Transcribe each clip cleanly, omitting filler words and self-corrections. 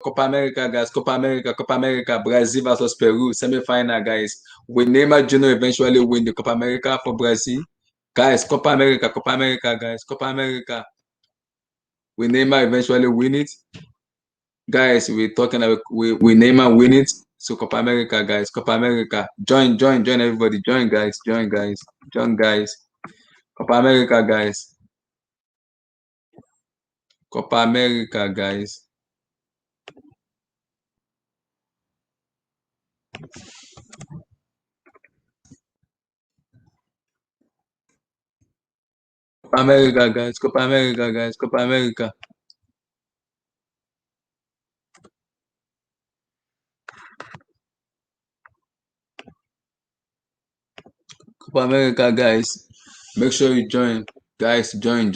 Copa America, guys. Copa America, Copa America. Brazil versus Peru, semi-final, guys. Will Neymar Jr. eventually win the Copa America for Brazil? Guys, Copa America, Copa America, guys. Copa America. Will Neymar eventually win it? Guys, we're talking about we Neymar win it. So Copa America, guys. Copa America. Join, everybody. Join, guys. Join, guys. Join, guys. Copa America, guys. Copa America, guys. Copa America, guys. Copa America, guys. Copa America. Copa America, guys. Make sure you join. Guys, join.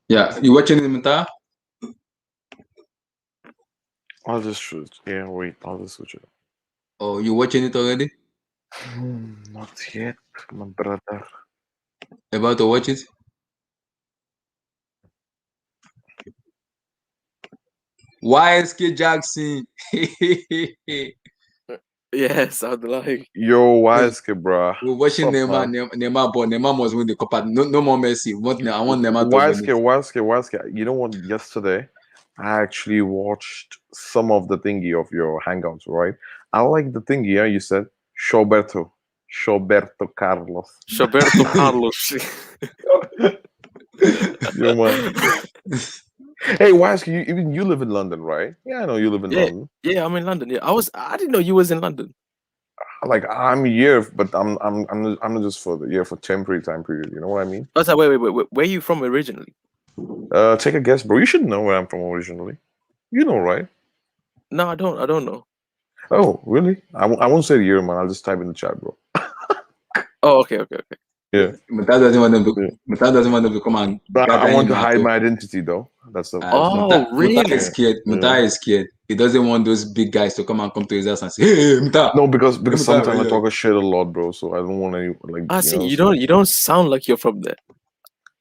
Yeah, you watching it, Mata? I'll just shoot. Yeah, wait. I'll just switch it. Oh, you watching it already? Not yet, my brother. About to watch it? YSK Jackson. Yes, I'd like. Yo, YSK, bro. We're watching What's up, Neymar, man? Neymar, but Neymar must win the Copa. No more Messi. I want Neymar to win it. YSK. You know what? Yesterday, I actually watched some of the thingy of your hangouts, right? I like the thingy, yeah, you said. Shoberto Carlos. Roberto Carlos. Yo, man. Hey, YSK, even you live in London, right? Yeah, I know you live in London. Yeah, I'm in London. Yeah, I didn't know you was in London. Like I'm here, but I'm just for the year for temporary time period. You know what I mean? Oh, so wait. Where are you from originally? Take a guess, bro. You should know where I'm from originally. You know, right? No, I don't know. Oh, really? I won't say the year, man. I'll just type in the chat, bro. Oh, okay. Yeah. Mata doesn't want them to. Yeah. Mata doesn't want them to come and But gather I want him to at hide all. my identity, though. That's the. Oh, Mata really? is scared. Mata is scared. He doesn't want those big guys to come to his house and say, "Hey, Mata." No, because Mata, sometimes I yeah. talk a shit a lot, bro. So I don't want any like. See, know, you so- don't sound like you're from there.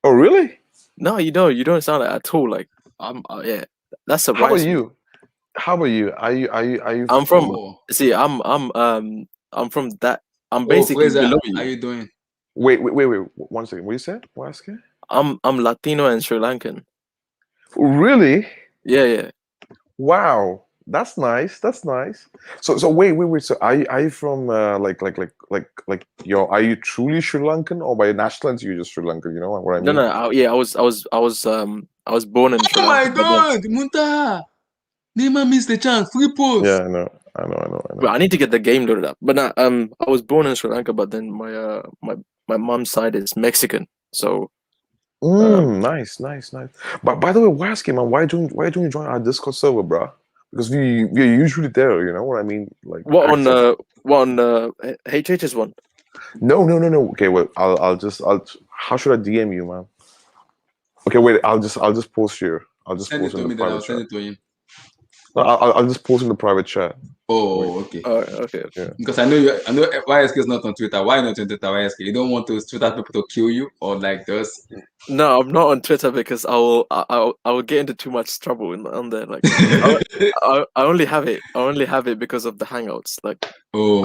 Oh, really? No, you don't. You don't sound like at all. Like yeah, that's How about surprising. you? How about you? Are you? I'm from. Oh. See, I'm from that. I'm Oh, basically Fraser, below how you. you doing? Wait. 1 second. What you said? What ask you? I'm Latino and Sri Lankan. Really? Yeah. Wow, that's nice. That's nice. So wait. So are you from like are you truly Sri Lankan or by nationality you're just Sri Lankan? You know what I mean? No. I was born in Sri Oh my Lanka. But then, God, Munta! Neymar missed the chance. Free post. Yeah, I know. well, I need to get the game loaded up. But I was born in Sri Lanka, but then my mom's side is Mexican. So Nice. But by the way, why ask him, man? Why don't you join our Discord server, bro? Because we're usually there. You know what I mean? Like what active. on HH's one? No. Okay, wait. How should I DM you, man? Okay, wait. I'll just post here. I'll just Send it post in to the me, then I'll private send chat. it to him. No, I'll just post in the private chat. Oh, okay. Okay. Yeah. Because I know YSK is not on Twitter. Why not on Twitter, YSK? You don't want those Twitter people to kill you or like this? No, I'm not on Twitter because I will get into too much trouble on there. Like I only have it. I only have it because of the Hangouts. Like I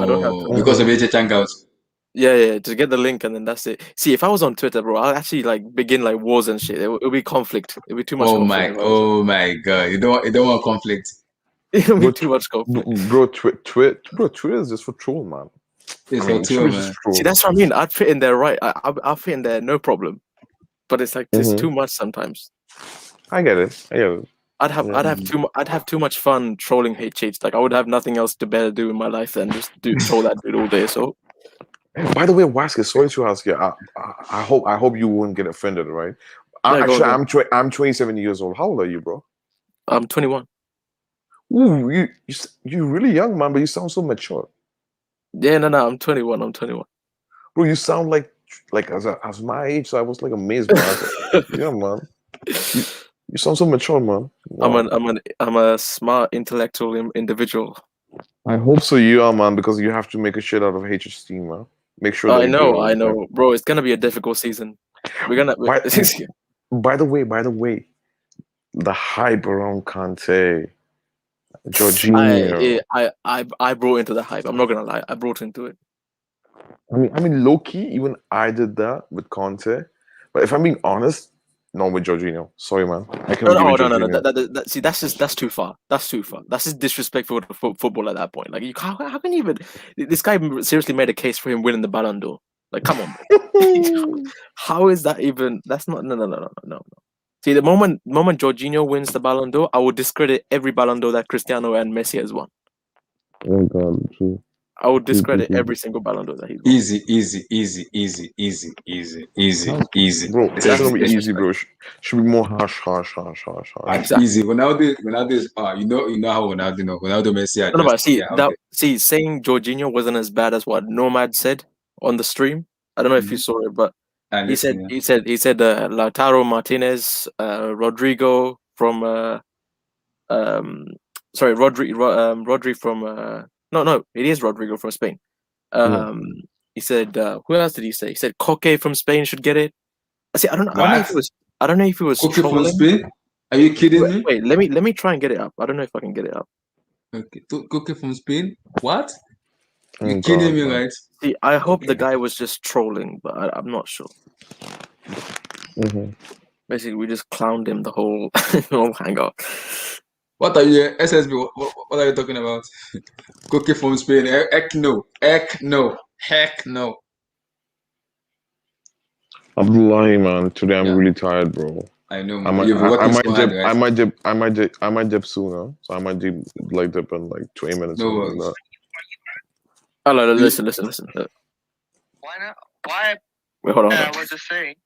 don't have Twitter. Because of HH Hangouts. Yeah. To get the link and then that's it. See, if I was on Twitter, bro, I'll actually like begin like wars and shit. It'll be conflict. It'll be too much conflict. Oh my God! You don't want conflict. It'll be too much conflict. Bro, Twitter is just for troll, man. It's I mean, for true, Twitter's man. just troll. See, that's what I mean. I'd fit in there, right? I'll fit in there, no problem. But it's like it's too much sometimes. I get it. I'd have too much fun trolling HH. Like I would have nothing else to better do in my life than just troll that dude all day. So, By the way, Wasker, sorry to ask you. I hope you won't get offended, right? I'm 27 years old. How old are you, bro? I'm 21. Ooh, you're really young, man, but you sound so mature. Yeah, no, I'm 21. I'm 21. Bro, you sound like as my age, so I was like amazed, man. I was like, yeah, man. You sound so mature, man. Wow. I'm a smart intellectual individual. I hope so you are, man, because you have to make a shit out of HST, man. Make sure that I you do it know, all I the time. know, bro. It's gonna be a difficult season. We're gonna. By the way, the hype around Kante, Jorginho. I brought into the hype. I'm not gonna lie. I brought into it. I mean, low key, even I did that with Conte. But if I'm being honest, not with Jorginho. Sorry, man. I cannot give No, you no. Jorginho. See, that's too far. That's too far. That's just disrespectful to football at that point. Like, how can you even? This guy seriously made a case for him winning the Ballon d'Or. Like, come on, bro. How is that even? That's not. No. See, the moment Jorginho wins the Ballon d'Or, I will discredit every Ballon d'Or that Cristiano and Messi has won. Oh God, true. I would discredit every single Ballon d'Or that he's won. Easy. Bro, it's That's gonna be easy, disrespect. bro. Should be more harsh. Exactly. Easy. Ronaldo is you know how Ronaldo Ronaldo Messi are No, just but saying Jorginho wasn't as bad as what Nomad said on the stream. I don't know if you saw it, but he said Lautaro Martinez, Rodrigo from Rodri from no, it is Rodrigo from Spain. He said who else did he say? He said Coque from Spain should get it. See, I don't know. I don't know if he was Cookie from trolling. Spain? Are you kidding me? Wait, let me try and get it up. I don't know if I can get it up. Okay, Cookie from Spain? What? Oh, You kidding me, right? See, I hope the guy was just trolling, but I'm not sure. Basically, we just clowned him the whole hangout. What are you, SSB? What are you talking about? Cookie from Spain? Heck no. Abdullahi, man. Today I'm Yeah. really tired, bro. I know, man. You've been working so hard, right? I might dip soon, huh? So I might dip in like 20 minutes. No Something worries. like that. Oh, listen. Why not? Why? Wait, hold on. I was just saying.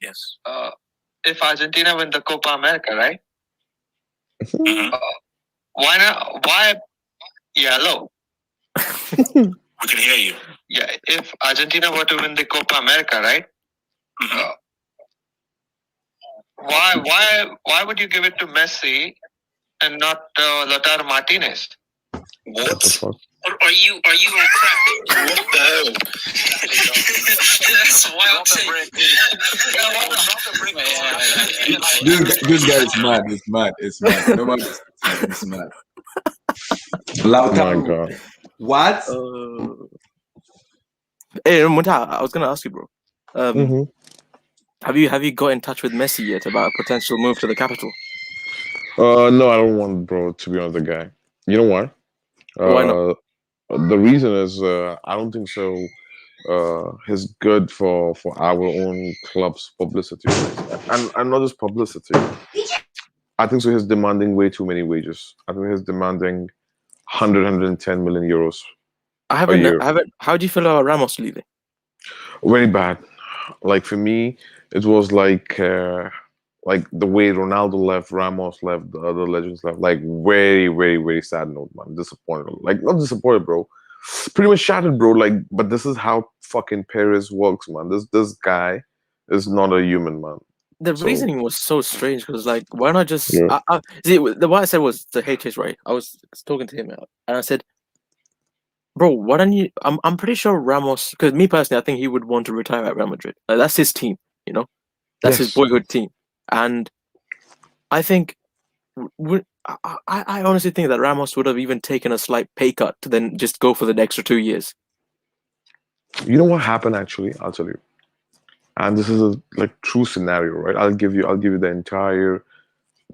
Yes. If Argentina win the Copa America, right? Why not? Why? Yeah, hello. We can hear you. Yeah, if Argentina were to win the Copa America, right? Why would you give it to Messi and not Lautaro Martinez? What? Are you on crack? What the hell? That's wild. This guy is mad. It's mad. No man is mad. Lautaro. My God. What? Hey, Munta, I was gonna ask you, bro. Have you got in touch with Messi yet about a potential move to the capital? No, I don't want, bro, to be honest, the guy. You know why? Why not? The reason is I don't think so. Is good for our own club's publicity, and not just publicity. I think so. He's demanding way too many wages. I think he's demanding 110 million euros. I haven't. How do you feel about Ramos leaving? Very bad. Like for me, it was like the way Ronaldo left, Ramos left, the other legends left. Like very, very, very sad note, man. Disappointed. Like not disappointed, bro. Pretty much shattered, bro. Like, but this is how fucking Paris works, man. This guy is not a human, man. The reasoning was so strange because, like, why not just see? What I said was the HS, right? I was talking to him and I said, "Bro, why don't you?" I'm pretty sure Ramos, because me personally, I think he would want to retire at Real Madrid. Like, that's his team, you know, that's his boyhood team, and I think. I honestly think that Ramos would have even taken a slight pay cut to then just go for the extra 2 years. You know what happened? Actually, I'll tell you. And this is a true scenario, right? I'll give you the entire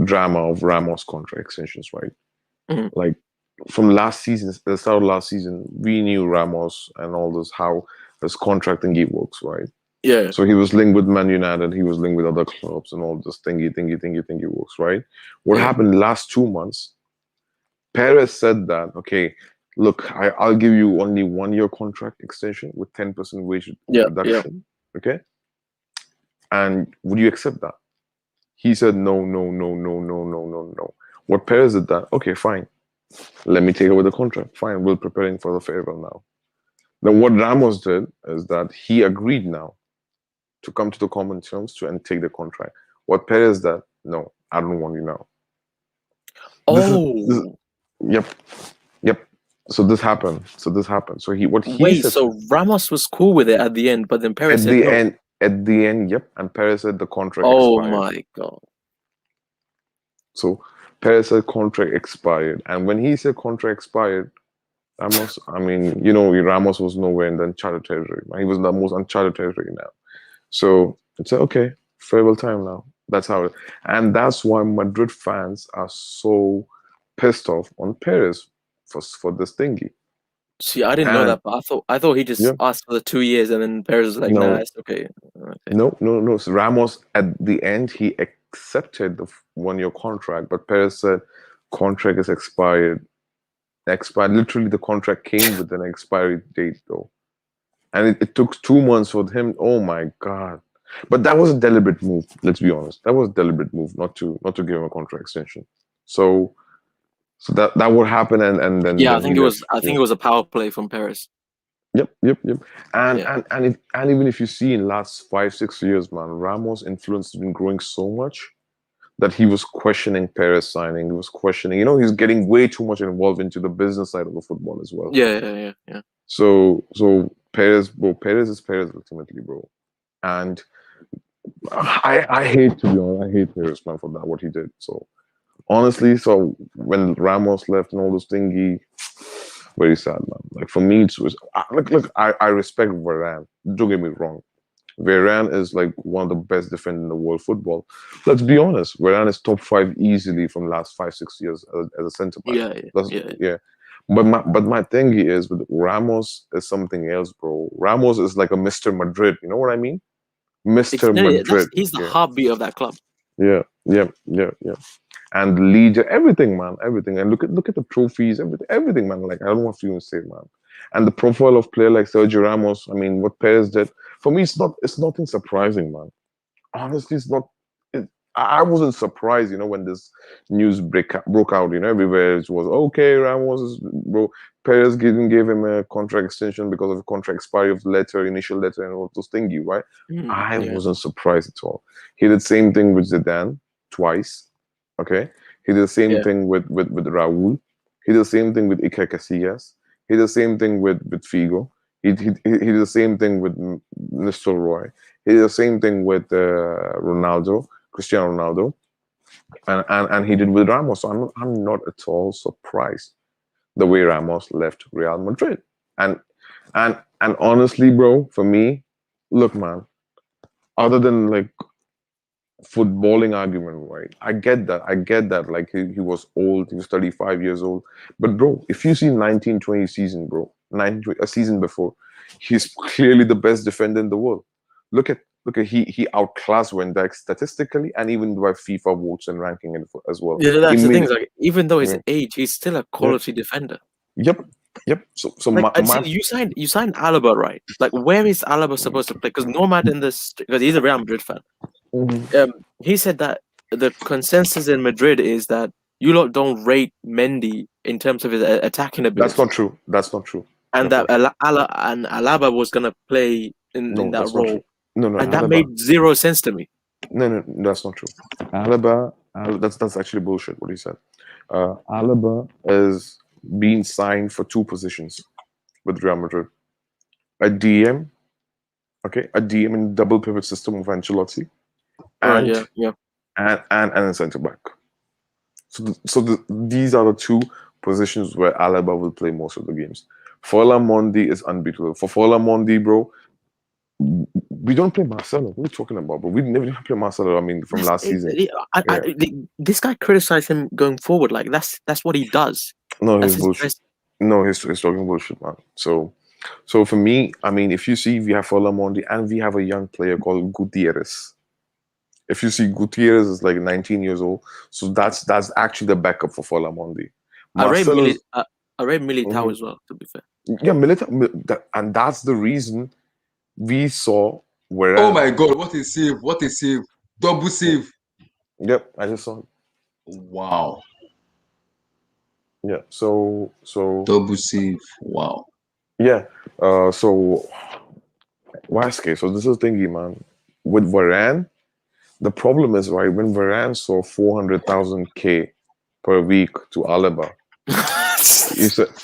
drama of Ramos contract extensions, right? Like from last season, the start of last season, we knew Ramos and all this how his contract thingy works, right? Yeah. So he was linked with Man United, he was linked with other clubs, and all this thingy works, right? What happened last 2 months? Perez said that, okay, look, I'll give you only 1 year contract extension with 10% wage reduction. Okay. And would you accept that? He said no, no, no, no, no, no, no, no. What Perez did that? Okay, fine. Let me take over the contract. Fine, we're preparing for the farewell now. Then what Ramos did is that he agreed now to come to the common terms to and take the contract. What Perez did? No, I don't want you now. This is Oh, yep, yep. So this happened. So he wait. said So Ramos was cool with it at the end, but then Perez at said the no. end, yep. And Perez said the contract Oh expired. my god. So Perez said contract expired, and when he said contract expired, Ramos, I mean, Ramos was nowhere in the uncharted territory. He was in the most uncharted territory now. So it's okay, farewell time now. That's how it, and that's why Madrid fans are so pissed off on Perez for this thingy. See, I didn't know And that, but I thought he just yeah, asked for the 2 years, and then Perez was like, "Nah, no, it's okay." Okay. no. So Ramos at the end he accepted the 1 year contract, but Perez said contract is expired. Literally, the contract came with an expiry date though, and it took 2 months for him. Oh my god! But that was a deliberate move. Let's be honest. That was a deliberate move not to give him a contract extension. So that would happen, and Yeah, I then he think it left. was. I think it was a power play from Perez. Yep. And Yeah. and even if you see in last 5-6 years, man, Ramos' influence has been growing so much that he was questioning Perez signing. He was questioning. He's getting way too much involved into the business side of the football as well. Yeah. So Perez, bro, Perez is Perez ultimately, bro. And I hate, to be honest, I hate Perez, man, for that what he did. So honestly, so when Ramos left and all those thingy, very sad, man. Like for me, it was look. I respect Varane. Don't get me wrong. Varane is like one of the best defenders in the world football. Let's be honest. Varane is top 5 easily from the last 5-6 years as a centre back. Yeah. But my thing is with Ramos is something else, bro. Ramos is like a Mr. Madrid. You know what I mean? Mr. Madrid. He's the heartbeat of that club. Yeah. And the leader, everything, man, everything. And look at the trophies, everything, man. Like I don't want to even say, man. And the profile of player like Sergio Ramos. I mean, what Perez did for me, it's nothing surprising, man. Honestly, it's not. I wasn't surprised, when this news broke out, everywhere. It was okay. Ramos is bro. Perez gave him a contract extension because of the contract expiry of the initial letter, and all those thingy, right? I wasn't surprised at all. He did the same thing with Zidane twice. Okay, he did the same thing with Raúl. He did the same thing with Iker Casillas. He did the same thing with Figo. He did the same thing with Mr. Roy. He did the same thing with Cristiano Ronaldo, and he did with Ramos. So I'm not at all surprised the way Ramos left Real Madrid. And honestly, bro, for me, look, man, other than like footballing argument, right? I get that. Like he was old, he was 35 years old. But bro, if you see 1920 season, bro, a season before, he's clearly the best defender in the world. Look at he outclassed Van Dijk statistically and even by FIFA votes and ranking as well. Yeah, that's the thing. Like even though his age, he's still a quality defender. Yep. So like, you signed Alaba, right? Like, where is Alaba supposed to play? Because Nomad because he's a Real Madrid fan. He said that the consensus in Madrid is that you lot don't rate Mendy in terms of his attacking ability. That's not true. And that Alaba was gonna play in that role. No, and Alaba, that made zero sense to me. No, that's not true. Alaba, that's actually bullshit. What he said. Alaba is being signed for 2 positions with Real Madrid: a DM, a DM in double pivot system of Ancelotti, and a centre back. So these are the 2 positions where Alaba will play most of the games. Fola Mondi is unbeatable. For Fola Mondi, bro, we don't play Marcelo. What are you talking about, bro? We never play Marcelo. I mean, from last season. This guy criticized him going forward. Like that's what he does. No, he's bullshit. No, he's talking bullshit, man. So for me, I mean, if you see, we have Fola Mondi and we have a young player called Gutierrez. If you see, Gutierrez is like 19 years old, so that's actually the backup for Fola Mondi. I read Militao as well, to be fair. Yeah, Militao, and that's the reason we saw where. Oh my God! What a save! Double save! Yep, I just saw it. Wow. Yeah. So Double save. Wow. yeah. So Waske. So this is thingy, man. With Varane, the problem is right when Varane saw 400,000 K per week to Alaba.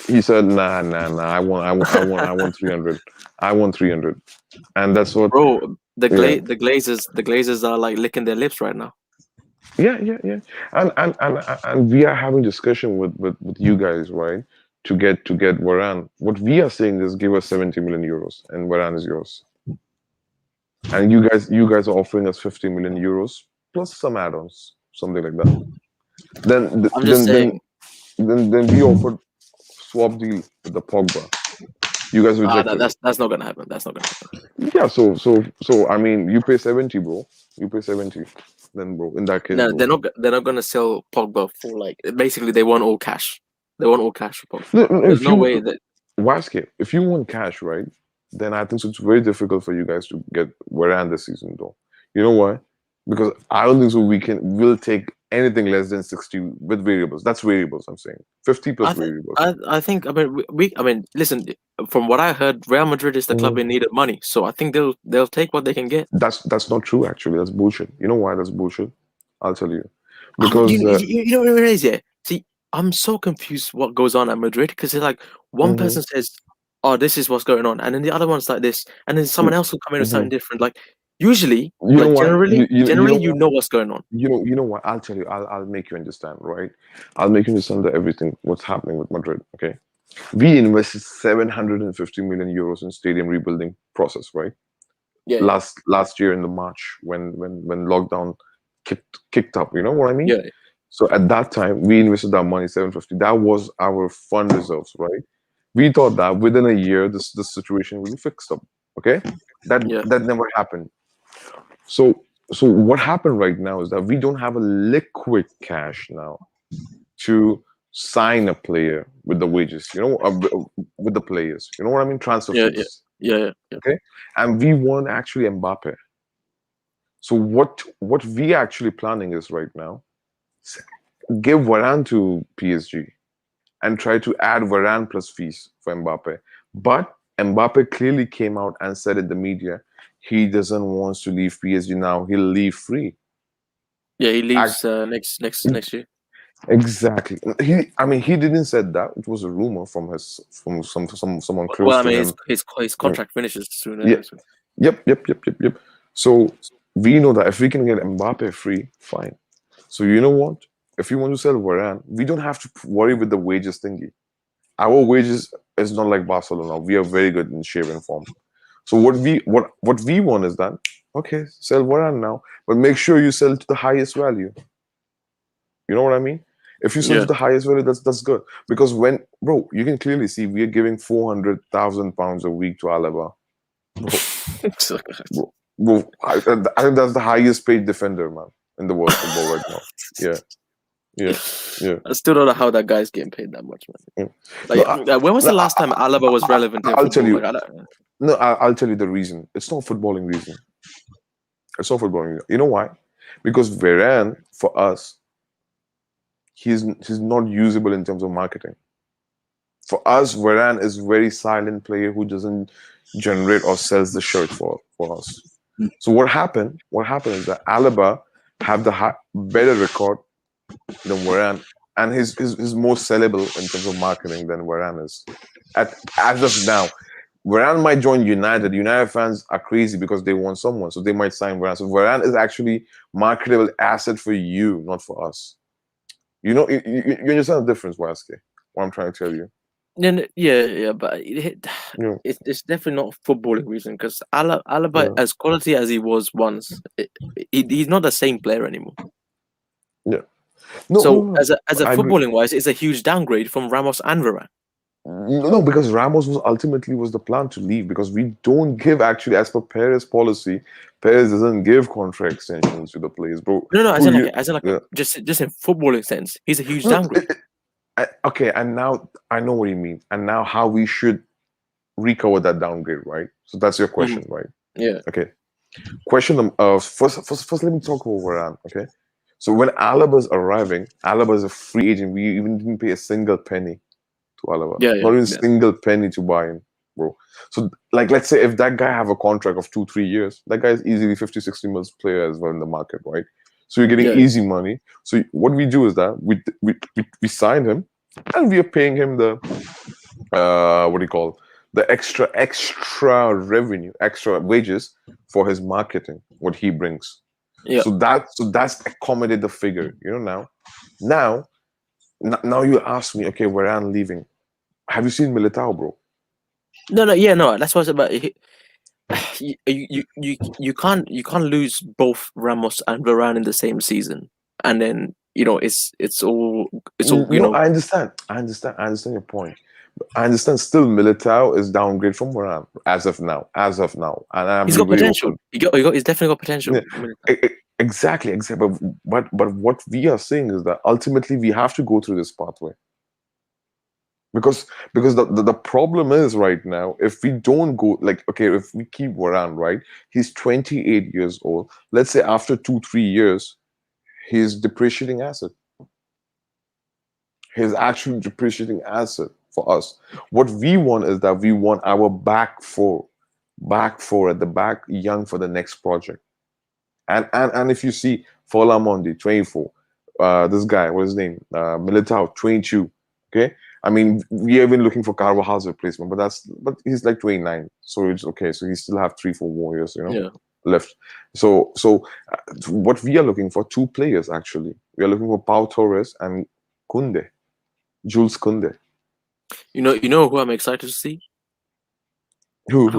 He said, nah. I want 300. I want 300, and that's what. Bro, Yeah, the Glazers are like licking their lips right now. yeah. And we are having discussion with you guys, right? To get Varane. What we are saying is give us 70 million euros, and Varane is yours. And you guys are offering us 50 million euros plus some add-ons, something like that. Then I'm just then then saying. then we offered swap deal with the Pogba. You guys rejected it. That's not gonna happen. That's not gonna happen. Yeah, so I mean, you pay 70, bro. You pay 70. Then, bro, in that case, No, bro. they're not gonna sell Pogba for like basically they want all cash. They want all cash for Pogba. No, There's if no you way that Waske, if you want cash, right, then I think so it's very difficult for you guys to get Varane this season, though. You know why? Because I don't think so. We'll take anything less than 60 with variables. That's variables. I'm saying 50 plus I think variables. I think I mean I mean listen, from what I heard, Real Madrid is the club in need of money, so I think they'll take what they can get. That's not true. Actually, that's bullshit. You know why that's bullshit? I'll tell you. I mean, Because you know what it is, yeah. See, I'm so confused what goes on at Madrid because it's like one mhm. person says, "Oh, this is what's going on," and then the other one's like this, and then someone else will come in with something Mhm. different. Like usually, You know like why? You generally, know you why? know what's going on. You know what? I'll tell you. I'll make you understand, right? I'll make you understand that everything what's happening with Madrid. Okay, we invested 750 million euros in stadium rebuilding process, right? Yeah, Last year in the March when lockdown kicked up. You know what I mean? yeah, So at that time, we invested that money 750. That was our fund reserves, right? We thought that within a year, this situation will be fixed up. Okay, that yeah, that never happened. So what happened right now is that we don't have a liquid cash now to sign a player with the wages, with the players. You know what I mean? Transfer yeah, yeah, fees. yeah. Okay, and we want actually Mbappe. So what we actually planning is right now, give Varane to PSG and try to add Varane plus fees for Mbappe. But Mbappe clearly came out and said in the media he doesn't want to leave PSG now. He'll leave free. Yeah, he Ac- leaves next year. Exactly. I mean, he didn't said that. It was a rumor from someone Well, close I to mean, him. his Mm, contract finishes soon Yeah. anyway. So. Yep. So we know that if we can get Mbappe free, fine. So you know what? If you want to sell Varane, we don't have to worry with the wages thingy. Our wages is not like Barcelona. We are very good in shape and form. So what we want is that okay, sell Varane now, but make sure you sell to the highest value. You know what I mean? If you sell to Yeah. the highest value, that's good. Because when bro, you can clearly see we are giving £400,000 a week to Alaba. Bro, I think that's the highest paid defender, man, in the world football right now. Yeah, yeah, yeah. I still don't know how that guy's getting paid that much, man. yeah. Like, No, when was no, the last time Alaba was relevant in I'll tell football? Like, you. I don't. No, I'll tell you the reason. It's not footballing reason. It's not footballing reason. You know why? Because Varane, for us, he's not usable in terms of marketing. For us, Varane is very silent player who doesn't generate or sells the shirt for us. So what happened? What happened is that Alaba have the better record than Varane, and he's more sellable in terms of marketing than Varane is. As of now, Varane might join United. United fans are crazy because they want someone, so they might sign Varane. So Varane is actually marketable asset for you, not for us. You understand the difference, Waske? What I'm trying to tell you. Yeah, but You know, it's definitely not a footballing reason because Alaba, yeah, as quality as he was once, he's not the same player anymore. yeah. No, no, So no. as a I agree. footballing wise, it's a huge downgrade from Ramos and Varane. No, because Ramos was the plan to leave because we don't give actually as per Perez policy. Perez doesn't give contract extensions to the players, bro. No, Bro, as in like yeah. just in footballing sense, he's a huge No, downgrade. okay, and now I know what you mean, and now how we should recover that downgrade, right? So that's your Mhm. question, right? Yeah, Okay. Question. First, let me talk over Varane. Okay. So when Alaba's arriving, Alaba's a free agent. We even didn't pay a single penny to Alaba. Yeah, Not even a yeah. single penny to buy him, bro. So like, let's say if that guy have a contract of 2-3 years, that guy is easily 50-60 mils player as well in the market, right? So you're getting Yeah. easy money. So what we do is that we sign him, and we are paying him the what do you call, the extra revenue, extra wages for his marketing, what he brings. Yeah. So that's accommodate the figure. Now you ask me, okay, where I'm leaving. Have you seen Militao, bro? No. That's what it's about. You can't lose both Ramos and Varane in the same season, and then it's all I understand. I understand your point. I understand. Still, Militao is downgrade from Varane as of now. And I'm he's being got very potential. open. He's definitely got potential. Yeah, exactly. But what we are saying is that ultimately we have to go through this pathway, because the problem is right now, if we don't go, like, okay, if we keep Varane, right, he's 28 years old. Let's say after 2-3 years, he's depreciating asset. He's actually depreciating asset for us. What we want is that we want our back four at the back, young for the next project. And if you see Folamondi, 24, this guy, what's his name? Militao, 22. Okay. I mean, we have been looking for Carvajal's replacement, but he's like 29, so it's okay. So he still have 3-4 more years, Yeah. left. So what we are looking for, two players actually. We are looking for Pau Torres and Kunde, Jules Kunde. You know who I'm excited to see? Who?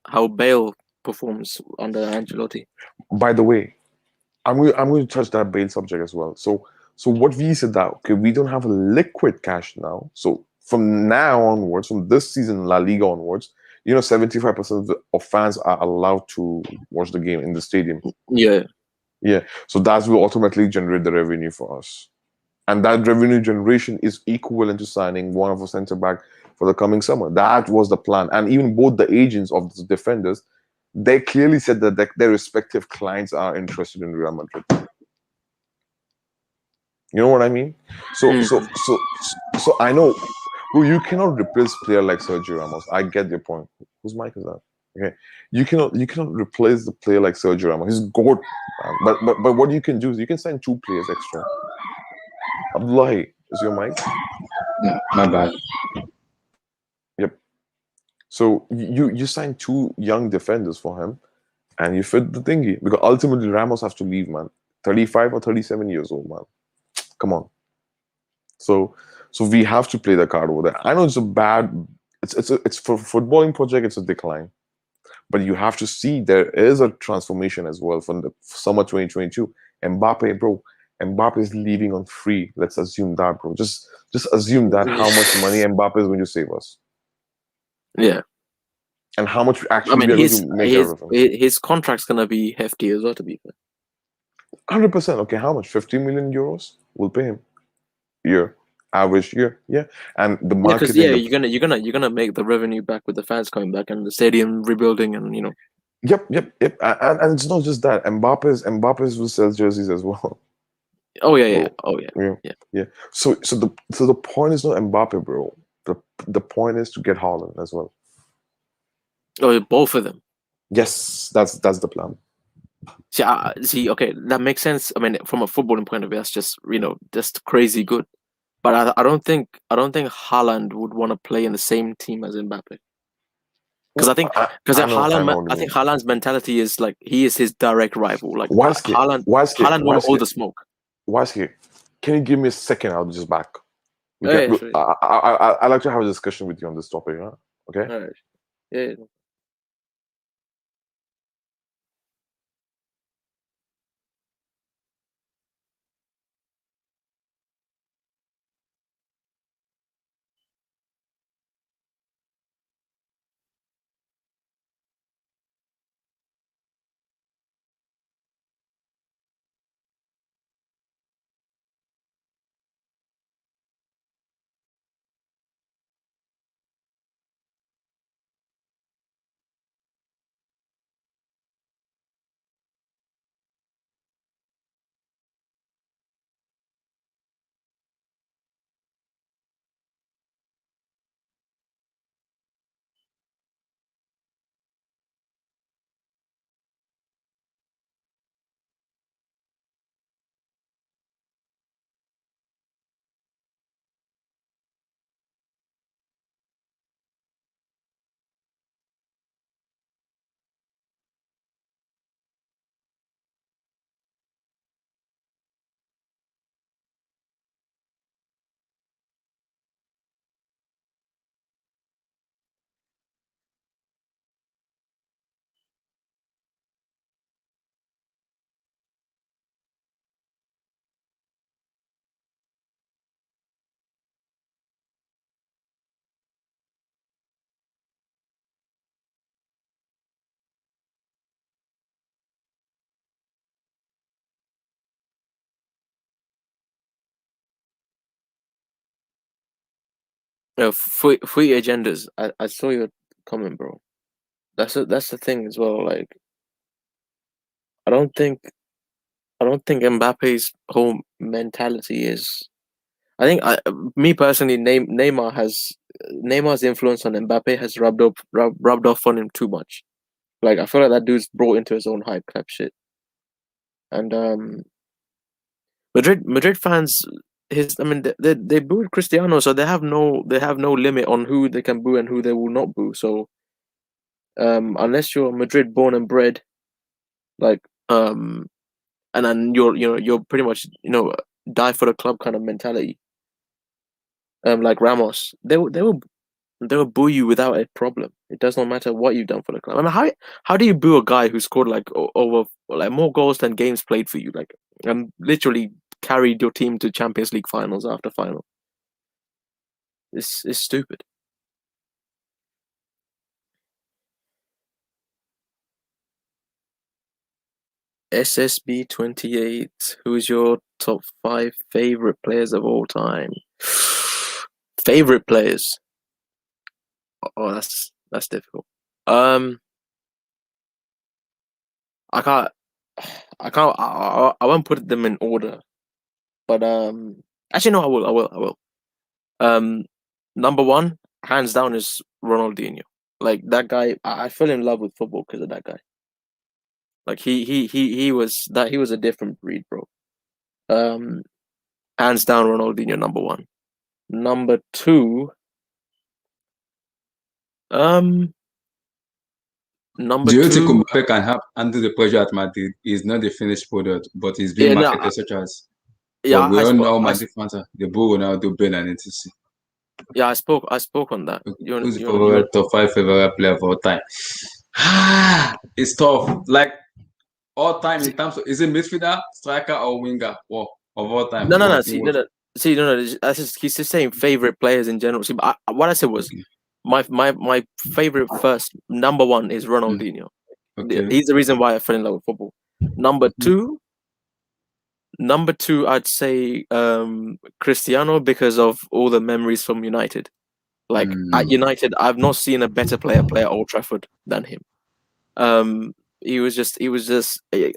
How Bale performs under Ancelotti. By the way, I'm going to touch that Bale subject as well. So what we said that, okay, we don't have liquid cash now. So from now onwards, from this season La Liga onwards, 75% of fans are allowed to watch the game in the stadium. Yeah. Yeah. So that will automatically generate the revenue for us. And that revenue generation is equivalent to signing one of a centre back for the coming summer. That was the plan. And even both the agents of the defenders, they clearly said that their respective clients are interested in Real Madrid. You know what I mean? So Mm. so so so I know, bro, you cannot replace player like Sergio Ramos. I get your point. Whose mic is that? Okay. You cannot replace the player like Sergio Ramos. He's good, man. But what you can do is you can sign two players extra. Abdullahi, is your mic? Yeah, my bad. Yep. So you sign two young defenders for him, and you fit the thingy, because ultimately Ramos has to leave, man. 35 or 37 years old, man. Come on. So we have to play the card over there. I know it's a bad. It's for footballing project. It's a decline, but you have to see there is a transformation as well from the summer 2022. Mbappe, bro. Mbappe is leaving on free. Let's assume that, bro. Just assume that how much money Mbappe is going to save us, Yeah. and how much I actually mean, we are going to make out of him. his contract's gonna be hefty as well, to be fair. 100%. Okay, how much? 50 million euros. We'll pay him. Year, average year. Yeah, and the Yeah, because marketing. you're gonna make the revenue back with the fans coming back and the stadium rebuilding, and Yep. And it's not just that. Mbappe's will sell jerseys as well. Oh yeah. Bro. Oh yeah. Yeah. So the point is not Mbappe, bro. The point is to get Haaland as well. Oh, both of them. Yes, that's the plan. See, okay, that makes sense. I mean, from a footballing point of view, that's just crazy good. But I don't think Haaland would want to play in the same team as Mbappe. Because I think I know Haaland, what I you think mean. Haaland's mentality is like he is his direct rival. Like Waske, Haaland want all the smoke. Waske, can you give me a second? I'll be just back. Oh, yeah, sure. I like to have a discussion with you on this topic. Huh? Okay. All right. Yeah. For your agendas, I saw your comment, bro. That's the thing as well. Like, I don't think Mbappe's whole mentality is. I think me personally, Neymar's influence on Mbappe has rubbed off on him too much. Like, I feel like that dude's brought into his own hype type shit. And Madrid fans, they booed Cristiano, so they have no limit on who they can boo and who they will not boo. So unless you're Madrid born and bred, like and then you're pretty much die for the club kind of mentality. Like Ramos, they will boo you without a problem. It does not matter what you've done for the club. I mean, how do you boo a guy who scored like over like more goals than games played for you, like, and literally carried your team to Champions League finals after final? It's stupid. SSB28, who's your top 5 favorite players of all time? Favorite players? Oh, that's difficult. I won't put them in order, but actually no, I will. Number 1, hands down, is Ronaldinho. Like, that guy, I fell in love with football because of that guy. Like, he was a different breed, bro. Hands down, Ronaldinho, number 1. Number 2, number Do you think 2, Mbappe can handle the pressure at Madrid? He's not the finished product, but he's being yeah, no, marketed such as. yeah, But we I all spoke, know Madrid fans are the boo Ronaldo, Ben, and etc. yeah, I spoke on that. Who's the favorite top 5 favorite player of all time? It's tough. Like, all time in terms of, is it midfielder, striker, or winger? Well, of all time. No. See, that's just, he's just saying favorite players in general. See, but what I said was my favorite first number 1 is Ronaldinho. Okay. He's the reason why I fell in love with football. Number 2, I'd say Cristiano, because of all the memories from United. Like, at United, I've not seen a better player play at Old Trafford than him. He was just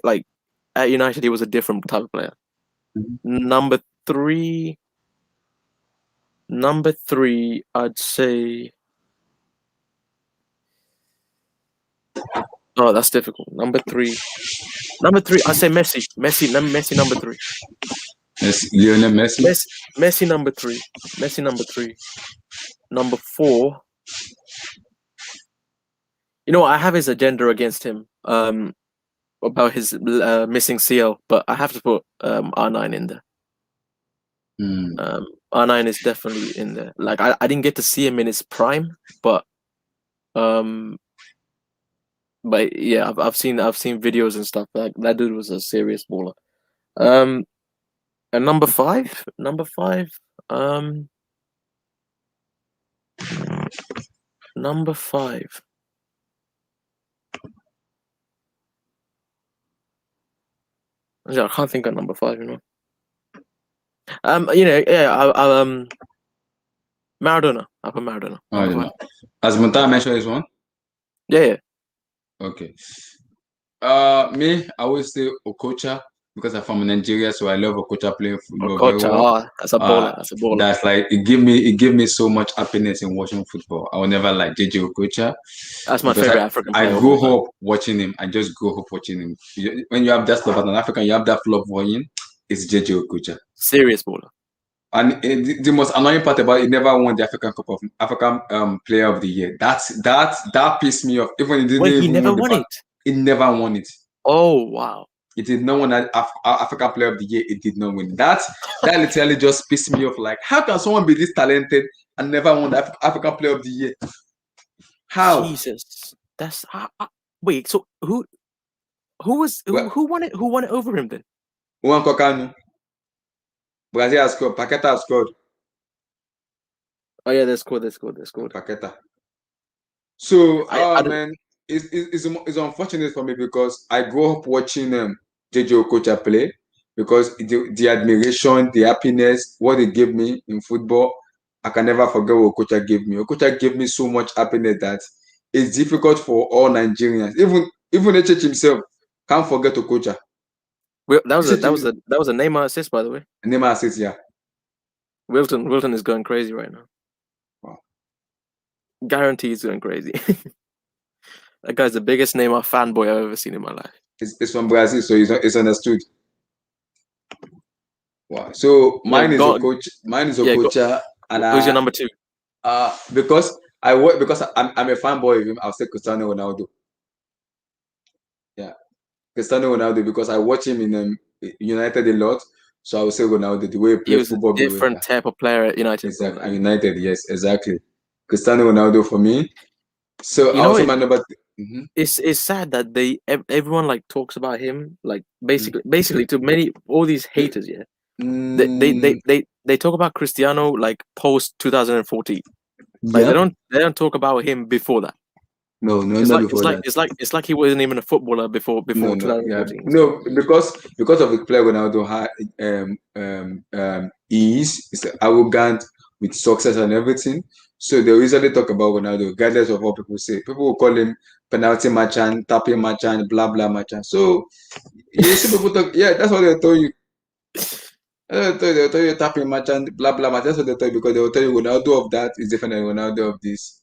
like, at United, he was a different type of player. Number 3, I'd say. Oh, that's difficult. Number 3, I'd say Messi. Messi number 3. Lionel Messi. Messi number 3. Number 4. I have his agenda against him. About his missing CL, but I have to put R9 in there. R9 is definitely in there. Like, I didn't get to see him in his prime, but yeah, I've seen videos and stuff. That dude was a serious baller. And number 5, number 5. Yeah, I can't think of number 5. Maradona. I'll put Maradona. As Muntah mentioned, is one. Yeah. Okay. Me, I always say Okocha because I'm from Nigeria, so I love Okocha playing football very well. That's a baller. That's a baller. That's like it give me so much happiness in watching football. I will never like JJ Okocha. That's my favorite African player. I grew up watching him. I just grew up watching him. When you have that love as an African, you have that love for him. It's JJ Okocha. Serious baller. And the most annoying part about it, he never won the African Cup of African Player of the Year. That pissed me off. Even he never won it. He never won it. Oh wow! It did not win African Player of the Year. It did not win that. That literally just pissed me off. Like, how can someone be this talented and never won the African Player of the Year? How? Jesus, that's wait. So who won it? Who won it over him then? Juan Kokanu. Brazil has scored. Paqueta has scored. Oh yeah, they scored. Paqueta. So, man, it's unfortunate for me because I grew up watching JJ Okocha play because the admiration, the happiness, what they gave me in football, I can never forget what Okocha gave me. Okocha gave me so much happiness that it's difficult for all Nigerians. Even HH himself can't forget Okocha. Well, that was a Neymar assist, by the way. Neymar assist, yeah. Wilton is going crazy right now. Wow. Guarantee he's going crazy. That guy's the biggest Neymar fanboy I've ever seen in my life. It's from Brazil, so it's understood. Wow. So mine is Okocha, and who's your number 2? Because I'm a fanboy of him, I'll say Cristiano Ronaldo. Yeah, Cristiano Ronaldo, because I watch him in United a lot, so I would say Ronaldo. The way he plays football, a different type of player at United. Exactly, at United, yes, exactly. Cristiano Ronaldo for me. So also my number. It's sad that everyone like talks about him, like basically to all these haters. Yeah, they talk about Cristiano like post 2014. Like they don't talk about him before that. No, not before that. It's like he wasn't even a footballer before 2014. No, because of the player Ronaldo had is arrogant with success and everything. So they usually talk about Ronaldo, regardless of what people say. People will call him penalty merchant, tapping merchant, blah blah merchant. So you see people talk, yeah, that's what they tell you. They'll tell you tapping merchant, blah blah merchant. That's what they tell you, because they will tell you Ronaldo of that is different than Ronaldo of this.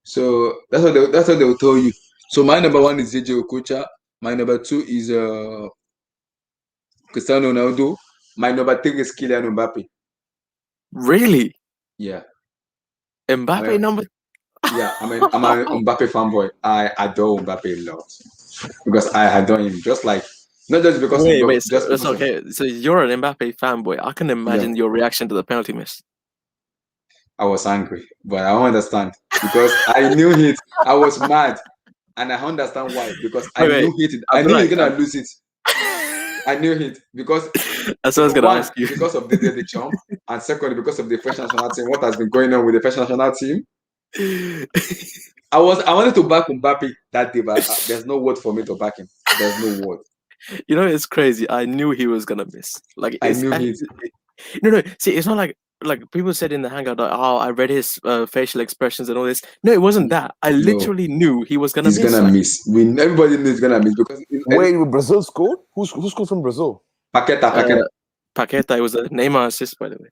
So that's what they will tell you. So my number 1 is JJ Okocha. My number 2 is Cristiano Ronaldo. My number 3 is Kylian Mbappe. Really? Yeah. Mbappe number. Yeah, I'm an Mbappe fanboy. I adore Mbappe a lot because I adore him. Just like, not just because. Wait, that's okay. So you're an Mbappe fanboy. I can imagine your reaction to the penalty miss. I was angry, but I don't understand because I knew it. I was mad, and I understand why, because I knew it. I knew he's gonna lose it. I knew it because that's what I was gonna ask you. Because of the jump, and secondly because of the French national team. What has been going on with the French national team? I wanted to back Mbappe that day, but there's no word for me to back him. There's no word. You know, it's crazy. I knew he was gonna miss. Like I knew it. No. See, it's not like people said in the hangout, like, oh, I read his facial expressions and all this. No, it wasn't that. I literally knew he was gonna miss. He's gonna miss. Everybody knew he's gonna miss because. Wait, Brazil scored? Who scored from Brazil? Paqueta. It was a Neymar assist, by the way.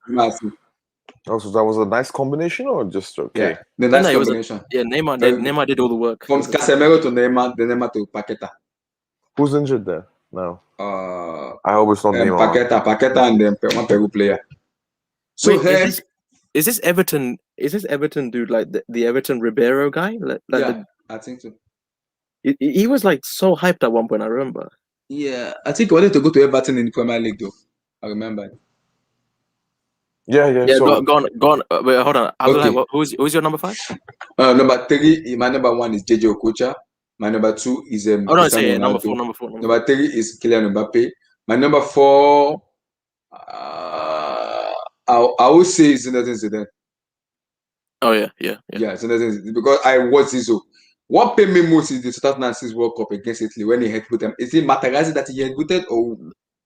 Oh, so that was a nice combination, or just okay? Yeah, the nice combination. Neymar did all the work. From Casemiro to Neymar, the Neymar to Paqueta. Who's injured there? No. I hope it's not Neymar. Paqueta, and then one Peru player. So wait, is this Everton? Is this Everton dude like the Everton Ribeiro guy? I think so. He was like so hyped at one point. I remember. Yeah, I think he wanted to go to Everton in the Premier League, though. I remember. Yeah. So, go on. Wait, hold on. Okay. Who's your number 5? Number 3. My number 1 is JJ Okocha. My number 2 is number 4. Number 3 is Kylian Mbappe. My number 4, I would say Zinedine Zidane. Oh yeah. Yeah, Zinedine, because I watched Zizou. What paid me most is the 2006 World Cup against Italy when he headbutted. Is it Materazzi that he headbutted or?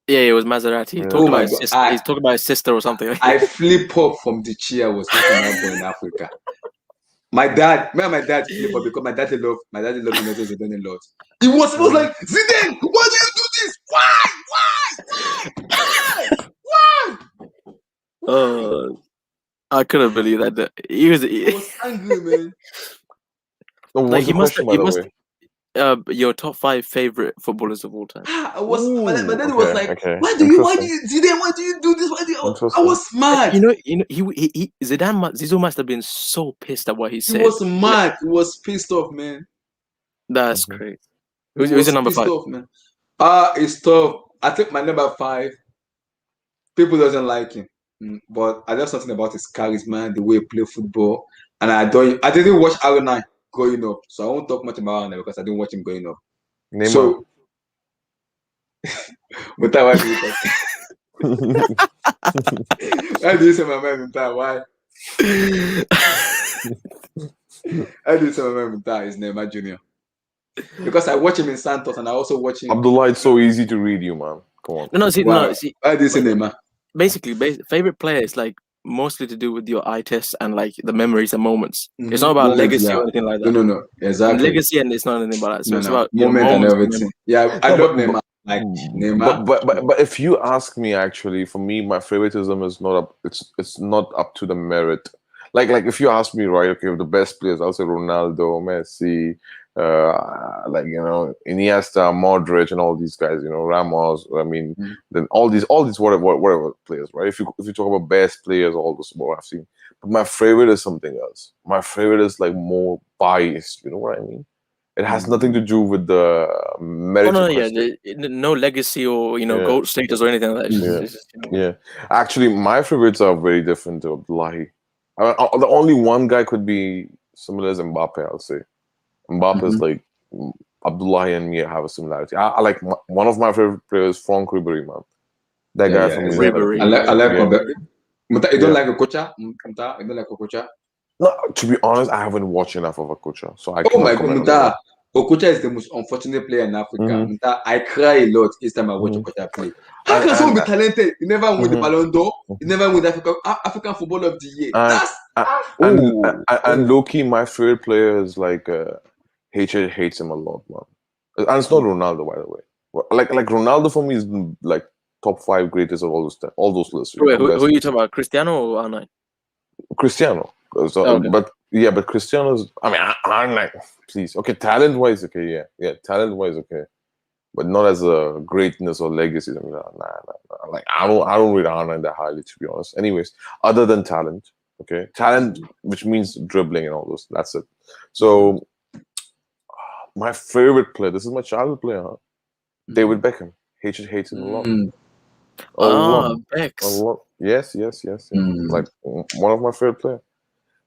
Yeah, it was Maserati. He's talking about his sister or something. I flip up from the chair. I was looking at in Africa. My dad flip up because my daddy loved Zidane a lot. He was like, Zidane, why do you do this? Why? I couldn't believe that. He was angry, man. Like he must. Your top 5 favorite footballers of all time. My dad was like, why do you do this? I was mad. You know, Zidane must have been so pissed at what he said. He was mad. He was pissed off, man. That's crazy. Who's your number 5? Off, man. It's tough. I think my number 5. People doesn't like him, but I love something about his charisma, the way he play football, and I adore him. I didn't watch R9 growing up, so I won't talk much about R9 because I didn't watch him growing up. Neymar. So, why do you talk? How do you say my man Mutai? Why? How do you say my man Mutai is Neymar Junior? Because I watch him in Santos and I also watch him. Abdullah, it's so easy to read you, man. Come on. No. See, Why do you say Neymar? Basically, favorite player is like mostly to do with your eye test and like the memories and moments. It's not about Moment, legacy yeah. or anything like No, that. no, exactly. Legacy and it's not anything about that. So No, it's no, about moment and moments and everything. memories. Yeah, I No, love but- Neymar. Like Neymar. But if you ask me, actually, for me, my favoritism is not up. It's not up to the merit. Like if you ask me, right? Okay, the best players, I'll say Ronaldo, Messi, like Iniesta, Modric, and all these guys. Ramos. I mean, then all these whatever players, right? If you talk about best players, all this what I've seen. But my favorite is something else. My favorite is like more biased. You know what I mean? It has nothing to do with the Oh meritocracy. no, no legacy or Yeah. goat status or anything like that. It's just, Yeah. it's just, Yeah, actually, my favorites are very different to Abdullahi. The only one guy could be similar as Mbappe, I'll say. Mbappe is like Abdullahi and me have a similarity. I like one of my favorite players, Franck Ribéry, man. That guy from exactly. Ribéry. I like Yeah. Muta, you don't Yeah. like a coacher? Muta, you don't like a coacher? No, to be honest, I haven't watched enough of Okocha, so I Oh my cannot God, comment on Muta. that. Okocha is the most unfortunate player in Africa. Mhm. Muta, I cry a lot each time I watch Mhm. Okocha play. How can someone be talented? You never win the Ballon d'Or. You never win the African Footballer of the Year. And low-key, my favorite player is like HH hates him a lot, man. And it's not Ronaldo, by the way. Like Ronaldo for me is like top 5 greatest of all those lists. Wait, who are you talking about? Cristiano or R9? Cristiano. So, Okay. but Cristiano's. I mean, I'm like, please, okay, talent-wise, okay, yeah, talent-wise, okay, but not as a greatness or legacy. I mean, nah. Like I don't rate R9 that highly, to be honest. Anyways, other than talent, okay, talent, which means dribbling and all those. That's it. So, my favorite player. This is my childhood player, huh? David Beckham. Hates him a lot. A lot. Bex. A lot. Yes. Like one of my favorite players.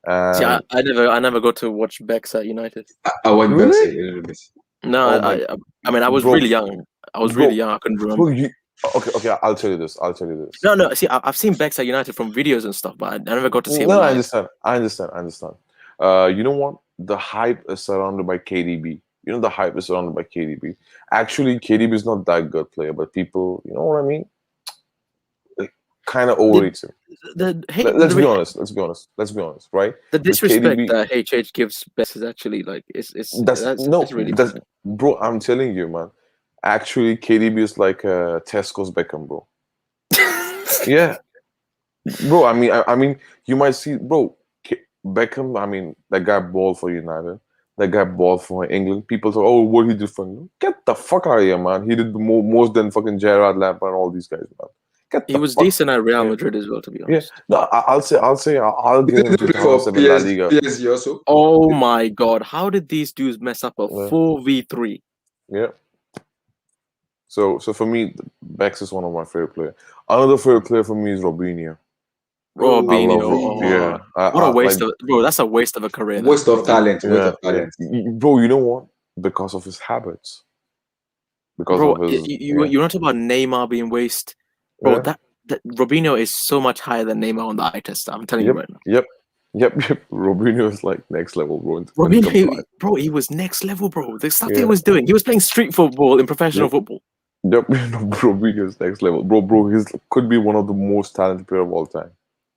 See, I never got to watch Bex at United. I want Really? Bex a little bit. No, Oh I mean, I was Bro. really young. I couldn't remember. Bro, okay. I'll tell you this. No. See, I've seen Bex at United from videos and stuff, but I never got to see him No, I live. understand. You know what? The hype is surrounded by KDB. You know the hype is surrounded by KDB. Actually, KDB is not that good player, but people, you know what I mean? Kind of overrates him. Let's be honest, right? The disrespect KDB, that HH gives Bex is actually like it's really bro. I'm telling you, man. Actually, KDB is like Tesco's Beckham, bro. Yeah, bro. I mean, you might see, bro. Beckham. I mean, that guy balled for United. That guy balled for England. People say, "Oh, what he did for England?" Get the fuck out of here, man. He did most than fucking Gerrard, Lampard, and all these guys, man. He was decent at Real Madrid as well, to be honest. Yeah, no, I'll give him 2007 La Liga. PSG also. Oh my God! How did these dudes mess up a 4v3? Yeah. So for me, Bex is one of my favorite players. Another favorite player for me is Robinho. Robinho. What a waste of bro! That's a waste of a career. Waste of talent. Yeah. Bro, you know what? Because of his habits. You're not talking about Neymar being waste, bro. That Robinho is so much higher than Neymar on the eye test. I'm telling you right now. Yep. Robinho is like next level, bro. Robinho, bro, he was next level, bro. The stuff he was doing, he was playing street football in professional football. Yep, Robinho is next level, bro. He could be one of the most talented players of all time.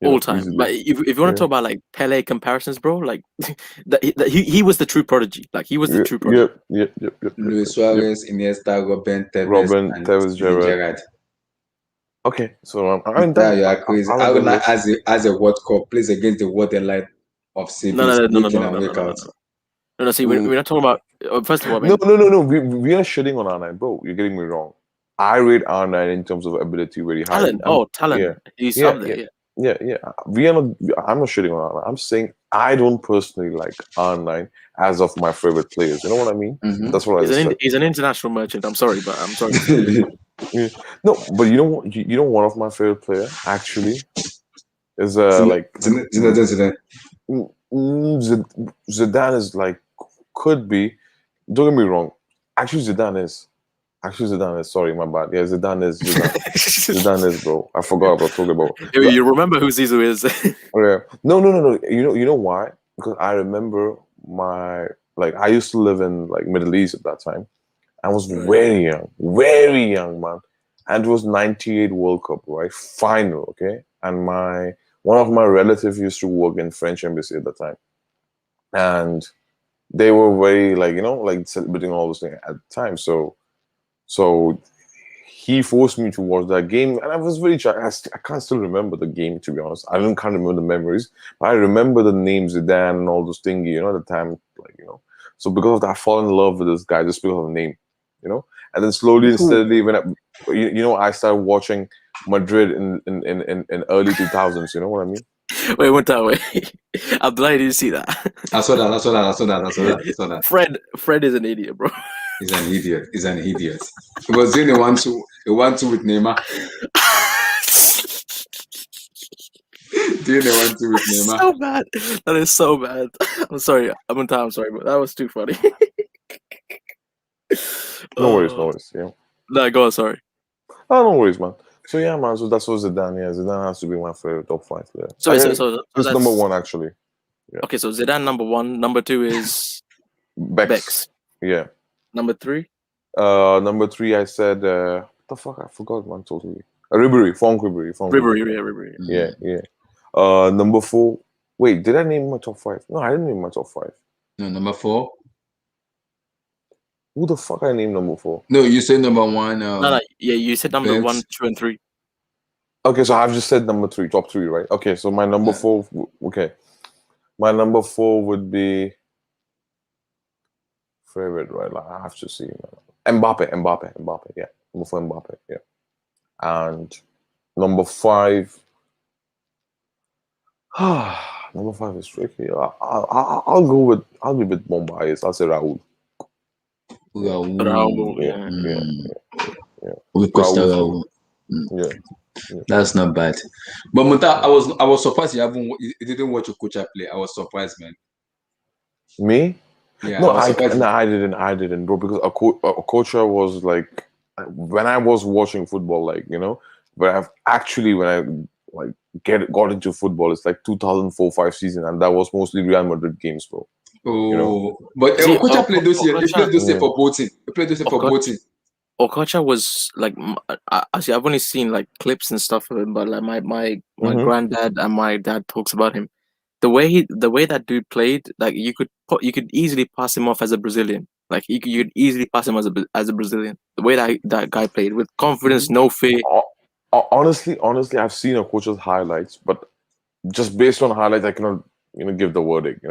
All time. Easily. But if you want to talk about like Pele comparisons, bro, like he was the true prodigy. Like he was the true prodigy. Yep. Luis Suarez, Iniesta, Tevez, Gerrard. Okay, so I'm done. You are crazy. I would like as a World Cup plays against the waterline of CBs. No. See, we're not talking about. First of all, no. We are shitting on R9, bro. You're getting me wrong. I rate R9 in terms of ability very high. Talent. Yeah. He's up there. Yeah. We are not. I'm not shitting on R9. I'm saying I don't personally like R9 as of my favorite players. You know what I mean? That's what I said. He's an international merchant. I'm sorry. Yeah. No, but you know what? You know, one of my favorite player actually is like Zidane. Zidane is like could be. Don't get me wrong. Actually, Zidane is. Sorry, my bad. Yeah, Zidane is. Zidane is, bro. I forgot about talking about. You remember who Zizou is? Yeah. No. You know why? Because I remember I used to live in like Middle East at that time. I was very young, man. And it was '98 World Cup, right? Final, okay? And my one of my relatives used to work in French embassy at the time, and they were very like celebrating all those things at the time. So he forced me to watch that game, and I was very I can't still remember the game, to be honest. I can't remember the memories, but I remember the names Zidane and all those things, at the time, So because of that, I fall in love with this guy just because of the name, And then slowly and steadily, when I started watching Madrid in early 2000s. You know what I mean? Wait, one time, wait. I'm blind. Didn't see that. I saw that. Fred is an idiot, bro. He's an idiot. He was doing a 1-2 with Neymar. Doing a 1-2 with Neymar. So bad. That is so bad. I'm sorry. I'm sorry, but that was too funny. No worries. Yeah. No, go on. Sorry. Oh, no worries, man. So yeah, man. So that's what Zidane. Yeah, Zidane has to be my favorite top 5 player. So it's that's number 1 actually. Yeah. Okay, so Zidane number 1. Number 2 is Bex. Yeah. Number 3. Number 3, I said. What the fuck? I forgot, man. Totally. Ribery. Ribery. Yeah. Number 4. Wait, did I name my top 5? No, I didn't name my top 5. No, number 4. Who the fuck I named number 4? No, you said number 1. No. Yeah, you said number Bex. 1, 2, and 3. Okay, so I've just said number 3, top 3, right? Okay, so my number 4. Okay, my number 4 would be favorite, right? Like, I have to see Mbappe. Yeah, number 4, Mbappe. Yeah, and number 5. Number 5 is tricky. I'll go with. I'll be a bit more biased. I'll say Raul. Raul. Yeah. With Costa Raul. Yeah. That's not bad. But Munta, I was surprised you didn't watch Okocha play. I was surprised, man. Me? Yeah. No, I didn't, bro. Because Okocha was like, when I was watching football, but I've actually, when I got into football, it's like 2004-05 season, and that was mostly Real Madrid games, bro. Oh, but Okocha played those years. He played those years for boating. Okocha was like, actually, I've only seen like clips and stuff of him, but like my granddad and my dad talks about him. The way that dude played, like you could easily pass him off as a Brazilian. Like you could easily pass him as a Brazilian. The way that guy played with confidence, no fear. Honestly, I've seen Okocha's highlights, but just based on highlights, I cannot give the verdict.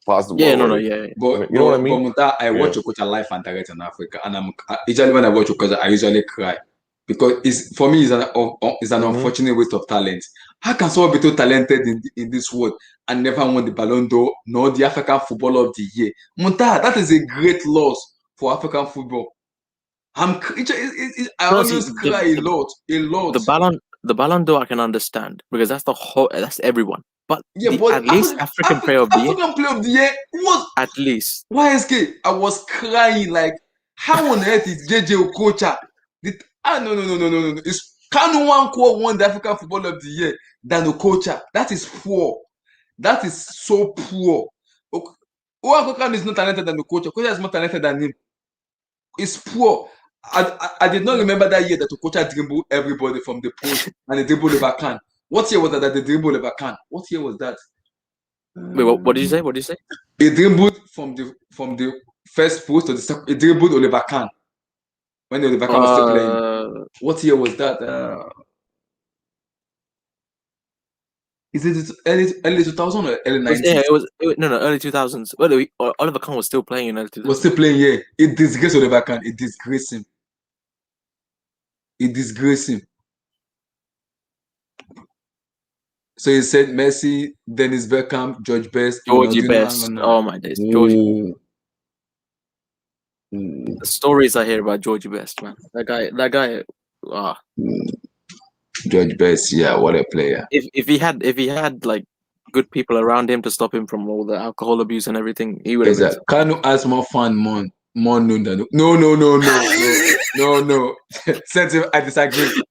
Pass the ball. Yeah. But you know what I mean? But I watch Okocha live and direct in Africa, and usually when I watch Okocha, I usually cry because it's an unfortunate waste of talent. How can someone be so talented in this world and never won the Ballon d'Or nor the African Footballer of the Year? Munta, that is a great loss for African football. I always cry a lot. The Ballon d'Or I can understand because that's everyone. But at least African Player of the Year. African Player of the Year. What? At least. YSK, I was crying like, how on earth is JJ Okocha? No. It's Kanu Nwankwo won the African Footballer of the Year than Okocha. That is poor. That is so poor. Okocha is not talented than Okocha. Okocha is more talented than him. It's poor. I did not remember that year that Okocha dribbled everybody from the post and they dribbled over Khan. What year was that they dribbled over Khan? What year was that? Wait, what did you say? What did you say? He dribbled from the first post to the second. He dribbled Oliver Kahn when Oliver Kahn was still playing. What year was that? Is it early 2000 or early 90s? Yeah, it was early 2000s. Well, Oliver Kahn was still playing in early 2000s. Was still playing, yeah. It disgraced Oliver Kahn. It disgraced him. So he said Messi, Dennis Bergkamp, Georgie Best. Oh my days, Georgie. The stories I hear about Georgie Best, man. That guy. George Best, yeah, what a player. If he had like good people around him to stop him from all the alcohol abuse and everything, he would have. Kanu has more fun, more known than no. Sensitive, I disagree.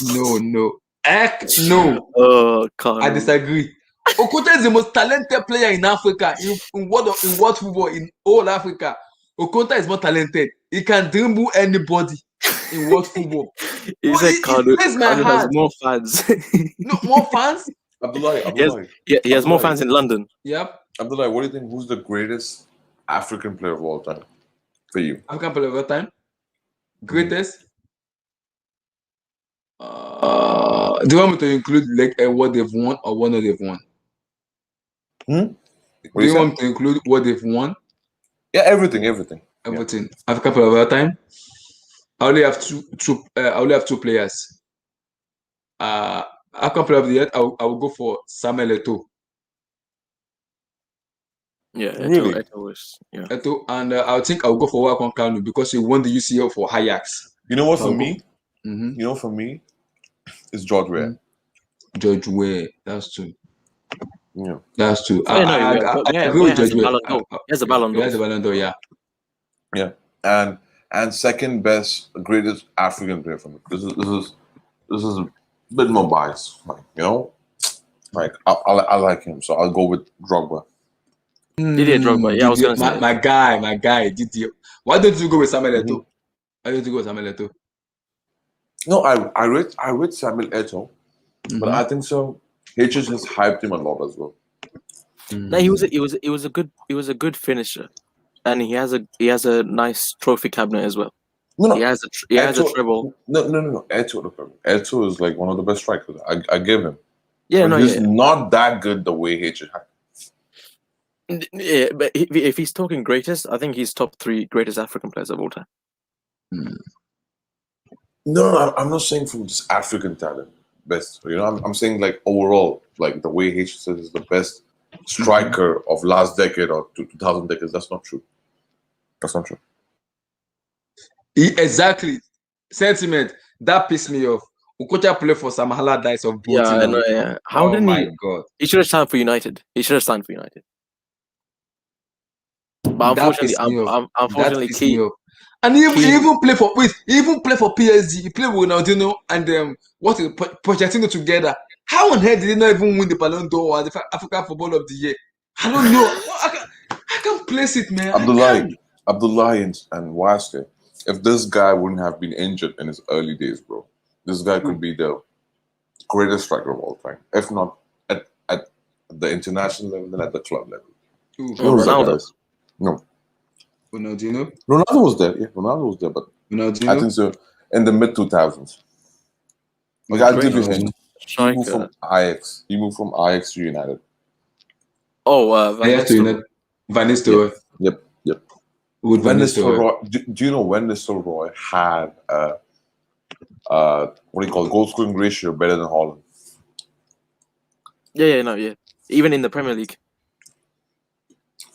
No. Heck no. Oh, Kanu. I disagree. Okocha is the most talented player in Africa, in world football, in all Africa. Okocha is more talented. He can dribble anybody in world football. He Well, said it Kanu, breaks my Kanu has heart. more fans. No more fans. Abdullahi, he has, Abdullahi, he has more Abdullahi, fans in London. Yep. Abdullahi. What do you think? Who's the greatest African player of all time for you? African player of all time. Greatest. Do you want me to include like what they've won or what not they've won? What Do you want me to include what they've won? Yeah, everything. Yeah. Everything. African player of all time. I only have two players. African player of the year. I will go for Samuel Eto'o. Yeah, Really? Eto'o was, yeah. Eto'o, and I think I will go for Wakon Kanu because he won the UCL for Ajax. You know what? So For I'll go- me, Mhm. you know, for me, it's George Weah. George Weah. That's true. Yeah. That's true. Oh, no, I agree Weah with has George a Weah. Ballon d'Or. He has a Ballon He has a d'Or. Ballon d'Or, yeah. Yeah, and second best, greatest African player for me. This is a bit more biased, like, you know, like I like him, so I'll go with Drogba. Didier Drogba. Yeah, I was gonna say my guy, Didier. Why don't you go with Samuel Eto'o? Mhm. Why don't you go with Samuel Eto'o? No, I read Samuel Eto'o, but I think so. HS has hyped him a lot as well. no. He was a good finisher, and he has a nice trophy cabinet as well. No, He has a treble. No. Eto'o is like one of the best strikers. I give him. Yeah, But no, he's yeah. not that good the way HS hyped. Yeah, but if he's talking greatest, I think he's top 3 greatest African players of all time. No, I'm not saying from just African talent best. You know, I'm saying like overall, like the way H says is the best striker of last decade or 2000 decades. That's not true. That's not true. Exactly. Sentiment. That pissed me off. Ukocha play for some Allardyce of Yeah, Bolton. I know, yeah. How Oh didn't my he? God. He should have signed for United. But That pissed me off. unfortunately, That pissed me off. And he Key- even play for PSG. He played with Ronaldinho and what is Pochettino together. How on earth did he not even win the Ballon d'Or or the African Football of the Year? I don't know. I can't place it, man. Abdullahi and Waske. If this guy wouldn't have been injured in his early days, bro, this guy could be the greatest striker of all time. If not at the international level, then at the club level. Ronaldo. No. Ronaldinho. Ronaldo was there. Yeah, Ronaldo was there, but Ronaldinho. I think so in the mid 2000s. Like, I'll give you a hint. He moved from Ajax. He moved from Ajax to United. Oh, Van Nistelrooy. Van Nistelrooy. Yep. Van Nistelrooy. Do you know Van Nistelrooy had what do you call goal scoring ratio better than Holland? Yeah. Even in the Premier League.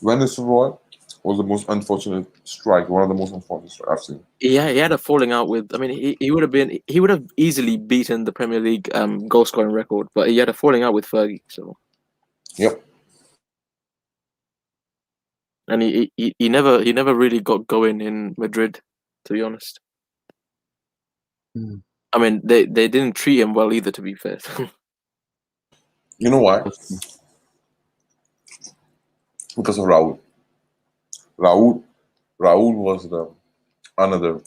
Van Nistelrooy was the most unfortunate strike, one of the most unfortunate strikes I've seen. Yeah, he had a falling out with. I mean, he would have easily beaten the Premier League goal scoring record, but he had a falling out with Fergie. So. Yep. And he never really got going in Madrid, to be honest. I mean, they didn't treat him well either, to be fair. You know why? Because of Raúl. Raúl was another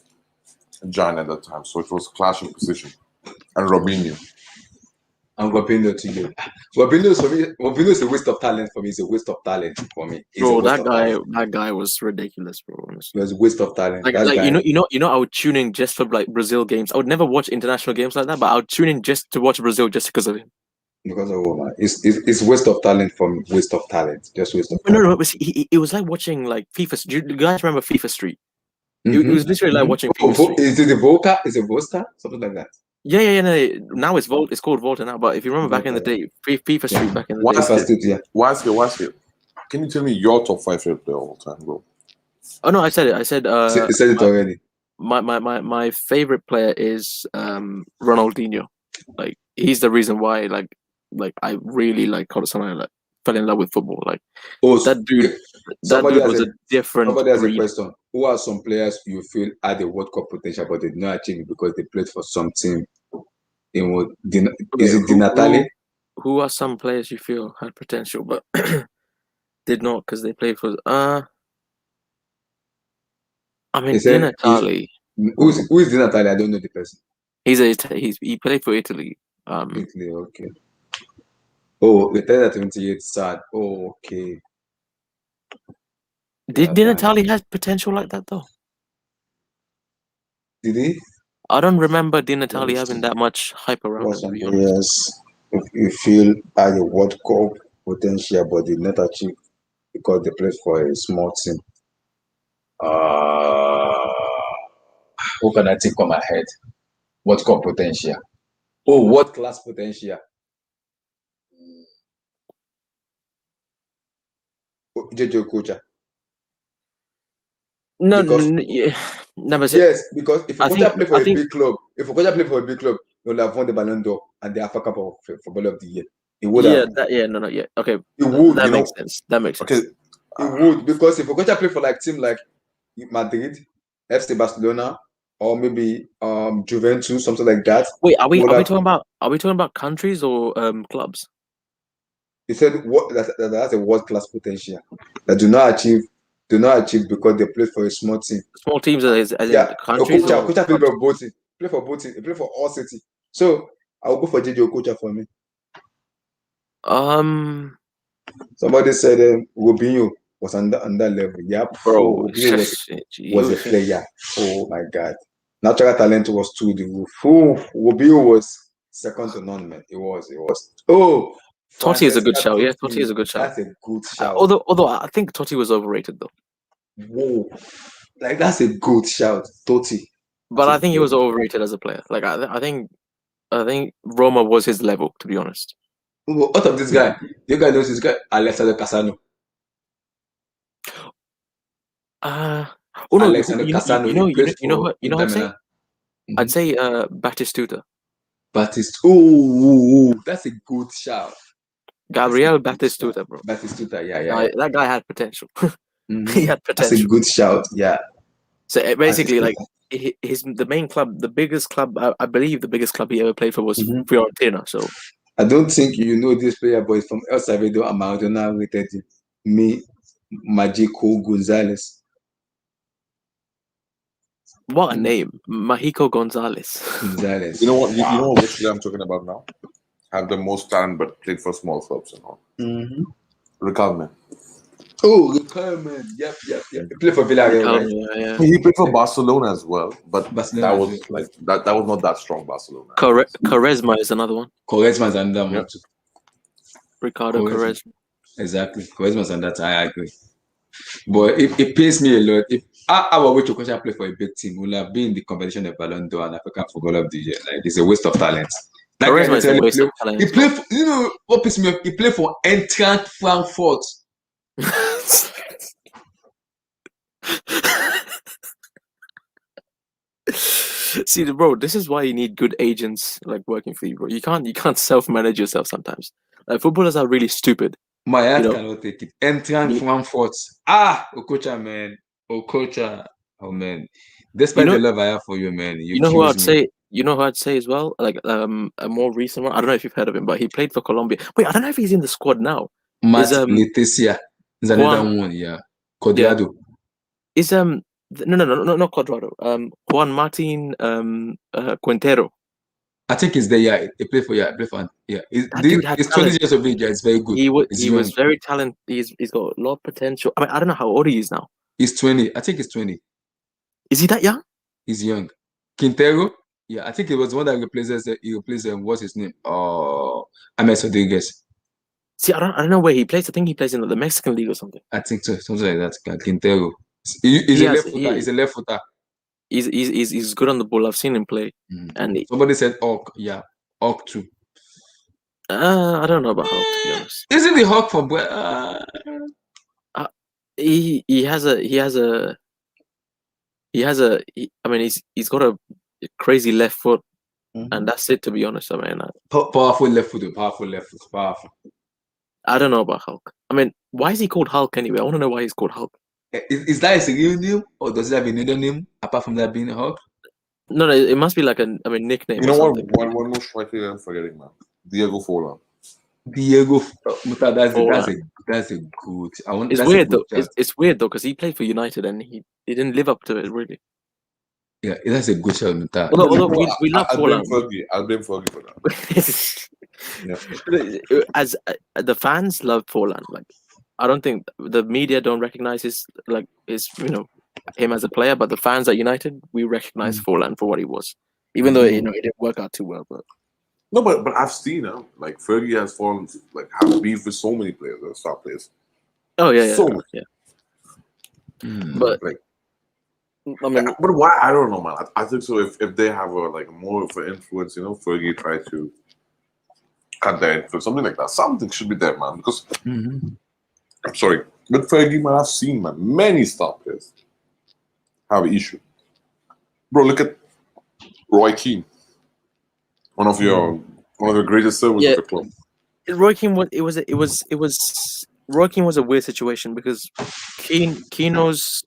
giant at that time, so it was clashing position. And Robinho. And Robinho to you. Robinho is a waste of talent for me. It's a waste of talent for me. Bro, that guy was ridiculous, bro. Honestly. It was a waste of talent. You know, I would tune in just for like Brazil games. I would never watch international games like that, but I would tune in just to watch Brazil just because of him. Because of Roma. It's waste of talent for me. Waste of talent. Just waste of talent. No. It was like watching like FIFA. Do you guys remember FIFA Street? It was literally like watching FIFA Street. Is it the Volta? Is it Vosta? Something like that. Yeah. No. Now it's Volt. It's called Volta now. But if you remember back in the day, FIFA Street back in the day. Waske. Can you tell me your top 5 favorite player of all time, bro? Oh no, I said it. I said. You said it already. My favorite player is Ronaldinho. Like he's the reason why like I really fell in love with football. Like that dude was a different. Somebody has a breed. question. Who are some players you feel had a World Cup potential but they did not achieve it because they played for some team? Is it Di Natale? Who are some players you feel had potential but did not because they played for? I mean, Di Natale. Who is Di Natale? I don't know the person. He played for Italy. Italy, okay. Oh, retired at 28, sad. Oh, okay. Did Yeah, Natali have potential like that though? did he? I don't remember Di Natali having that much hype around Was him, to some be honest. players you feel had a World Cup potential but did not achieve because they played for a small team. Who can I think on my head? What cup potential? Oh, what class potential? JJ Okocha. No, Because yeah, never said. yes, because if I Okocha play for I a think, big club, he would have won the Ballon d'Or and the Africa Cup of Footballer of the Year. He would have. yeah. Okay, He would, that you makes know. sense. That makes Okay, sense. He would because if Okocha play for like team like Madrid, FC Barcelona, or maybe Juventus, something like that, Wait, he would have. are we talking about countries or clubs? He said what that has a world class potential that do not achieve because they play for a small team. Small teams as in Yeah, countries or Okocha play clubs? for both teams. Play for both teams. He play for all city. So I will go for JJ Okocha for me. Somebody said Robinho was on that level. Yeah, bro, Robinho was a player. Oh my God, natural talent was through the roof. Robinho was second to none, man. It was. Oh, Totti is a good Francesca shout. Yeah, Totti Totti. is a good shout. That's a good shout. Although I think Totti was overrated though. Whoa, like that's a good shout, Totti. But I think he was overrated as a player. Like I think Roma was his level, to be honest. Out of this guy, you guys know this guy, Alessandro Casano. Oh no, Alessandro Casano, he plays you know for what Inter I'd say? Milan. I'd say Batistuta. Oh, that's a good shout. Gabriel Batistuta, bro. Batistuta, yeah. That guy had potential. Mm-hmm. He had That's a potential. good shout, yeah. So basically, like the main club, the biggest club, I believe the biggest club he ever played for was Fiorentina. So I don't think you know this player, but he's from El Salvador and Maradona rated me, Magico Gonzalez. what a name, Mahiko Gonzalez. Gonzalez. you know what? You know which player I'm talking about now? Have the most talent, but played for small clubs and all. Riquelme. Oh, Riquelme. Yep. He played for Villarreal, right? Yeah. He played for Barcelona as well, but Barcelona that was like that was not that strong. Barcelona. Quaresma is another one. Quaresma's another one too. Ricardo Quaresma. Exactly. Quaresma's and that, I agree. But it pains me a lot. If our way to play for a big team, will have been in the competition of Ballon d'Or and African Footballer of the Year. Like, it's a waste of talent. That Quaresma is a waste of talent. He played for, you know what pisses me off? He played for Eintracht Frankfurt. See, bro, this is why you need good agents like working for you, bro. You can't self-manage yourself sometimes. Like footballers are really stupid. My heart cannot take it. Eintracht Frankfurt. Okocha, man. Okocha. Oh man. Despite the love I have for you, man. You know who I'd say? You know who I'd say as well? Like a more recent one. I don't know if you've heard of him, but he played for Colombia. Wait, I don't know if he's in the squad now. Leticia. Is another one, yeah. Cuadrado. Is no, not Cuadrado. Juan Martin Quintero. I think he's there. Yeah, he played for He's 20 years of age. Yeah, it's very good. He was very talented. He's got a lot of potential. I mean, I don't know how old he is now. He's 20. I think he's 20. Is he that young? He's young. Quintero. Yeah, I think it was the one that replaces. He replaces what's his name? James Rodriguez. See, I don't know where he plays. I think he plays in the Mexican league or something. I think so, something like that. Quintero. He's a left footer. He's a left footer. He's good on the ball. I've seen him play. And somebody said Hawk. Yeah, Hawk too. I don't know about Hawk, to be honest. Isn't the Hawk from I mean, he's got a crazy left foot, and that's it. To be honest, I mean, powerful left foot. Powerful. I don't know about Hulk. I mean, why is he called Hulk anyway? I want to know why he's called Hulk. Is that his real name, or does he have another name apart from that being a Hulk? No, it must be like a nickname. You know what? One more striker I'm forgetting, man. Diego Forlan. That's a good. It's weird though. It's weird though because he played for United and he didn't live up to it really. Yeah, that's a good shout. Nta. Although we love I'll blame Poland. Fergie. I'll blame Fergie for that. As the fans love Poland. Like, I don't think the media don't recognize his him as a player, but the fans at United, we recognize Poland for what he was, even though it didn't work out too well. But No, but I've seen like Fergie has fallen like have beef with so many players, star players. oh yeah, So much. But Like, I mean, but why? I don't know, man. I think so. If they have a more of an influence, Fergie try to cut their influence, something like that. Something should be there, man. Because I'm sorry, with Fergie, man, I've seen many star players have an issue. Bro, look at Roy Keane, one of your greatest servants of the club. Roy Keane Roy Keane was a weird situation because Keano's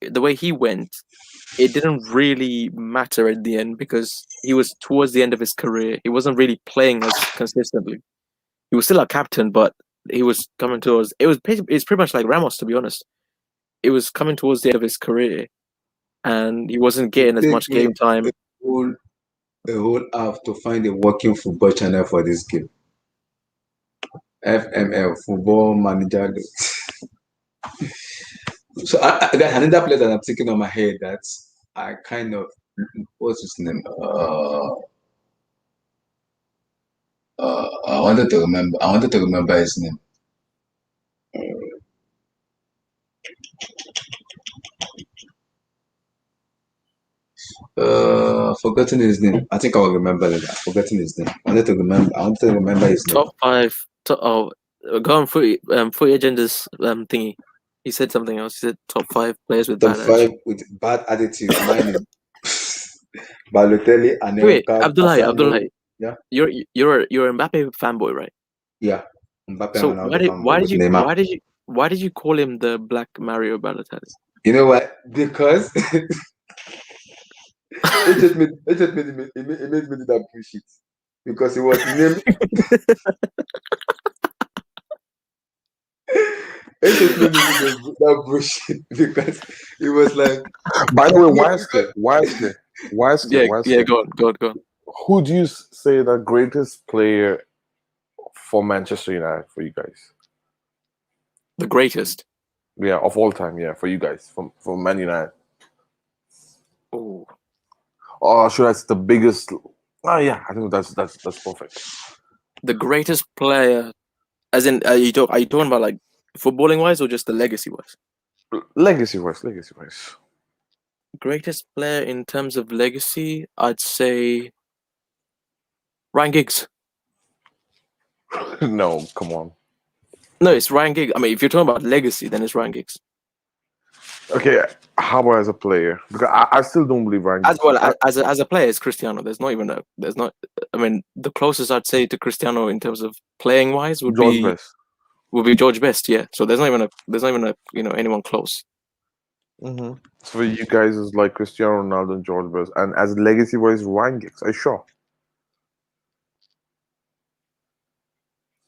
the way he went, it didn't really matter at the end because he was towards the end of his career. He wasn't really playing as consistently. He was still a captain, but he was coming towards. It's pretty much like Ramos, to be honest. It was coming towards the end of his career, and he wasn't getting as much game time. A whole half to find a working football channel for this game. FML, Football Manager. So there's another player that I'm thinking on my head that I kind of, what's his name? I wanted to remember his name. Forgotten his name. I think I will remember that. I've forgotten his name. I wanted to remember his name. Top 5. Go on Footy Agenda's thingy. He said something else. He said top 5 players with Top bad 5 attitude. with bad attitude. Mine is Balotelli and Wait, Abdullahi. Yeah. You're a Mbappe fanboy, right? Yeah. Mbappe So and why did you call him the Black Mario Balotelli? You know what? Because it just made me do that bullshit. Because he was named. It just made me do that bullshit because it was like. By the way, Yeah, go on. Who do you say the greatest player for Manchester United for you guys? The greatest. Yeah, of all time. Yeah, for you guys from Man United. Oh. Or should I say the biggest? Oh yeah, I think that's perfect. The greatest player, as in, are you talking about like footballing wise or just the legacy wise? Legacy wise. Greatest player in terms of legacy, I'd say Ryan Giggs. No, come on. No, it's Ryan Giggs. I mean, if you're talking about legacy, then it's Ryan Giggs. Okay, how about as a player? Because I still don't believe Ryan Giggs. As well as a player, it's Cristiano. I mean, the closest I'd say to Cristiano in terms of playing wise would be George Best. Yeah. So there's not even a anyone close. Mm-hmm. So for you guys, it's like Cristiano Ronaldo and George Best, and as legacy wise, Ryan Giggs. Are you sure?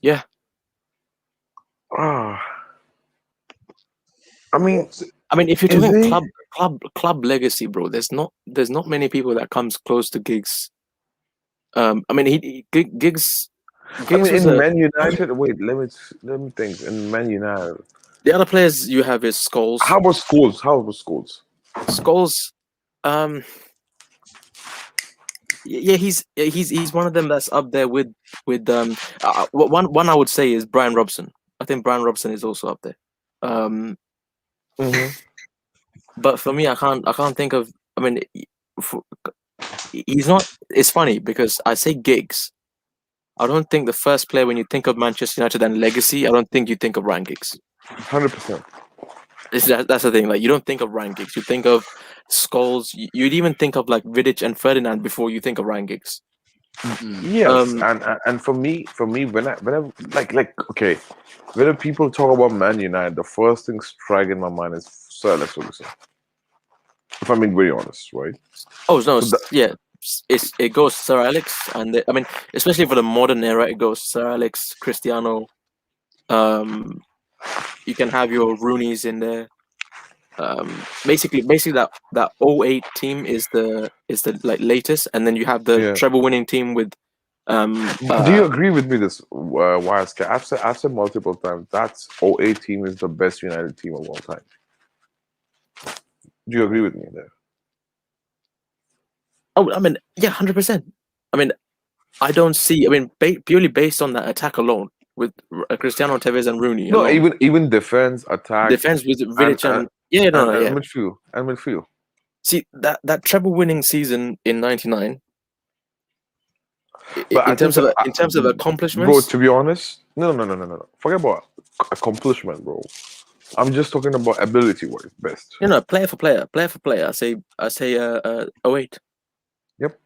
Yeah. I mean, if you're talking club legacy, bro, there's not many people that comes close to Giggs. Giggs. I mean, in Man United. Wait, let me think. In Man United, the other players you have is Scholes. How about Scholes? Scholes, yeah, he's one of them that's up there with one I would say is Brian Robson. I think Brian Robson is also up there. But for me, I can't think of. I mean, he's not. It's funny because I say Giggs. I don't think the first player when you think of Manchester United and legacy, I don't think you think of Ryan Giggs. 100%. That's the thing. Like, you don't think of Ryan Giggs. You think of Scholes. You'd even think of like Vidic and Ferdinand before you think of Ryan Giggs. Yes, and for me, whenever okay, whenever people talk about Man United, the first thing striking in my mind is Sir Alex Ferguson. If I'm being very honest, right? Oh no, it goes Sir Alex, and especially for the modern era, it goes Sir Alex, Cristiano. You can have your Rooneys in there. Basically that 08 team is the like latest, and then you have the Yeah. treble winning team with Do you agree with me this, YSK? I've said multiple times that's 08 team is the best United team of all time. Do you agree with me there? Oh, I mean, yeah, 100%. I mean, I don't see. I mean, purely based on that attack alone, with Cristiano, Tevez, and Rooney No, alone, even defense, attack, defense with and Vidic and yeah, no, no, yeah. midfield and midfield. See that treble winning season in '99. But In terms of accomplishments, bro, to be honest, no. Forget about accomplishment, bro. I'm just talking about ability wise best. player for player. I say 08. Yep.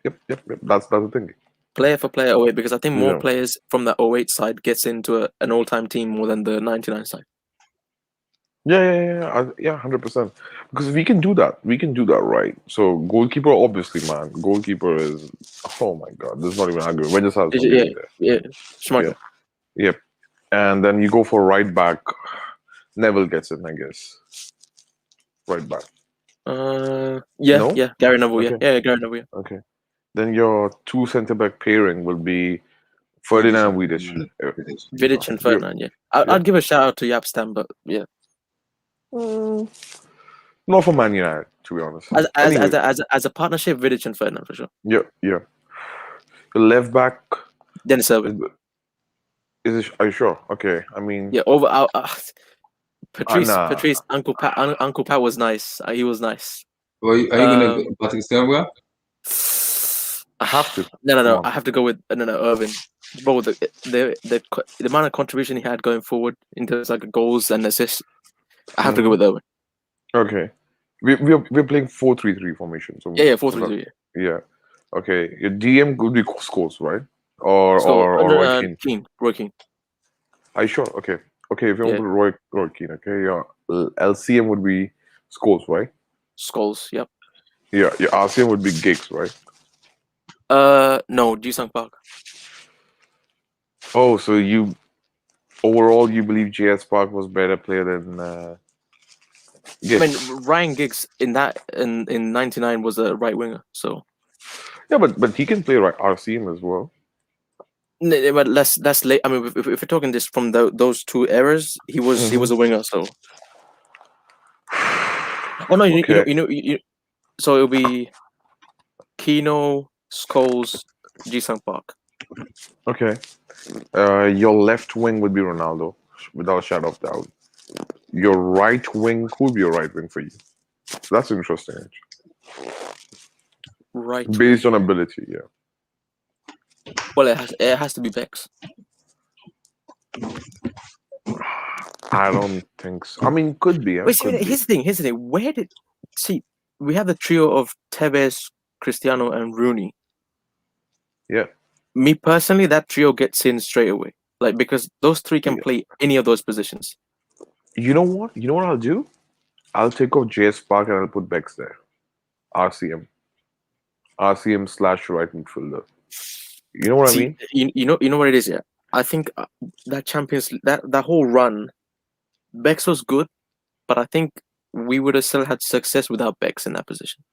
That's the thing. Player for player 08, because I think more Yeah. players from the 08 side gets into an all-time team more than the 99 side. Yeah, 100%. Because we can do that. We can do that, right? So goalkeeper, obviously, man. Goalkeeper is, oh my god, there's not even argument. We're just having Yeah, there. yeah, Schmeichel. Yep. And then you go for right back. Neville gets it, I guess. Right back. Yeah, No? yeah, Gary Neville, Okay. yeah, Gary Neville. Yeah. Okay. Then your two centre back pairing will be Ferdinand and Vidic. Vidic and Ferdinand, yeah. I'd give a shout out to Jaap Stam, but yeah. Not for Man United, to be honest. As a partnership, Vidic and Ferdinand for sure. Yeah. The left back Dennis Irwin. are you sure? Okay. I mean, Yeah, over Patrice. nah. Patrice. Uncle Pat was nice. He was nice. Are you gonna go Patrick Silva? I have to. No. I have to go with Irvin. Bro, the amount of contribution he had going forward in terms of like goals and assists, I have to go with Irvin. Okay. We're playing 4-3-3 formation. So Yeah, 4-3-3. Yeah. Okay. Your DM could be Scholes, right? Or Roy Keane. Roy Keane. Are you sure? Okay. If you want to put Roy Keane, okay, your LCM would be Scholes, right? Scholes, yep. Yeah, your RCM would be Giggs, right? No, Ji-Sung Park. Oh, so you believe JS Park was better player than Giggs? I mean, Ryan Giggs in 99 was a right winger, so yeah, but he can play right RCM as well. But that's late. I mean, if we're talking this from those two eras, he was a winger. So, oh no, you so it'll be Kino, Scholes, Ji-Sung Park. Okay. Your left wing would be Ronaldo, without a shadow of doubt. Your right wing, who would be your right wing for you? That's interesting. Actually. Right. Based on ability, yeah. Well, it has to be Bex. I don't think so. I mean, could be. Wait, here's the thing. We have the trio of Tevez, Cristiano, and Rooney. Yeah. Me personally, that trio gets in straight away. Like, because those three can play any of those positions. You know what? You know what I'll do? I'll take off JS Park and I'll put Bex there. RCM / right midfielder. You know what I mean? You know what it is, yeah. I think that Champions that whole run, Bex was good, but I think we would have still had success without Bex in that position.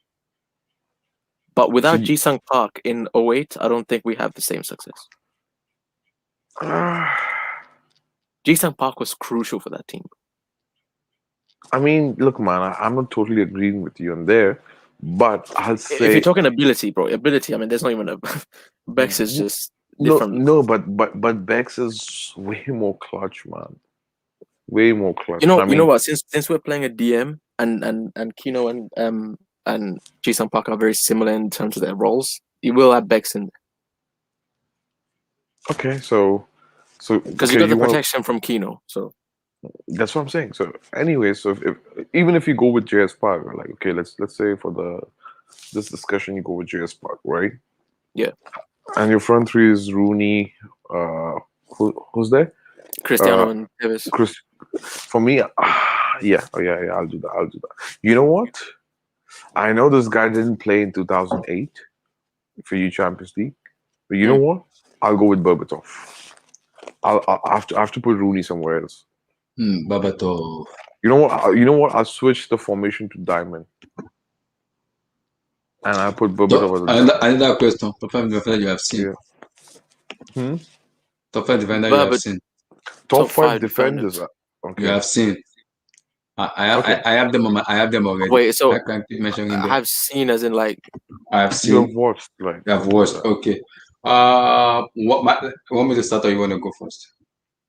But without Ji-Sung Park in 08, I don't think we have the same success. Ji-Sung Park was crucial for that team. I mean, look, man, I'm not totally agreeing with you on there, but I'll say if you're talking ability, bro, I mean, there's not even a Bex is just different. No, but Bex is way more clutch, man. Way more clutch. You know what? Since we're playing a DM and Kino and Ji-Sung Park are very similar in terms of their roles, you will have Bex in there. Okay, so because you got the protection from Kino, so that's what I'm saying. So anyway, so even if you go with JS Park, like okay, let's say for this discussion you go with JS Park, right? Yeah. And your front three is Rooney. Who's there? Cristiano and Tevez. For me, yeah, I'll do that. You know what? I know this guy didn't play in 2008 for you Champions League, but you know what? I'll go with Berbatov. I'll have to put Rooney somewhere else. Berbatov. You know what? You know what? I'll switch the formation to diamond, and I put Berbatov as a diamond. Another question. Top 5 defender you have seen. Yeah. Top 5 defender you have But seen. Top 5 5 defenders. defenders. You Okay. have seen. Okay. I have them. I have them already. Wait, so I can keep mentioning them. I've seen as in like I have You seen. have watched, like. You have watched. Okay. Want me to start or you want to go first?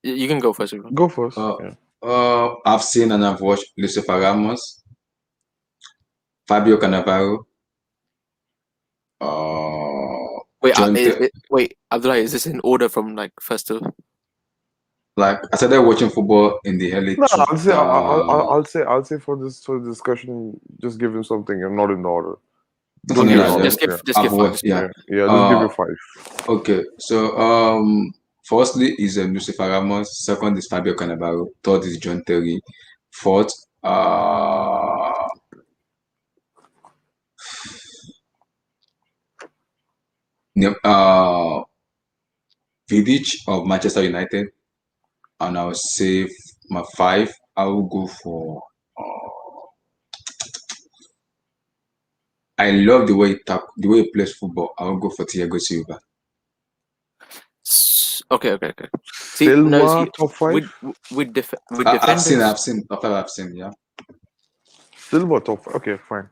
you can go first. Ruben. Go first. Uh, Yeah. I've seen and I've watched Lucifer Ramos, Fabio Cannavaro, Wait, John. wait, Abdullah, is this in order from like first to? Like I started watching football in the early No, two. I'll say for this discussion, just give him something and not in order. Don't Something give like him that. Just give, yeah. just I've give watched. five. Yeah. Yeah, just give it 5. Okay. So firstly is Lucifer Ramos. Second is Fabio Cannavaro. Third is John Terry. Fourth, Vidic of Manchester United. And I'll say my 5. I will go for. I love the way he plays football. I will go for Thiago Silva. Okay. See, Silva, top 5. with I've defenders. seen. Top 5 I've seen. Yeah. Silva, top 5. Okay, fine.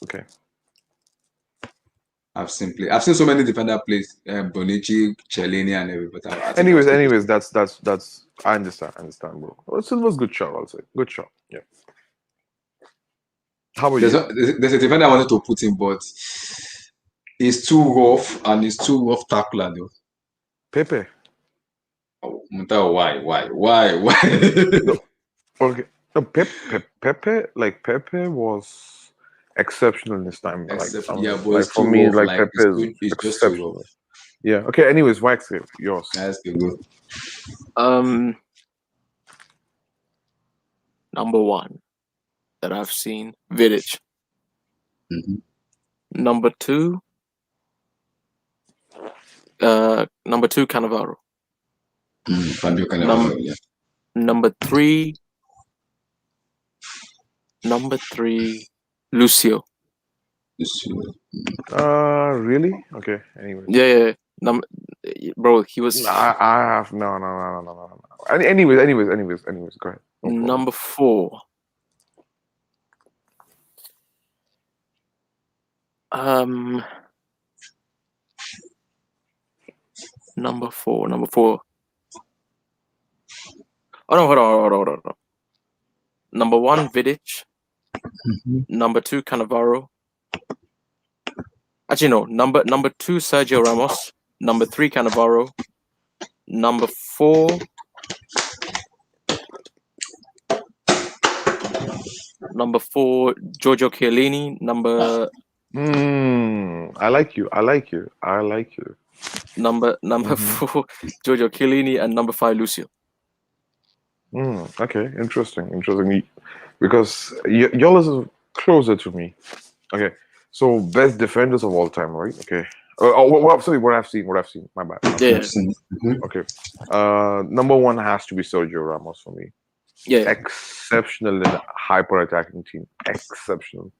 Okay. I've seen so many defender plays, Bonucci, Cellini, and everybody. Anyways, that's. I understand, bro. Well, Silva's good shot, I'll say. Good shot. Yeah. How about you? There's a defender I wanted to put in, but he's too rough and he's too rough tackler though. Pepe. Oh, Muntao, why? No. Okay. No, Pepe was exceptional in this time. But For me, like Pepe is it's just too exceptional. rough. Yeah. Okay. Anyways, Wax, yours. That's good. Number 1 that I've seen, Vidic. Mm-hmm. Number 2, Cannavaro. Fabio Cannavaro, yeah. Number 3, Lucio. Really? Okay. Anyway. Yeah. Bro, he was. I have no. Anyways, go ahead. No problem. Number 4. Number 4. Oh no, hold on. Number 1, Vidic. Number 2, Cannavaro. Actually, no. Number 2, Sergio Ramos. Number 3, Cannavaro. Number 4. Giorgio Chiellini. I like you. Number 4, Giorgio Chiellini, and number 5, Lucio. Okay, interesting. Because y'all is closer to me. Okay, so best defenders of all time, right? Okay. Sorry, what I've seen. My bad. Yeah. Okay. Number 1 has to be Sergio Ramos for me. Yeah. Exceptional in a hyper-attacking team. Exceptional.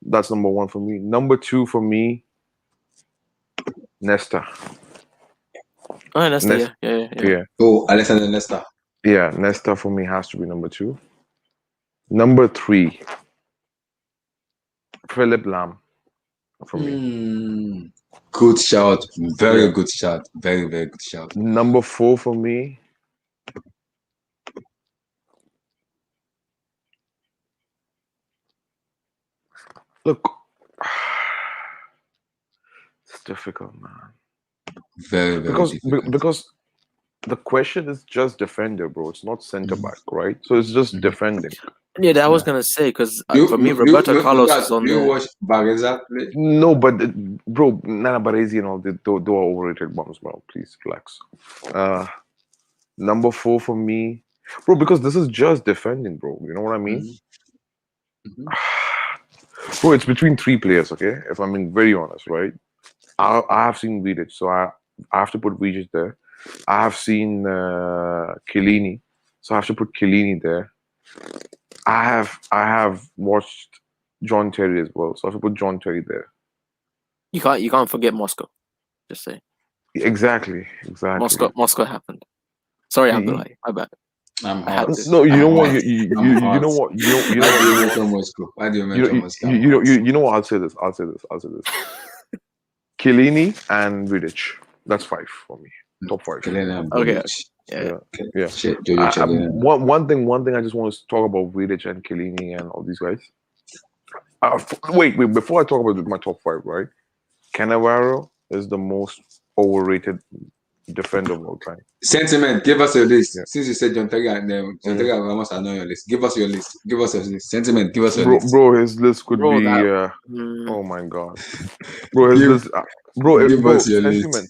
That's number 1 for me. Number 2 for me, Nesta. Oh, Nesta. Yeah. Oh, Alexander Nesta. Yeah, Nesta for me has to be number 2. Number 3, Philip Lahm for me. Good shout. Very good shout. Very, very good shout. Number 4 for me, look, it's difficult, man. Very, very difficult. Because the question is just defender, bro. It's not center back, right? So it's just defending. Yeah, that I was gonna say because for me, Roberto Carlos is on you there. watch Bareza play? No, but bro, Nana Baresi and all they are overrated bombs, bro. Please relax. Number 4 for me, bro, because this is just defending, bro. You know what I mean? Bro, it's between 3 players, okay? If I'm being very honest, right? I have seen Vidic, so I have to put Vidic there. I have seen Chiellini, so I have to put Chiellini there. I have watched John Terry as well, so I should put John Terry there. You can't forget Moscow. Just say Exactly. Moscow happened. Sorry, You- Abdullahi. My bad. I'm I had hot. to. No, you know I'm what? hot. You I'm know hot. what? You know Why do you what? mention Moscow? Why do you You mention know, Moscow? I'm hot. you know what? I'll say this. Chiellini and Vidic. That's 5 for me. Top 5. Kelena and Okay. Bilic. Yeah. Yeah. Shit, Jojo Chelena. One thing I just want to talk about Vidic and Chiellini and all these guys. Wait. Before I talk about my top 5, right? Cannavaro is the most overrated defender of all time. Sentiment, give us your list. Yeah. Since you said John Terry and John Terry and Ramos are not on your list, give us your list. Give us your list. Sentiment, give us your list. Bro, his list could Bro, be. that- Oh my god, bro, his Give- list. Bro, give us your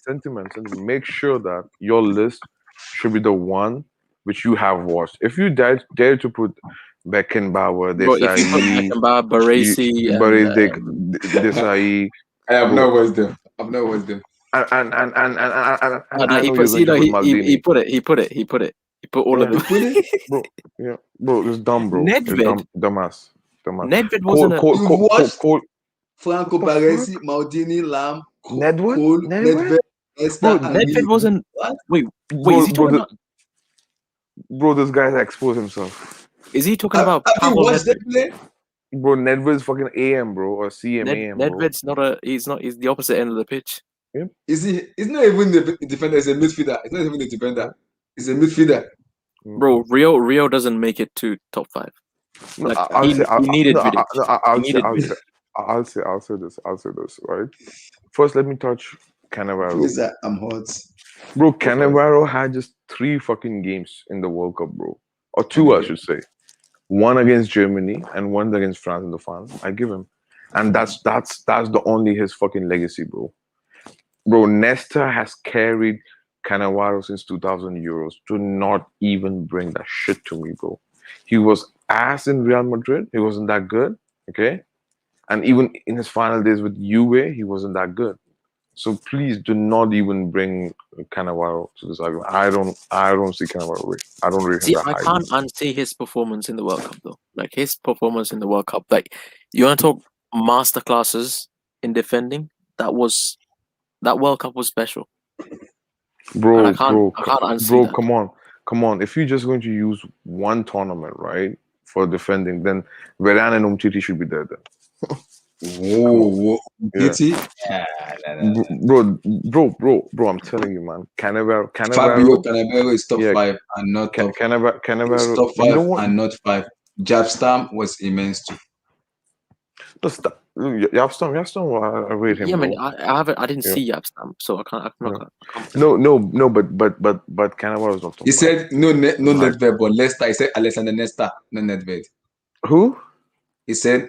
sentiment. Make sure that your list should be the one which you have watched. If you dare to put Beckenbauer, Bro, if you put Desai, Beckenbauer, Baresi, and Desai, I have Bro. no wisdom. I have no wisdom. and I he know put, you're see, going to no, put he Maldini. he put all of Yeah. them. Bro, it's dumb, bro. It's Nedved. dumbass. Nedved wasn't a. Cole, Franco The Baresi, Maldini, Lam, Nedved? Cole, Nedved? Nedved, Nesta, Bro, and Nedved Lee. wasn't. What? Wait, is he talking about? Bro, this guy's exposed himself. Is he talking about Have you Pavel watched them Nedved? play? Bro, Nedved's fucking AM, bro, or CM AM, bro. Nedved's not a. He's not. He's the opposite end of the pitch. Is he? He's not even the defender. He's a midfielder. He's not even the defender. He's a midfielder. Bro, Rio doesn't make it to top 5. No, Like, I'll he say, needed Vidic. I'll say this, right? First, let me touch Cannavaro. Who is that? I'm hot. Bro, Cannavaro had just 3 fucking games in the World Cup, bro. Or 2, I should say. One against Germany and one against France in the final. I give him. And that's the only his fucking legacy, bro. Bro, Nesta has carried Cannavaro since 2000 Euros. Do not even bring that shit to me, bro. He was ass in Real Madrid. He wasn't that good, okay? And even in his final days with Juve, he wasn't that good. So please do not even bring Cannavaro to this argument. I don't see Cannavaro. I don't rate him See, that I high. can't unsee his performance in the World Cup though. Like his performance in the World Cup. Like you want to talk masterclasses in defending? That World Cup was special. Bro, I can't unsee that. come on. If you're just going to use one tournament, right, for defending, then Varane and Umtiti should be there then. Whoa. Yeah. Kitty? Bro, I'm telling you, man. Fabio Cannavaro Cannavaro is top 5 and not top. Cannavaro. It's top 5 You know what? and not 5. Jabstam was immense too. Yapstam, I rate him. Yeah, bro. man. I didn't see Yapstam, so I can't. No, but Cannavaro is not top He 5. said no Right. Nedved, but Leicester. He said Alexander Nesta, no Nedved. Who? He said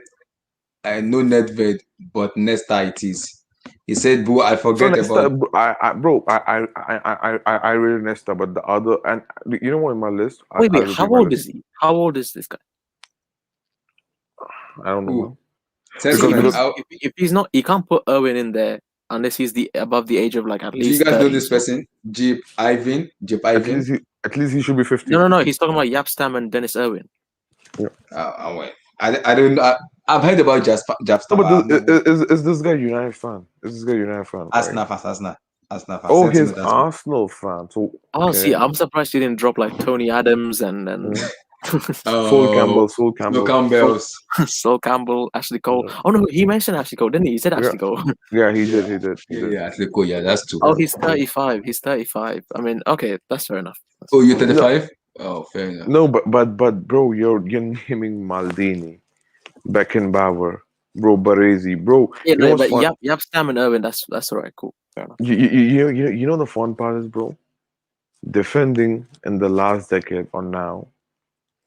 I know Nedved, but Nesta it is. He said, "Bro, I forget Nesta, about." I really Nesta, but the other, and you know what in my list? Wait, I'll how repeat my old list. is he? How old is this guy? I don't know. Who? Man. Sentiment. If he's not, he can't put Owen in there unless he's above the age of like at Do least. you guys 30. know this person? Jeep Ivan. At least he should be 50. No. He's talking about Yapstam and Dennis Irwin. Wait. I don't know. I've heard about Jabstam. No, but is this guy United fan? Arsenal fan. Oh, he's Sentiment, Arsenal fan. So Oh, okay. see, I'm surprised you didn't drop like Tony Adams and Sol Campbell. No Campbell's. Sol Campbell, Ashley Cole. Oh no, he mentioned Ashley Cole, didn't he? He said Ashley Cole. Yeah, he did. Yeah, cool. Yeah, that's true. Oh, he's 35. He's 35. I mean, okay, that's fair enough. Oh, you're 35? Oh, fair enough. No, but bro, you're naming Maldini, Beckenbauer, bro, Baresi, bro. Yeah, you know no, what's but fun? Yapstam and Irwin, that's all right, cool, fair enough. You know the fun part is, bro, defending in the last decade or now,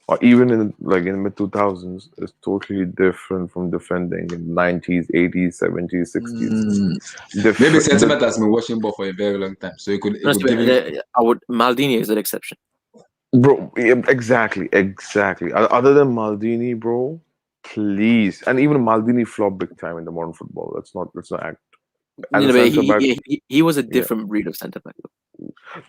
or even in mid 2000s, is totally different from defending in 90s, 80s, 70s, 60s. Maybe Sentiment has been watching ball for a very long time, so it could give him. Maldini is an exception. Bro, exactly. Other than Maldini, bro, please, and even Maldini flopped big time in the modern football. Let's not act. But he was a different breed of centre back.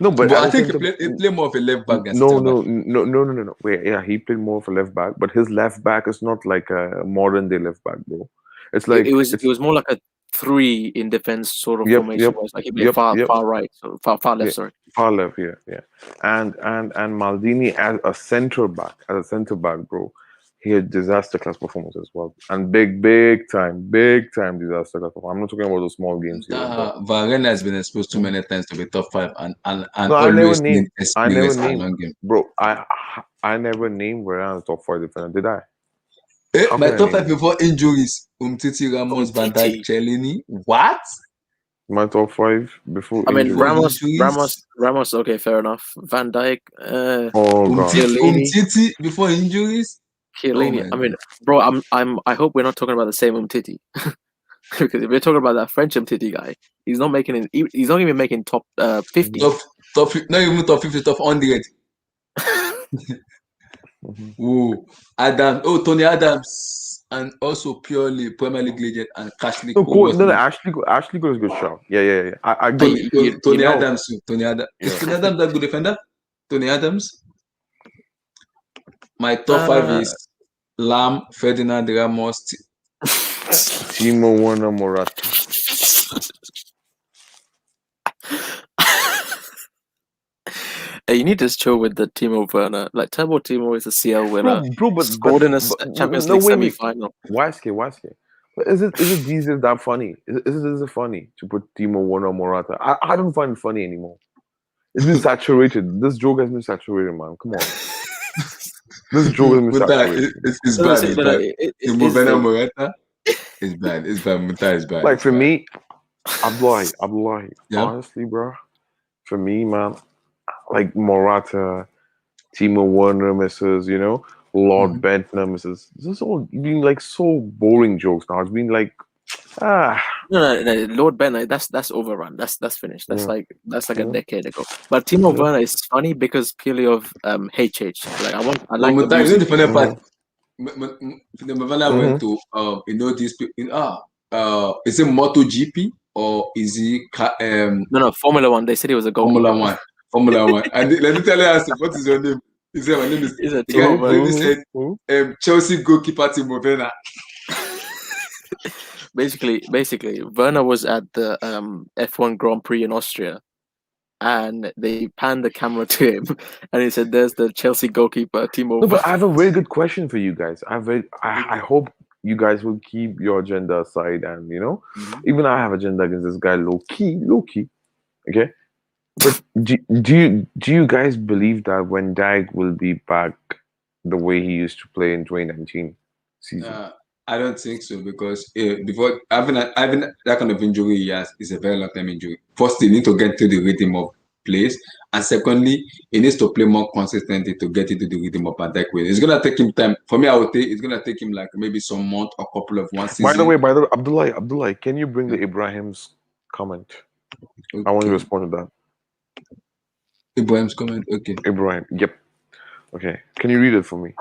No, but But at I the think center, he play more of a left back than no, center back. no. Wait, yeah, he played more of a left back, but his left back is not like a modern day left back, bro. It's It, like it was it's it was more like a three in defense sort of yep, formation, yep, where it's like he played yep, yep, far right, so far left. yeah, Sorry. far left, yeah. And Maldini as a center back, bro. He had disaster class performance as well, and big time disaster class performance. I'm not talking about those small games here, but Varane has been exposed too many times to be top 5 and no, always need I never experience named, along him. bro. I never named Varane top 4 defender, did I? How My can I top name 5 him? before injuries: Umtiti, Ramos, Van Dijk, Umtiti. Cellini. What? My top 5 before I mean, injury. Before injuries? Ramos. Okay, fair enough. Van Dijk, Oh god. Chiellini, Umtiti before injuries? Oh Chiellini. my I god. mean, bro, I hope we're not talking about the same Umtiti. Because if we're talking about that French Umtiti guy, he's not making it. He's not even making top 50. Not even top 50, top 100. Mhm. Whoa. Tony Adams, and also purely Premier League legend and Cashley No, Cole. cool. What's No, the no. name? Ashley Cole is a good shout. Yeah. I agree. You, you, you Tony know, Adams too. Tony Adams. Is Yeah. Tony Adams that good defender? Tony Adams. My top 5 uh, is Lam, Ferdinand Ramos. Timo Werner Morata. you need to chill with the Timo Werner. Like Turbo Timo is a CL winner. Bro, but Scored in a Champions no, League wait. semi-final. YSK. But is it these days that funny? Is it funny to put Timo Werner Morata? I don't find it funny anymore. It's been saturated. This joke has been saturated, man. Come on. This joke has been Muta, saturated. it's No, no, bad. see, It's no, no, bad. here's Timo the Werner thing. Morata. It's bad. It's bad. Muta is bad. Like It's for bad. me, Abdullahi, Yeah. honestly, bro. For me, man, like Morata, Timo Werner misses, Lord Mhm. Bentner misses. This is all being like so boring jokes now. It's been like, ah, No, Lord Ben, like, that's overrun. That's finished. That's yeah, like a yeah, decade ago. But Timo yeah. Werner is funny because purely of HH. Like I But like the Muta, you know music. the funny part? Mm-hmm, The Mavana went to these people. Is it MotoGP or is it No, Formula One. They said he was a Formula goalkeeper. One? Formula One. And let me tell you, I said, what is your name? He said, my name is. He's a The guy Timo Werner. literally said, Chelsea goalkeeper Timo Werner. Basically, Werner was at the F1 Grand Prix in Austria, and they panned the camera to him, and he said, "There's the Chelsea goalkeeper, Timo." No, but I have a very good question for you guys. I Okay. hope you guys will keep your agenda aside, and Mhm. even I have agenda against this guy, low key, okay. But do you guys believe that when Dag will be back the way he used to play in 2019 season? I don't think so because before having that kind of injury he has is a very long time injury. First, he need to get to the rhythm of plays, and secondly, he needs to play more consistently to get into the rhythm of attack. It's gonna take him time. For me, I would say it's gonna take him like maybe some month or couple of one By the season. way, Abdullah, can you bring the Ibrahim's comment? I want you to Okay, respond to that. Ibrahim's comment. Okay. Ibrahim, yep. Okay, can you read it for me?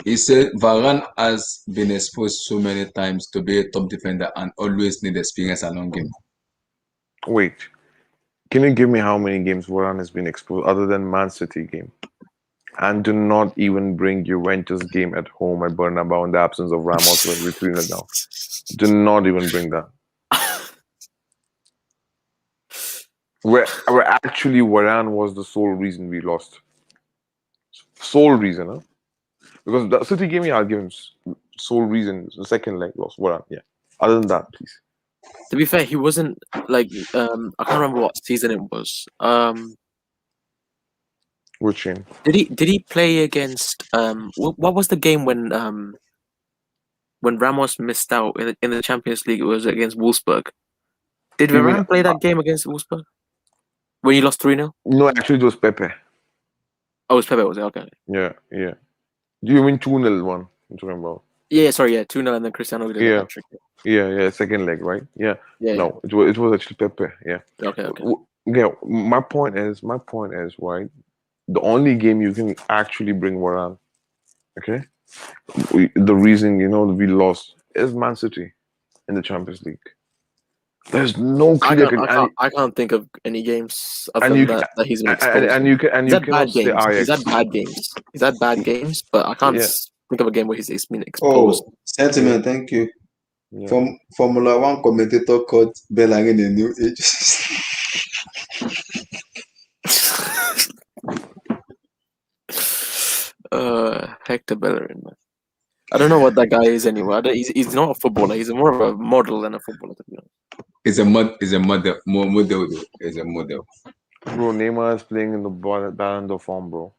He said Varane has been exposed so many times to be a top defender and always need experience along him. Wait, can you give me how many games Varane has been exposed other than Man City game? And do not even bring Juventus game at home at Bernabeu in the absence of Ramos when we're 3-0 down. Do not even bring that. Where actually Varane was the sole reason we lost. Sole reason, huh? Because the City game, I'll give him sole reason. The second leg lost. Varane, yeah. Other than that, please. To be fair, he wasn't like I can't remember what season it was. Which game? Did he play against what was the game when Ramos missed out in the Champions League? It was against Wolfsburg. Did You mean Varane play that game against Wolfsburg when you lost 3-0? no? Actually, it was Pepe. Oh, it was Pepe, was it? Okay. Yeah. Do you mean 2-0 one? I'm talking about. Yeah, sorry, 2-0, and then Cristiano did a hat trick. Yeah. Second leg, right? Yeah. Yeah. No, it was actually Pepe. Yeah. Okay. Yeah. My point is right. The only game you can actually bring Varane, okay? The reason we lost is Man City in the Champions League. There's no I clear. can't think of any games other And than you that he's been and, exposed. and you can and He's you had bad cannot say games. Ajax. He's had bad games. He's had bad games, but I can't Yeah. think of a game where he's been exposed. Oh, sentiment. Thank you. Yeah. From Formula One commentator called Bellerin in New Age. Hector Bellerin, man. I don't know what that guy is anymore. He's not a footballer. He's more of a model than a footballer. To be honest. It's a model. Model though. It's a model. Bro, Neymar is playing in the Ballon d'Or form, bro.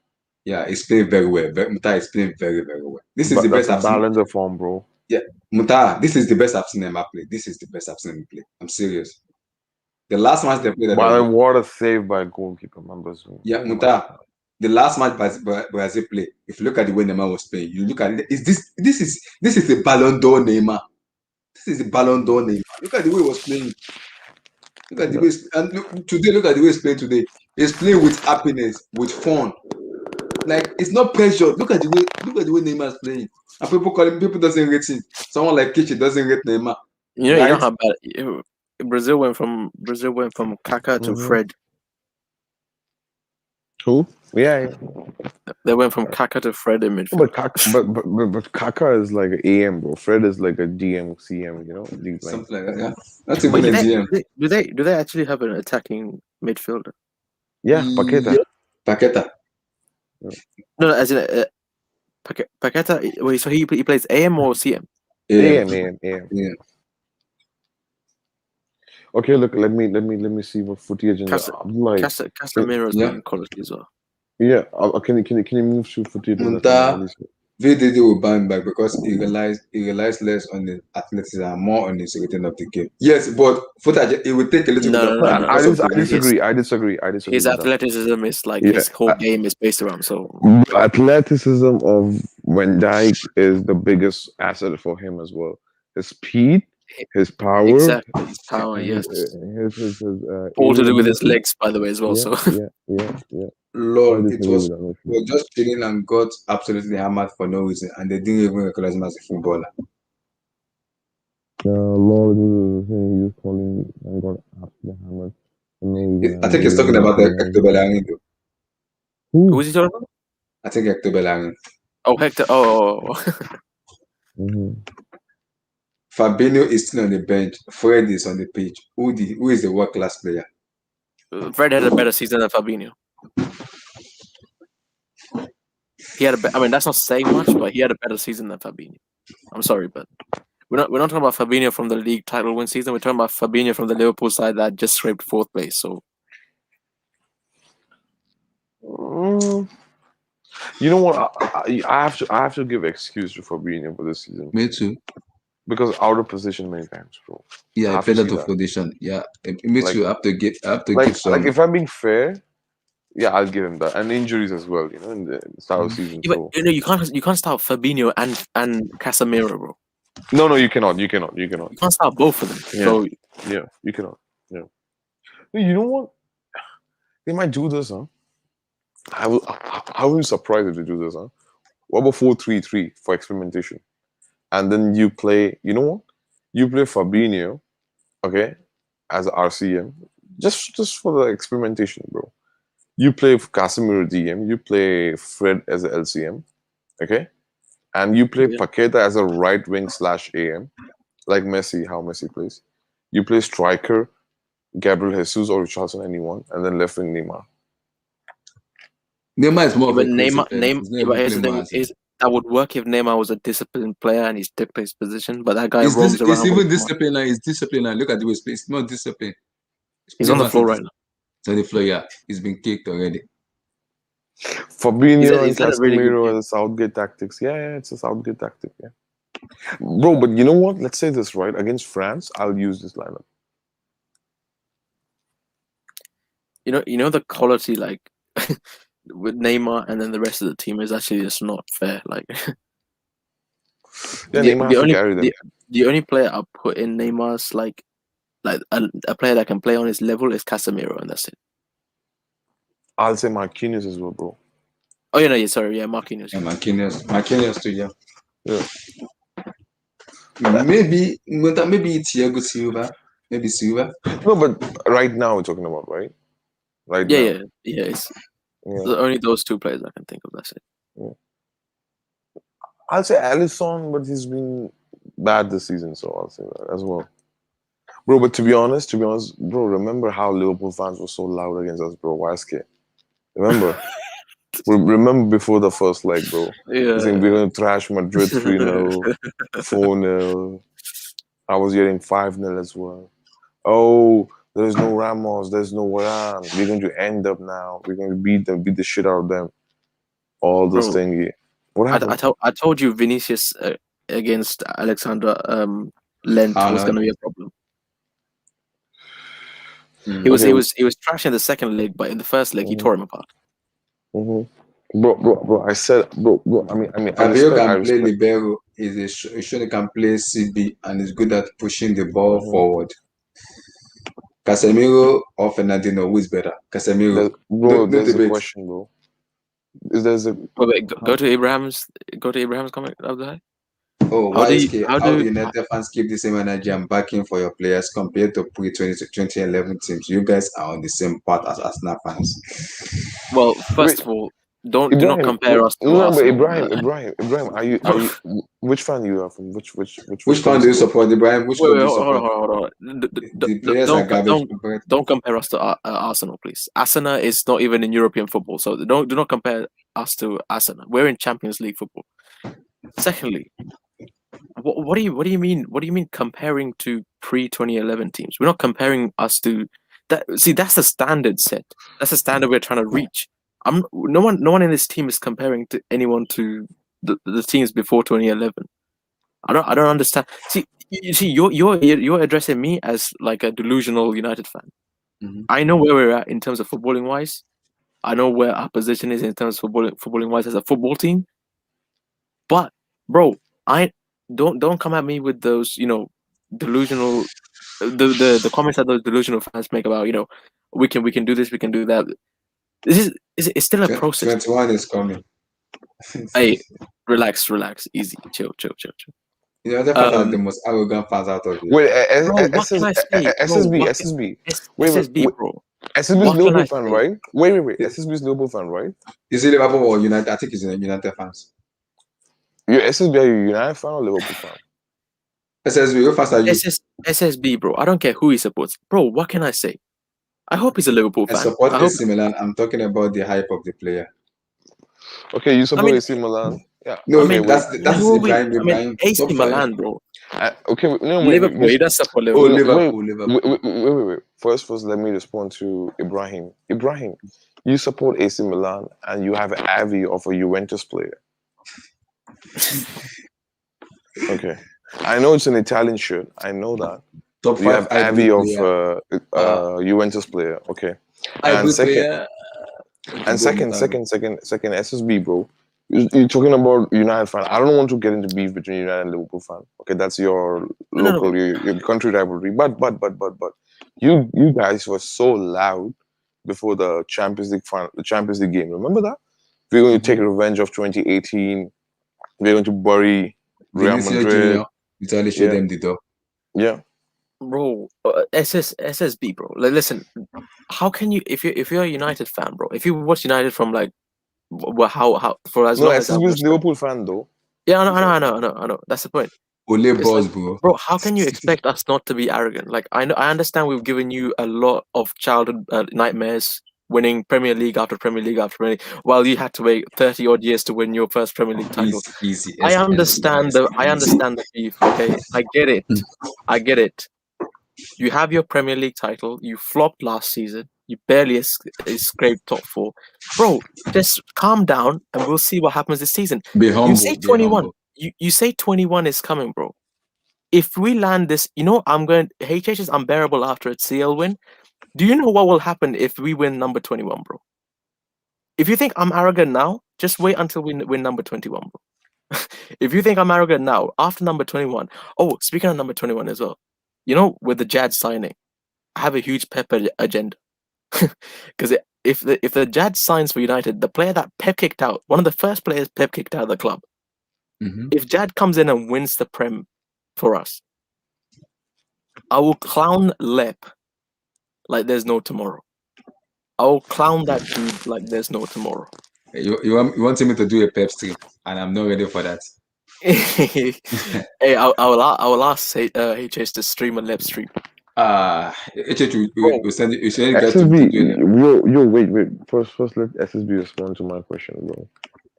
Yeah, he's playing very well. Muta is playing very, very well. This is the That's best a I've seen. Ballon d'Or form, bro. Yeah, Muta, this is the best I've seen him play. This is the best I've seen him play. I'm serious. The last match they played, But what a save by a goalkeeper, man. yeah, Muta. The last match Brazil played. If you look at the way Neymar was playing, you look at it. This is a Ballon d'Or Neymar. This is a Ballon d'Or Neymar. Look at the way he was playing. Look at the way, and look at the way he's playing today. He's playing with happiness, with fun. Like it's not pressure. Look at the way Neymar is playing. And people doesn't rate him. Someone like Kichi doesn't rate Neymar. You Right? know how bad Brazil went from Kaká to Fred. Who? Yeah. They went from Kaká to Fred in midfield. But Kaká is like an AM, bro. Fred is like a DM, CM, you know? Something like that. Yeah. Not even a GM. Do they actually have an attacking midfielder? Yeah, Paqueta. Paqueta. No, as in Paqueta. Wait, so he plays AM or CM? AM. Yeah. Okay, look. Let me see what footage in Casemiro's been quality as well. Yeah, can you move to footage? VDD will ban back because he relies less on the athleticism and more on the security of the game. Yes, but footage it will take a little bit of time. I disagree. His athleticism is like his whole game is based around. So athleticism of Van Dijk is the biggest asset for him as well. His speed, his power, exactly his power. Yes, his all to do with his legs, by the way, as well. Yeah. Lord, it was just chilling and got absolutely hammered for no reason, and they didn't even recognize him as a footballer. Lord, he was calling and got absolutely hammered. I think he's talking about Hector Bellerin, though. Who is he talking about? I think Hector Bellerin. Oh, Hector. Oh. Fabinho is still on the bench. Fred is on the pitch. Who is the world-class player? Fred had a better season than Fabinho. He had I mean, that's not saying much, but he had a better season than Fabinho. I'm sorry, but we're not talking about Fabinho from the league title win season. We're talking about Fabinho from the Liverpool side that just scraped 4th place. So, you know what? I have to give excuse to Fabinho for this season. Me too. Because out of position many times, bro. Yeah, better to position. Yeah, it makes you have to give some. Like if I'm being fair, yeah, I'll give him that, and injuries as well. You know, in the start of season. Yeah, but you can't start Fabinho and Casemiro, bro. No, you cannot. You can't start both of them. Yeah. So yeah, you cannot. Yeah. You know what? They might do this, huh? I will be surprised if they do this, huh? What about 4-3-3 for experimentation? And then you play, you know what? You play Fabinho, okay, as RCM, just for the experimentation, bro. You play Casemiro DM, you play Fred as a LCM, okay? And you play Paqueta as a right wing / AM, like Messi, how Messi plays. You play striker, Gabriel Jesus or Richarlison, anyone, and then left wing Neymar. Neymar is more of a Neymar that would work if Neymar was a disciplined player and he stuck to his position, but that guy roams around. He's even disciplined. He's disciplined. Look at the way he's not disciplined. He's on the floor right now. He's on the floor, yeah. He's been kicked already. Fabinho and Casemiro and Southgate tactics. Yeah, it's a Southgate tactic, yeah. Bro, but you know what? Let's say this, right? Against France, I'll use this lineup. You know the quality, like, with Neymar and then the rest of the team is actually just not fair. Like, the only player I put in Neymar's like a player that can play on his level is Casemiro, and that's it. I'll say Marquinhos as well, bro. Oh, Marquinhos. Yeah, Marquinhos too, yeah. Yeah. Maybe Thiago Silva. maybe Silva. No, but right now we're talking about, right? Right now. Yeah. It's Yeah. only those two players I can think of. That's it. I'll say Alisson, but he's been bad this season, so I'll say that as well. Bro, but to be honest, bro, remember how Liverpool fans were so loud against us, bro? Why remember? Remember before the first leg, bro? You think we're going to trash Madrid 3-0, 4-0. I was getting 5-0 as well. Oh, there's no Ramos, there's no Varane. We're going to end up now. We're going to beat the shit out of them. All this Bro, thingy. What happened? I told you Vinicius against Alexander Lent was going to be a problem. He was trashing the second leg, but in the first leg he tore him apart. Bro, I said, bro. I mean, Fabio can play libero. He's he can play CB and is good at pushing the ball forward. Casemiro or Fernandinho, who is better? Casemiro. Bro, there's a question, bro. There's a go to Abraham's comment of that. Oh, how do United fans keep the same energy and backing for your players compared to pre-2011 teams? You guys are on the same path as Arsenal fans. Well, first of all, do not compare us to Arsenal. But Ibrahim, are you which fan you are from? Which fan do you support, Ibrahim? Which fan do you support? Hold on. The players are garbage. Don't compare us to Arsenal, please. Arsenal is not even in European football, so do not compare us to Arsenal. We're in Champions League football. Secondly, what do you mean? What do you mean comparing to pre-2011 teams? We're not comparing us to that. See, that's the standard set. That's the standard we're trying to reach. No one in this team is comparing to anyone to the teams before 2011. I don't understand. See, you're addressing me as like a delusional United fan. I know where we're at in terms of footballing wise. I know where our position is in terms of footballing wise as a football team. But bro, I don't come at me with those, delusional the comments that those delusional fans make about, we can do this, we can do that. It's still a process. 21 is coming. Hey, relax, easy, chill. You know, the fans are the most arrogant fans out of here. Wait, what can I say? SSB. SSB, bro. SSB's Liverpool fan, right? Wait. SSB's Liverpool fan, right? Is it Liverpool or United? I think he's United fans. You're SSB, are you United fan or Liverpool fan? SSB, what fans are you? SSB, bro. I don't care who he supports. Bro, what can I say? I hope he's a Liverpool fan. I support AC Milan. I'm talking about the hype of the player. Okay, you support AC Milan. Yeah. No, okay, that's Ibrahim. AC Milan, bro. Okay, no, Liverpool. He does support Liverpool. Wait. First, let me respond to Ibrahim. Ibrahim, you support AC Milan and you have an avi of a Juventus player. Okay, I know it's an Italian shirt. I know that. You have avi of Juventus player. Okay, and second, SSB, bro. You're talking about United fan. I don't want to get into beef between United and Liverpool fan. Okay, that's your local, your country rivalry. But you guys were so loud before the Champions League game. Remember that? We're going to take revenge of 2018. We're going to bury Real Madrid. Italy showed them the door. Yeah. Bro, SSB, bro. Like, listen, how can you, if you're a United fan, bro, if you watch United from like, how for as long as SSB's Liverpool fan though. Yeah, I know. That's the point. Ole boss, bro. Bro, how can you expect us not to be arrogant? Like, I understand we've given you a lot of childhood nightmares, winning Premier League after Premier League after Premier League, while you had to wait 30 odd years to win your first Premier League title. Easy. I understand the beef. Okay, I get it. You have your Premier League title. You flopped last season. You barely scraped top 4. Bro, just calm down and we'll see what happens this season. Be humble. You say 21. You say 21 is coming, bro. If we land this, HH is unbearable after a CL win. Do you know what will happen if we win number 21, bro? If you think I'm arrogant now, just wait until we win number 21, bro. If you think I'm arrogant now, after number 21. Oh, speaking of number 21 as well. With the Jad signing, I have a huge Pep agenda. Because if the Jad signs for United, the player that Pep kicked out, one of the first players Pep kicked out of the club, if Jad comes in and wins the Prem for us, I will clown Lep like there's no tomorrow. I will clown that dude like there's no tomorrow. You want me to do a pep stream, and I'm not ready for that. Hey, I will ask HS to stream a Lep stream. You send you guys to SSB, do it. wait. First, let SSB respond to my question, bro.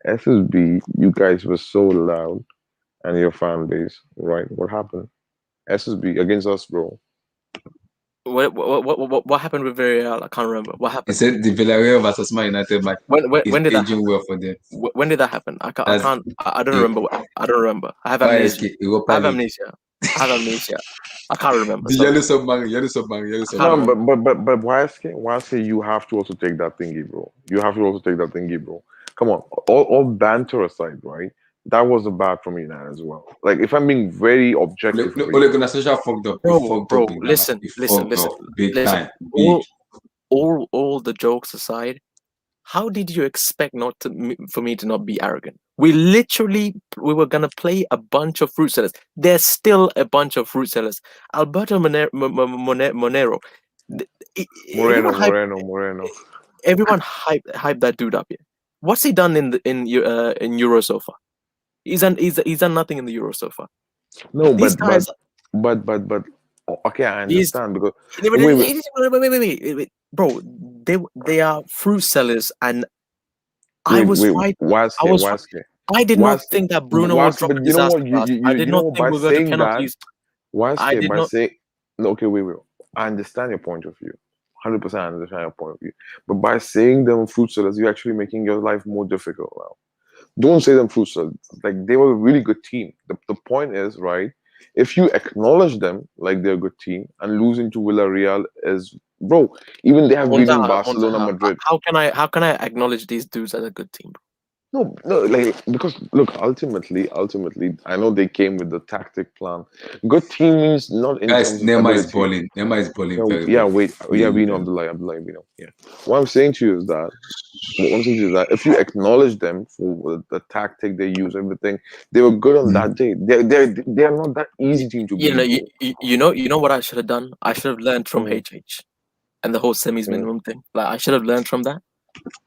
SSB, you guys were so loud and your fan base, right? What happened? SSB against us, bro. What happened with Villarreal? I can't remember. What He happened? said the Villarreal versus Man United match is When did that aging happen? well for them. When did that happen? I That's can't. I don't remember. I don't remember. I have amnesia. Europa I have League. amnesia. I have amnesia. I can't remember. The Sorry. yellow submarine. No, remember. but why say you have to also take that thingy, bro? You have to also take that thingy, bro. Come on, all banter aside, right? That was a bad from United as well. Like if I'm being very objective, for Ole you, Gunnar Solskjaer fucked up. He Bro, fucked bro, up in that match. listen, He listen, fucked listen, up big listen. time. Big. All the jokes aside, how did you expect for me to not be arrogant? We were gonna play a bunch of fruit sellers. There's still a bunch of fruit sellers. Alberto Monero. Moreno. Everyone hyped that dude up. Yeah. What's he done in Euro so far? He's done nothing in the Euro so far. No, These guys. but okay, I These- understand because Wait, bro. They are fruit sellers, and I was right. I did not think that Bruno would drop a but you know disaster what? pass. I did not think By we were going to saying that, penalties. I did by not. saying no, okay, wait. I understand your point of view. 100% I understand your point of view. But by saying them fruit sellers, you're actually making your life more difficult now. Don't say them fruit sellers. Like they were a really good team. The point is, right? If you acknowledge them like they're a good team and losing to Villarreal is bro, even they have beaten Barcelona, Madrid. How can I acknowledge these dudes as a good team? No, like because look, ultimately, I know they came with the tactic plan. Good team means not in Guys, terms of Neymar is ability. balling. Neymar is balling No, very, yeah, very. wait, yeah, we know Abdullah, we know. Yeah, what I'm saying to you is that if you acknowledge them for the tactic they use, everything, they were good on that day. They're not that easy team to beat. You know what I should have done? I should have learned from HH and the whole semis minimum thing. Like I should have learned from that.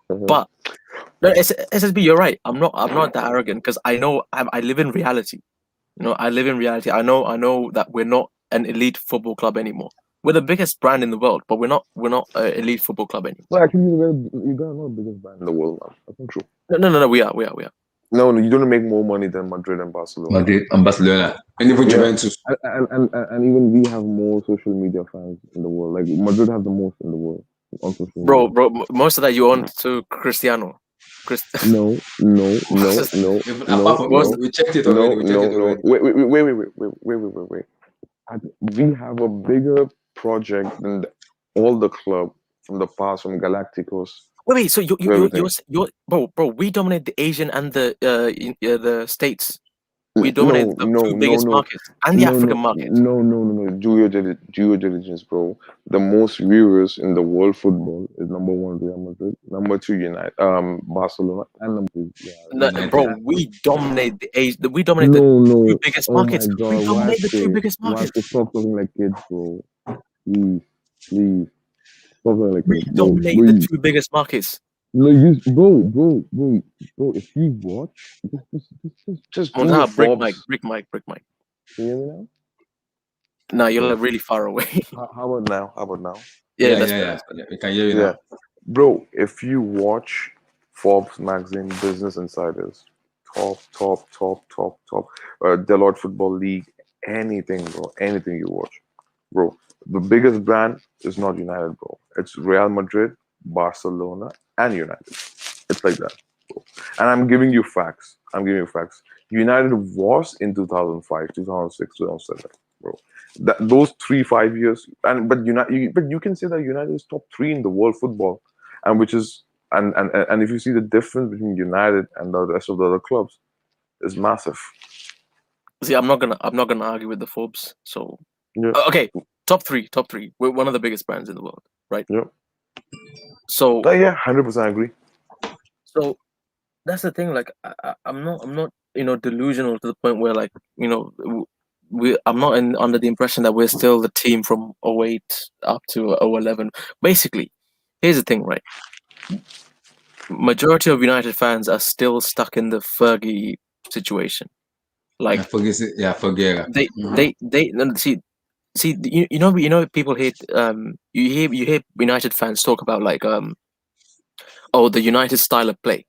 But no, SSB, you're right. I'm not that arrogant because I know I live in reality. You know, I live in reality. I know that we're not an elite football club anymore. We're the biggest brand in the world, but we're not an elite football club anymore. Well, actually, you got not the biggest brand in the world, man. That's not true. No, we are. No, you don't make more money than Madrid and Barcelona. And even Juventus. And even we have more social media fans in the world. Like Madrid have the most in the world on social media. Bro, most of that you own to Cristiano. No. We checked it already. Wait. We have a bigger project than all the club from the past, from Galacticos. Wait. So you're bro. We dominate the Asian and the States. We dominate the two biggest markets and the African market. No. Do your diligence, bro. The most viewers in the world football is number 1 Real Madrid, number 2 United, Barcelona, and number 3. Bro, we dominate the Asia. We dominate the two biggest markets. My God. We dominate the two biggest markets. Stop talking like kids, bro. Please. Stop talking like kids. We dominate the two biggest markets. No, bro. If you watch, just do brick mic. Can you hear me now? No, you're like really far away. How about now? Yeah. We can hear you now. Bro, if you watch Forbes magazine, Business Insiders, top, Deloitte Football League, anything, bro, anything you watch, bro, the biggest brand is not United, bro. It's Real Madrid, Barcelona, and United. It's like that, bro. And I'm giving you facts. United was in 2005, 2006, 2007, bro. Those 3-5 years, but you can say that United is top 3 in the world football, and which is and if you see the difference between United and the rest of the other clubs, is massive. See, I'm not gonna argue with the Forbes. So okay, top three. We're one of the biggest brands in the world, right? Yeah. So 100% agree. So that's the thing. Like I'm not delusional to the point where I'm not under the impression that we're still the team from 08 up to 011. Basically, here's the thing, right? Majority of United fans are still stuck in the Fergie situation. Like Forget. they no, see you know people hate you hear United fans talk about like oh, the United style of play,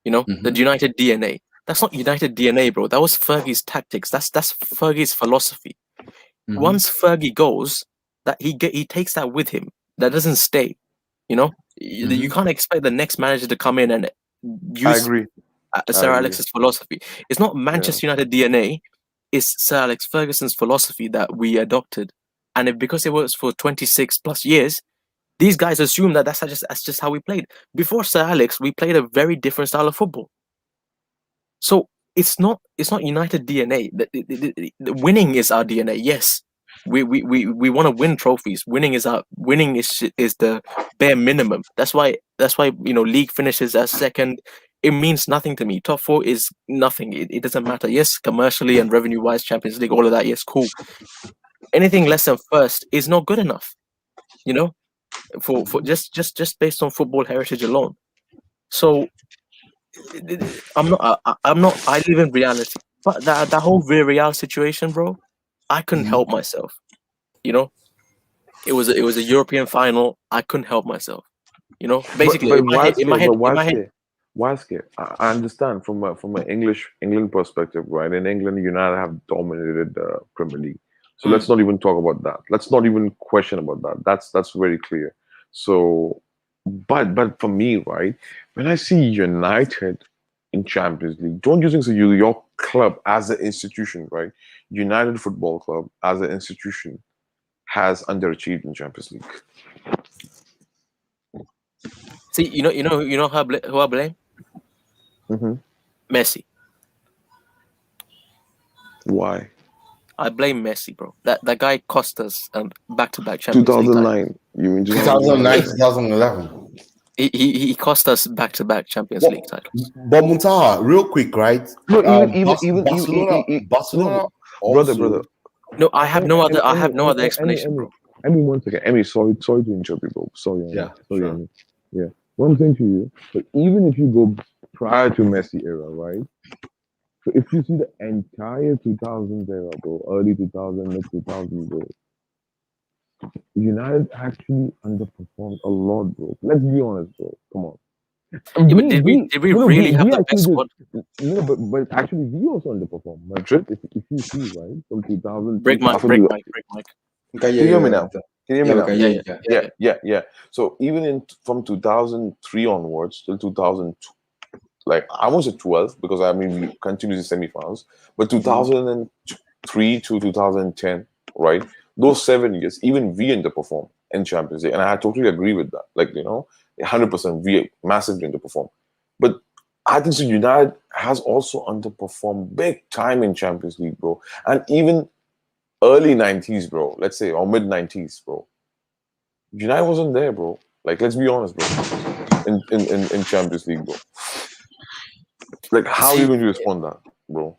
you know, the United DNA. That's not United DNA, bro. That was Fergie's tactics. That's Fergie's philosophy. Once Fergie goes, that he takes that with him. That doesn't stay. You know, you can't expect the next manager to come in and I use agree. Sir agree. Alex's philosophy. It's not Manchester United DNA. It's Sir Alex Ferguson's philosophy that we adopted, and because it works for 26 plus years, these guys assume that that's just how we played. Before Sir Alex, we played a very different style of football. So it's not United DNA. The winning is our DNA. Yes, we want to win trophies. Winning is the bare minimum. That's why league finishes as second. It means nothing to me. Top four is nothing. It doesn't matter. Yes, commercially and revenue wise, Champions League, all of that. Yes, cool. Anything less than first is not good enough. You know, for just based on football heritage alone. So I'm not. I live in reality, but that whole Villarreal situation, bro, I couldn't help myself. You know, it was a European final. I couldn't help myself. You know, basically But in my head. I understand from an England perspective, right? In England, United have dominated the Premier League. So let's not even talk about that. Let's not even question about that. That's very clear. So, but for me, right, when I see United in Champions League, don't you think so? Your club as an institution, right? United Football Club as an institution has underachieved in Champions League. See, you know who I blame? Messi. Why? I blame Messi, bro. That guy cost us back-to-back Champions League. 2009. You mean 2009, 2011? He cost us back-to-back Champions League titles. But Muntaha, real quick, right? No, even Barcelona. Brother. No, I have no other explanation, bro. Emmy, one second. Emmy, sorry to interrupt you, bro. Sorry. Yeah, sorry, sure. Emmy. Yeah. One thing to you, but even if you go prior to Messi era, right? So if you see the entire 2000s era, bro, early 2000s, mid 2000s, bro, United actually underperformed a lot, bro. Let's be honest, bro. Come on. Yeah, but did we really have the best squad? No, but actually we also underperformed. Madrid, if you see, right, from 2000. Break mic. Can you hear me now? Can you hear me now? Yeah. So even from 2003 onwards till 2002, like I was at 12 because we continued the semifinals, but 2003 to 2010, right? Those 7 years, even we underperformed in Champions League, and I totally agree with that. 100% we massively underperformed. But I think so United has also underperformed big time in Champions League, bro, and even early 90s, bro. Let's say or mid 90s, bro. United wasn't there, bro. Let's be honest, bro. In Champions League, bro. How are you going to respond to that, bro?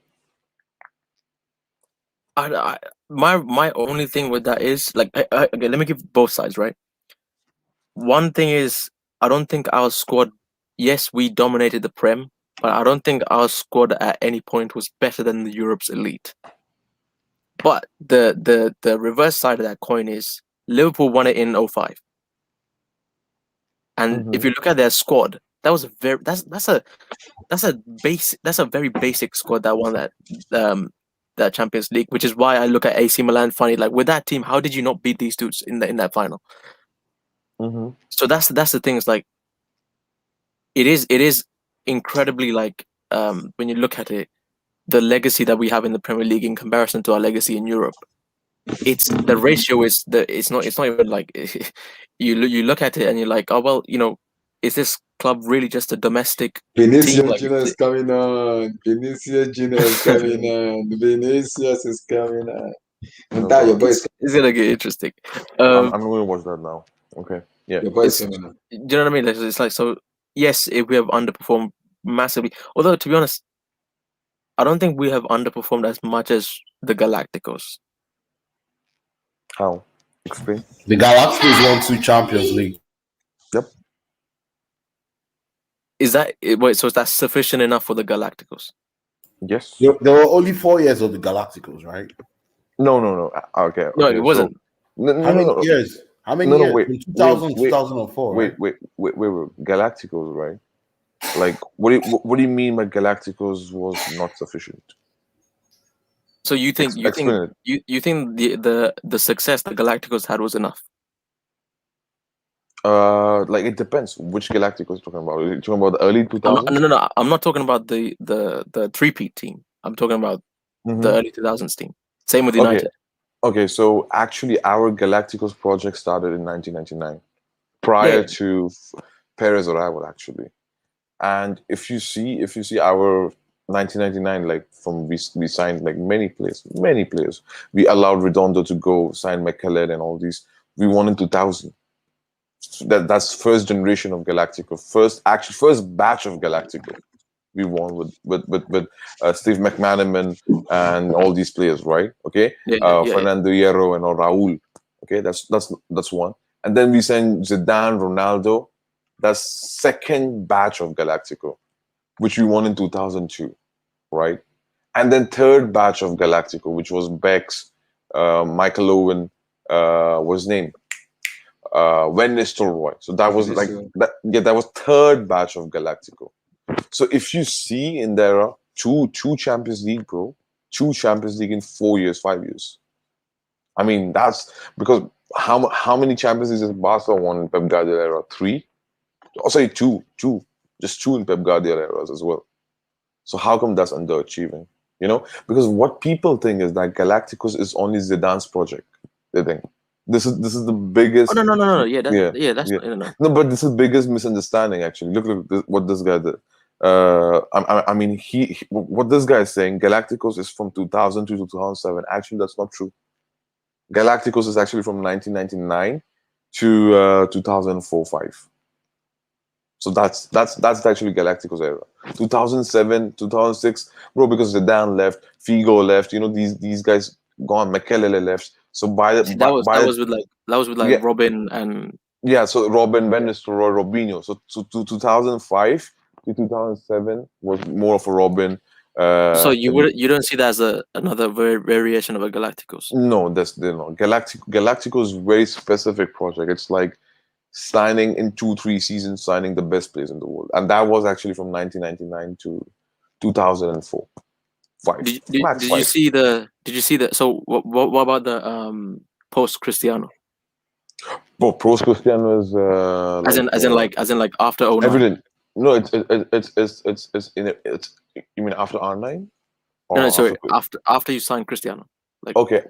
My only thing with that is okay, let me give both sides, right? One thing is I don't think our squad. Yes, we dominated the Prem, but I don't think our squad at any point was better than the Europe's elite. But the reverse side of that coin is Liverpool won it in 05. And if you look at their squad, that was that's a very basic squad that won that Champions League, which is why I look at AC Milan funny. With that team, how did you not beat these dudes in that final? So that's the thing. It's it is incredibly when you look at it, the legacy that we have in the Premier League in comparison to our legacy in Europe. It's the ratio is it's not even you look at it and you're like, oh well, is this club really just a domestic Vinicius team? Junior is coming on. Vinicius Junior is coming on. Vinicius is coming on. Your boy is It's gonna get interesting. I'm going to watch that now. Okay. Yeah. Your boy is coming on. Do you know what I mean? It's so. Yes, if we have underperformed massively, although to be honest, I don't think we have underperformed as much as the Galacticos? How? Explain. The Galacticos won 2 Champions League. Yep. Is that wait? So is that sufficient enough for the Galacticos? Yes. There were only 4 years of the Galacticos, right? No. Okay. No, Okay. it wasn't. No, How many no. years? How many No, years? wait, From 2000 to wait, 2004, right? wait. Galacticos, right? Like, what do you mean by Galacticos was not sufficient? So you think Explain it. you think the success the Galacticos had was enough? Like it depends which Galacticos you're talking about. Are you talking about the early I'm 2000s? no. I'm not talking about the three-peat team. I'm talking about the early 2000s team. Same with Okay. United. Okay, so actually, our Galacticos project started in 1999, prior Yeah. to Perez arrival, actually. And if you see our 1999, like from we signed like many players. We allowed Redondo to go, sign McKellen and all these. We won in 2000. So that's first generation of Galactico, first batch of Galactico. We won with Steve McManaman and all these players, right? Okay, Yeah. Fernando Hierro and Raúl. Okay, that's one. And then we sent Zidane, Ronaldo. That's second batch of Galactico, which we won in 2002, right? And then third batch of Galactico, which was Bex, Michael Owen, what's his name? Van Nistelrooy. So that was like that. Yeah, that was third batch of Galactico. So if you see in there two Champions League, bro, 2 Champions League in 4 years, 5 years. I mean, that's because how many Champions Leagues has Barca won in Pep Guardiola era? 3? I'll say 2, just 2 in Pep Guardiola eras as well. So how come that's underachieving? You know, because what people think is that Galacticos is only Zidane's project. They think this is the biggest. Oh no. Yeah, that's yeah. no. No, but this is the biggest misunderstanding. Actually, look what this guy did. I mean, what this guy is saying, Galacticos is from 2000 to 2007. Actually, that's not true. Galacticos is actually from 1999 to 2004-5. So that's actually Galacticos era. 2007, 2006, bro, because Zidane left, Figo left. You know, these guys gone. Makelele left. So That was with like yeah, Robin and yeah. So Robin, Van Nistelrooy, Robinho. So to 2005 to 2007 was more of a Robin. so you don't see that as another variation of a Galacticos. No, that's no. Galactico is very specific project. It's like signing in 2-3 seasons, signing the best players in the world, and that was actually from 1999 to 2004. 5. Did Max you 5. see the? Did you see the? So what about the post Cristiano? Bro, Pros Cristiano is As in like after 09? evident. No, it's in it. It's you mean after R9 or No, sorry. after? After you signed Cristiano, like Okay,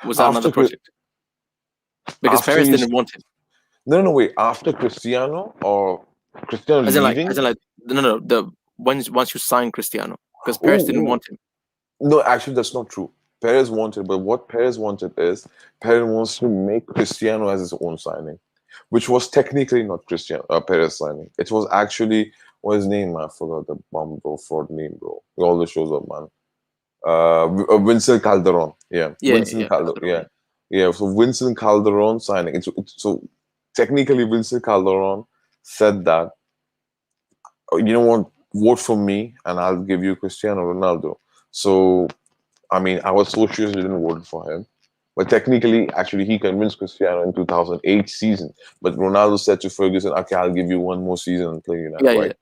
was that another after project? Because after Perez you didn't want him. no wait, after Cristiano or Cristiano As in leaving? no. The once you signed Cristiano, because Perez didn't want him. No, actually, that's not true. Perez wanted, but what Perez wanted is Perez wants to make Cristiano as his own signing, which was technically not Perez signing. It was actually what's his name? I forgot the fraud name, bro. It always shows up, man. Vincent Calderon. Yeah, Vincent Calderon. Yeah. So Vincent Calderon signing. So technically Vincent Calderon said that you know what, vote for me and I'll give you Cristiano Ronaldo. So I mean, our associates didn't vote for him. But technically, actually, he convinced Cristiano in 2008 season. But Ronaldo said to Ferguson, "Okay, I'll give you one more season and play you now." Right?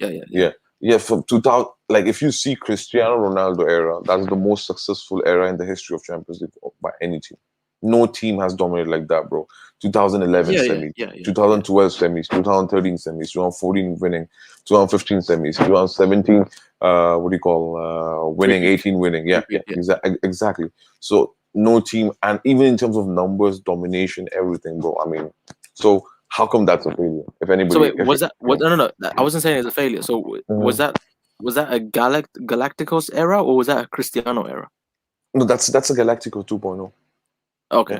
Yeah. From 2000, like if you see Cristiano Ronaldo era, that's the most successful era in the history of Champions League by any team. No team has dominated like that, bro. 2011 semis, 2012 semis, 2013 semis, 2014 winning, 2015 semis, 2017 what do you call winning, 18 winning. Yeah, exactly. So no team, and even in terms of numbers, domination, everything, bro. I mean, so how come that's a failure? If anybody, So wait, was that what? No. I wasn't saying it's a failure. So was that a Galacticos era or was that a Cristiano era? No, that's a Galactico 2.0. Okay.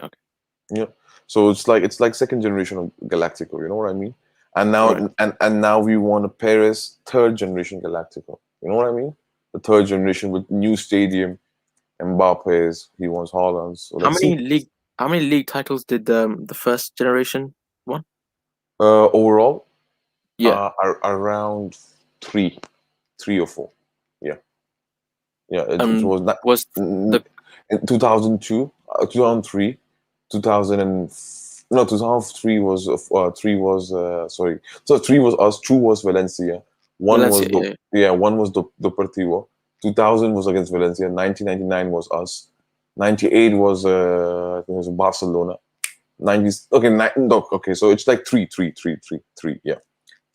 Yeah. So it's like second generation of Galactico. You know what I mean? And now and now we want a Perez third generation Galactico. You know what I mean? The third generation with new stadium. Mbappe's, he wants Haaland's. So How let's many see. league titles did the first generation won? Overall, Yeah, around three or four. Yeah. It and was not was in the 2002, 2003, 2000 and no 2003 was three was sorry. So three was us, two was Valencia, one was Valencia? one was Deportivo. 2000 was against Valencia. 1999 was us. 98 was I think it was Barcelona. 90s okay no, okay, so it's like three, yeah,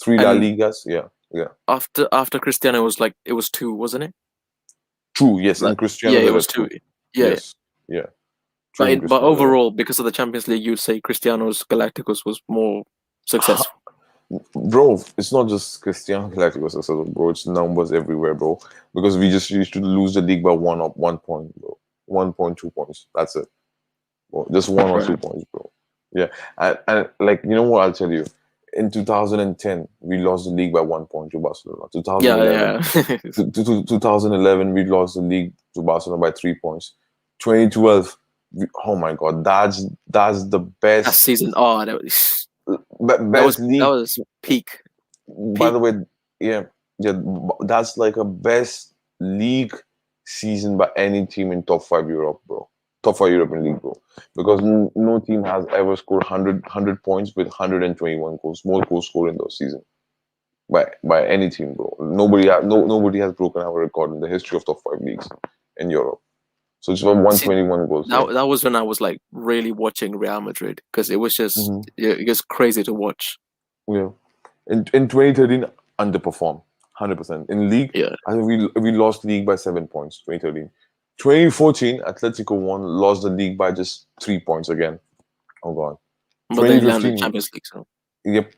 three La And Ligas, yeah. after Cristiano, it was two, wasn't it? True, yes. Like In Cristiano, yeah, it there are was two. two. Yeah, yeah. Yes, yeah. True, in But Cristiano, there are. overall, because of the Champions League, you'd say Cristiano's Galacticos was more successful. Bro, it's not just Cristiano Galacticos successful, bro. It's numbers everywhere, bro. Because we just used to lose the league by 1 point, bro. 1.2 points. That's it. Bro. Just 1 or 2 Right. points, bro. Yeah. And like, you know what I'll tell you? In 2010, we lost the league by 1 point to Barcelona. 2011, Yeah, yeah. 2011, we lost the league to Barcelona by 3 points. 2012, oh my God, that's the That best season, oh, best that league. was peak. By the way, yeah, that's like a best league season by any team in top five Europe, bro. Top five European league, bro. Because no team has ever scored 100 points with 121 goals, more goals scored in those season by any team, bro. Nobody has broken our record in the history of top five leagues in Europe. So it's about See, 121 goals. Yeah. that was when I was like really watching Real Madrid because it was just Mhm. it was crazy to watch. Yeah. In 2013, underperformed 100%. In league, Yeah, I think we lost league by 7 points. 2013, 2014, Atletico won, lost the league by just 3 points again. Oh God. but they landed 2015, Champions League. So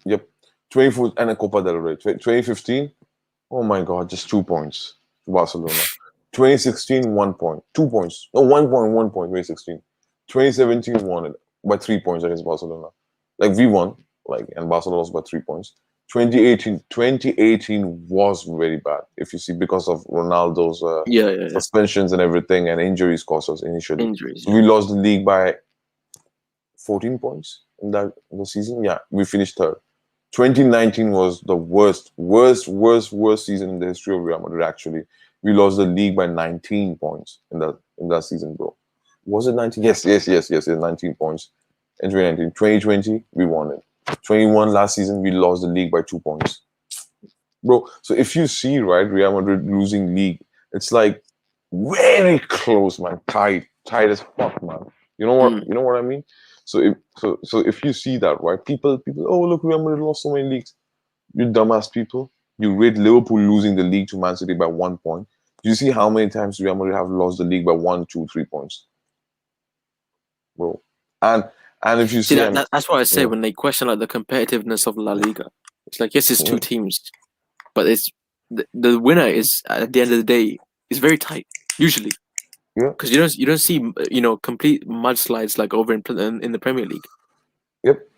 yep. 24 and a Copa del Rey. 2015, oh my God, just 2 points to Barcelona. 2016, 1 point, 2 points. No, 1 point. 2016, 2017 won it by 3 points against Barcelona. Like we won, like, and Barcelona lost by 3 points. 2018 was very bad. If you see, because of Ronaldo's yeah. suspensions and everything, and injuries cost us initially. Injuries. So we lost the league by 14 points in the season. Yeah, we finished third. 2019 was the worst season in the history of Real Madrid. Actually, we lost the league by 19 points in that season, bro. Was it 19? Yes, 19 points in 2019. 2020, we won it. 21 last season, we lost the league by 2 points, bro. So if you see, right, Real Madrid losing league, it's like very close, man. Tight as fuck, man. You know what? Mm. You know what I mean? So if you see that, right, people, oh look, Real Madrid lost so many leagues. You dumbass people. You rate Liverpool losing the league to Man City by 1 point. Do you see how many times Real Madrid have lost the league by 1, 2, 3 points, bro? And if you See see, that's what I say yeah. when they question like the competitiveness of La Liga. It's like yes, it's two Yeah. teams, but it's the winner is at the end of the day is very tight usually. Yeah. Because you don't see complete mudslides like over in the Premier League. Yep.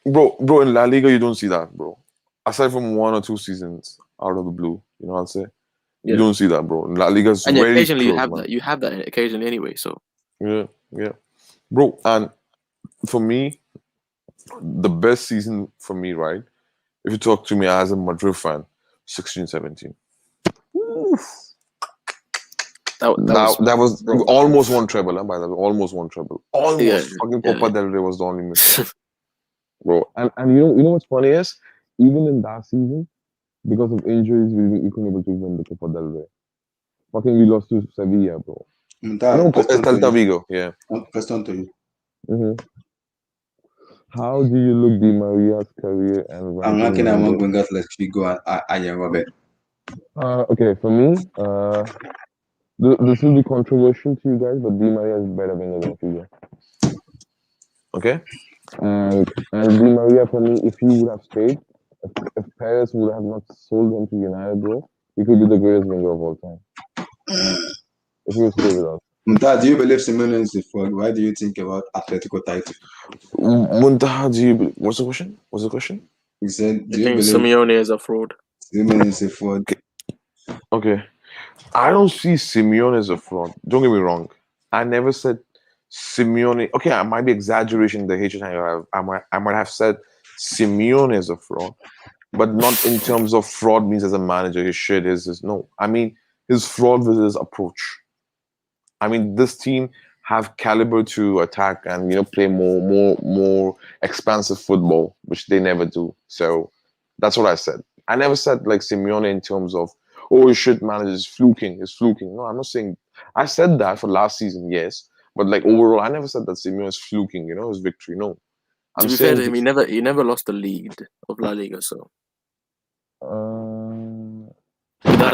Bro, in La Liga, you don't see that, bro. Aside from 1 or 2 seasons out of the blue, you know what I'm saying? You don't see that, bro. In La Liga is And very occasionally close, you have man. that. You have that occasionally anyway. So Yeah. Bro, and for me, the best season for me, right? If you talk to me as a Madrid fan, 16-17. That was almost one treble, by the way. Almost one treble. Almost. Fucking Copa del Rey was the only mistake. Bro. And you know what's funny is, even in that season, because of injuries, we couldn't able to win the Copa del Rey. Fucking we lost to Sevilla, bro. No, Celta Vigo, yeah. Question to you. Mm-hmm. How do you look Di Maria's career and I'm not ranking? going to bring out like Figo and Robert. Okay, for me, this will be controversial to you guys, but Di Maria is better winger than Figo. Okay? And Di Maria, for me, if he would have stayed, if Perez would have not sold him to United, bro, he could be the greatest winger of all time. If he would stay with us. Muntaha, do you believe Simeone is the fraud? Why do you think about Atletico title? Muntaha, what's the question? He said, do I you think believe Simeone is a fraud. Simeone is a fraud? Okay. I don't see Simeone as a fraud. Don't get me wrong. I never said Simeone. Okay, I might be exaggerating the hatred I have. I might have said Simeone is a fraud, but not in terms of fraud means as a manager his shit is no. I mean his fraud with his approach. I mean this team have caliber to attack and play more expansive football, which they never do. So that's what I said. I never said like Simeone in terms of his shit man is fluking. No, I'm not saying. I said that for last season, yes, but like overall, I never said that Simeone is fluking. His victory. No, To be fair to him, he never lost the lead of La Liga. So without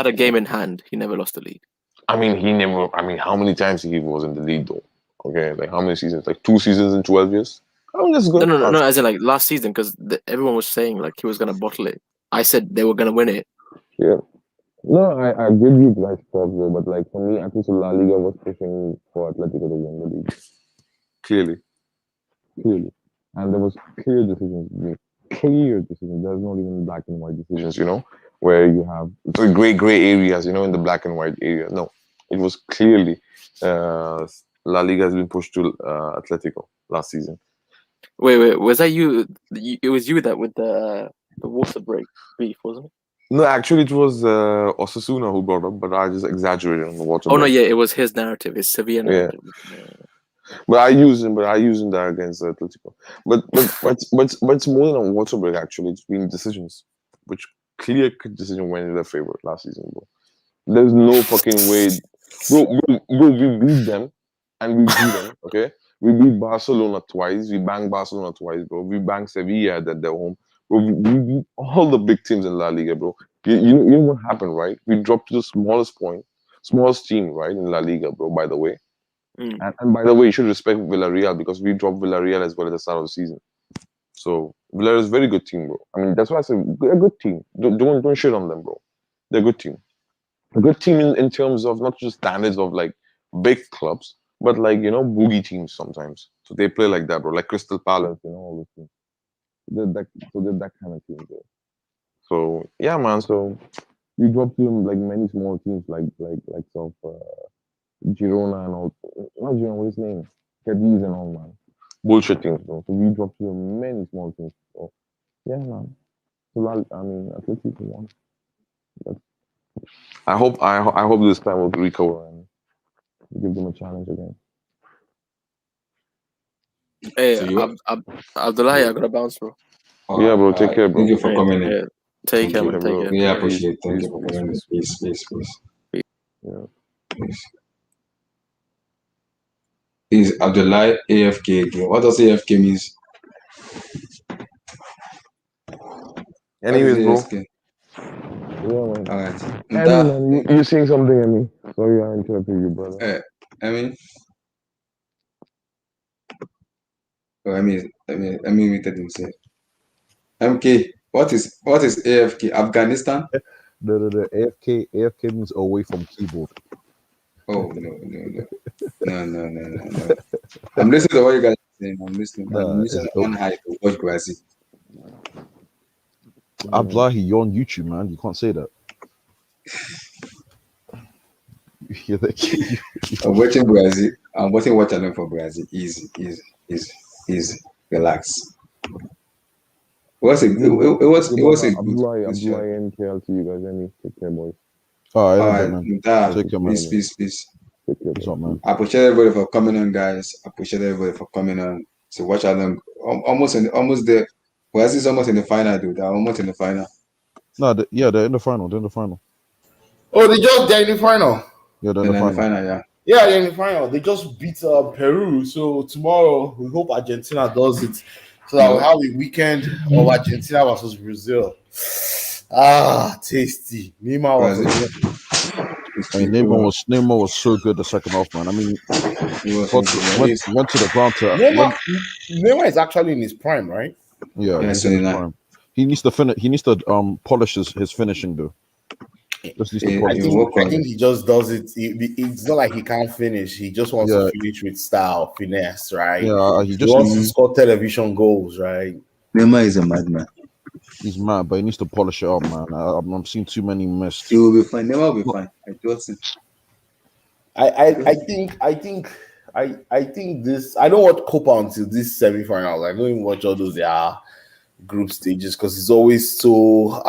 a game in hand, he never lost the lead. I mean, he never. I mean, how many times he was in the lead though? Okay, like how many seasons? Like 2 seasons in 12 years. I mean, that's good. No. As in like last season, because everyone was saying like he was gonna bottle it. I said they were gonna win it. Yeah. No, I give you guys props though, but like for me, at least La Liga was pushing for Atletico to win the league. Clearly, and there was clear decisions made. Clear decisions. There's not even black and white decisions. Where you have the gray areas. In the black and white area. No, it was clearly La Liga has been pushed to Atletico last season. Wait, was that you? It was you that with the water break beef, wasn't it? No, actually, it was Osasuna who brought up, but I just exaggerated on the water. Oh no, yeah, it was his narrative, his Sevilla narrative. Yeah. But I use that against Atletico. But it's more than a water break. Actually, it's been decisions, which clear decision went in their favor last season, bro. There's no fucking way, bro. We beat them, and we beat them. Okay, we beat Barcelona twice. We banged Barcelona twice, bro. We banged Sevilla at their home. Bro, we beat all the big teams in La Liga, bro. You know what happened, right? We dropped to the smallest team, right, in La Liga, bro, by the way. And by the way, you should respect Villarreal because we dropped Villarreal as well at the start of the season. So Villarreal is a very good team, bro. I mean, that's why I say they're a good team. Don't shit on them, bro. They're a good team. A good team in terms of not just standards of like big clubs, but like, boogie teams sometimes. So they play like that, bro. Like Crystal Palace, all those teams. They're that kind of team, bro. So yeah, man. So you drop to them like many small teams, like of Girona and all. Not Girona, what's his name? Cadiz and all, man. Bullshit teams, bro. So we drop to them many small teams. So yeah, man. So I mean, Atletico won. I hope this time we'll recover and give them a challenge again. Hey, Abdullahi, I gotta bounce, bro. Yeah, bro. Take care, bro. Thank you for coming in. Yeah. Take care, man. Take care. Yeah, appreciate it. Thank you for coming in. Peace. Yeah. Is Abdullahi AFK again? What does AFK means? Anyways, bro. AFK? Yeah, man. All right. Man, you saying something at me? Sorry, I interrupted you, brother. Let me read it himself. MK, what is AFK? Afghanistan? The AFK means away from keyboard. Oh no. I'm listening to what you guys are saying. I'm listening. I'm using on high to watch Brazil. Abdullahi, you're on YouTube, man. You can't say that. I'm watching Brazil. I'm watching what I learned for Brazil. Easy. Relax. It was a good. Abdullahi NKL to you guys. Any take care, boys. All right, man. Take care, man. Peace. What's up, man? I appreciate everybody for coming on, guys. I appreciate everybody for coming on. So watch out. Almost there. Brazil's almost in the final, dude. They're almost in the final. No, they're in the final. They're in the final. Oh, they're in the final. Yeah, they're in the final. Yeah. Yeah, they're in the final. They just beat Peru. So tomorrow we hope Argentina does it. So that we'll have a weekend of Argentina versus Brazil. Tasty. Neymar was so good the second half, man. I mean, went to the ground to Neymar is actually in his prime, right? Yeah, he's in his prime. He needs to finish. He needs to polish his finishing, though. I think he just does it. It's not like he can't finish. He just wants to finish with style, finesse, right? Yeah, he wants to score television goals, right? Neymar is a madman. He's mad, but he needs to polish it up, man. I'm seeing too many missed. He will be fine. Neymar will be fine. I trust him. I think this. I don't watch Copa until this semi-finals. I don't even watch all those group stages because it's always so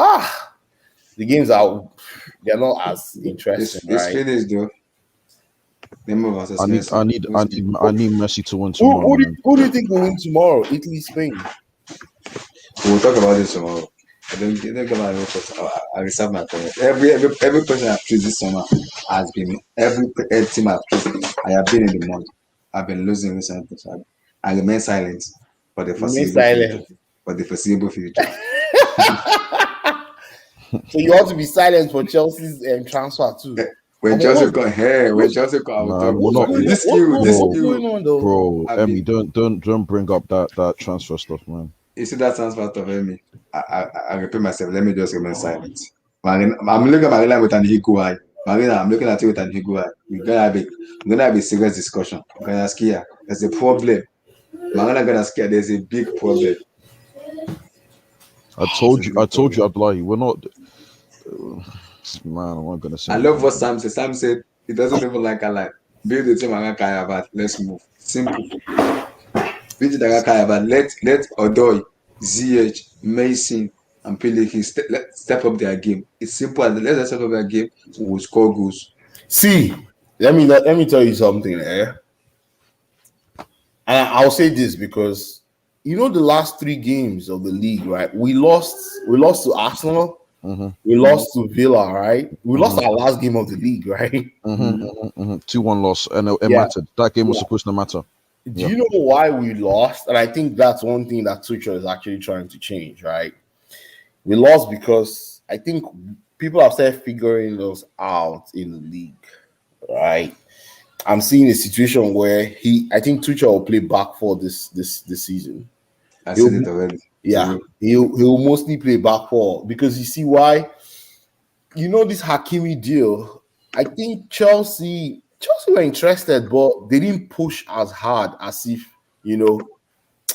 the games they're not as interesting, It's right? finished though. Neymar versus I need Messi. I need Messi to win tomorrow. Who do you think will win tomorrow? Italy, Spain. We'll talk about this tomorrow. I don't get my own thoughts. I reserve my comment. Every person I've chosen this summer has been every team I've chosen. I have been in the month. I've been losing recently. So I remain silent for the Remain foreseeable future. silent. For the foreseeable future. So you ought to be silent for Chelsea's transfer too. When Chelsea come, I will talk. What's going on though? Bro, Emmy, don't bring up that transfer stuff, man. You see that sounds part of Emmy. I repeat myself. Let me just remain silent. Marina, I'm looking at Marina with an Higuai. Marina, I'm looking at you with an Higuai. We're gonna have a serious discussion. Gonna scare. There's a problem. Marina gonna scare. There's a big problem. I told you, Abdullahi, we're not. Man, I'm not gonna say. I love what Sam said. Sam said he doesn't even like a line. Build the team and Kaya, but let's move. Simple. Build the Kaya, but let Odoi, ZH, Mason, and Peliki step up their game. It's simple. Let them step up their game. We will score goals. See, let me tell you something. And I'll say this because you know the last 3 games of the league, right? We lost to Arsenal. Mm-hmm. We lost to Villa, right? We lost our last game of the league, right? 2-1 loss, and it mattered. That game was supposed to matter. Do you know why we lost? And I think that's one thing that Tuchel is actually trying to change, right? We lost because I think people have started figuring us out in the league, right? I'm seeing a situation where I think Tuchel will play back 4 this season. I said it already. Yeah, he'll mostly play back 4 because you see why? You know this Hakimi deal. I think Chelsea were interested, but they didn't push as hard as if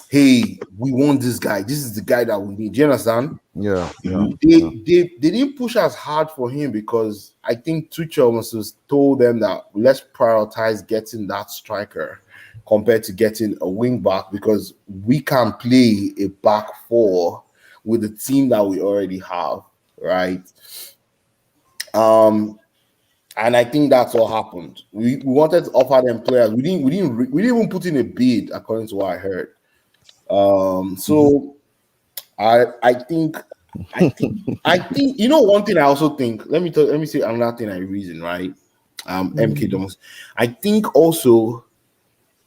hey, we want this guy. This is the guy that we need. Do you understand? Yeah. They didn't push as hard for him because I think Tuchel must have told them that let's prioritize getting that striker compared to getting a wing back because we can play a back 4 with the team that we already have, right? And I think that's what happened. We wanted to offer them players. We didn't even put in a bid, according to what I heard. So I think you know one thing I also think. Let me say another thing I reason, right? MK Dons. I think also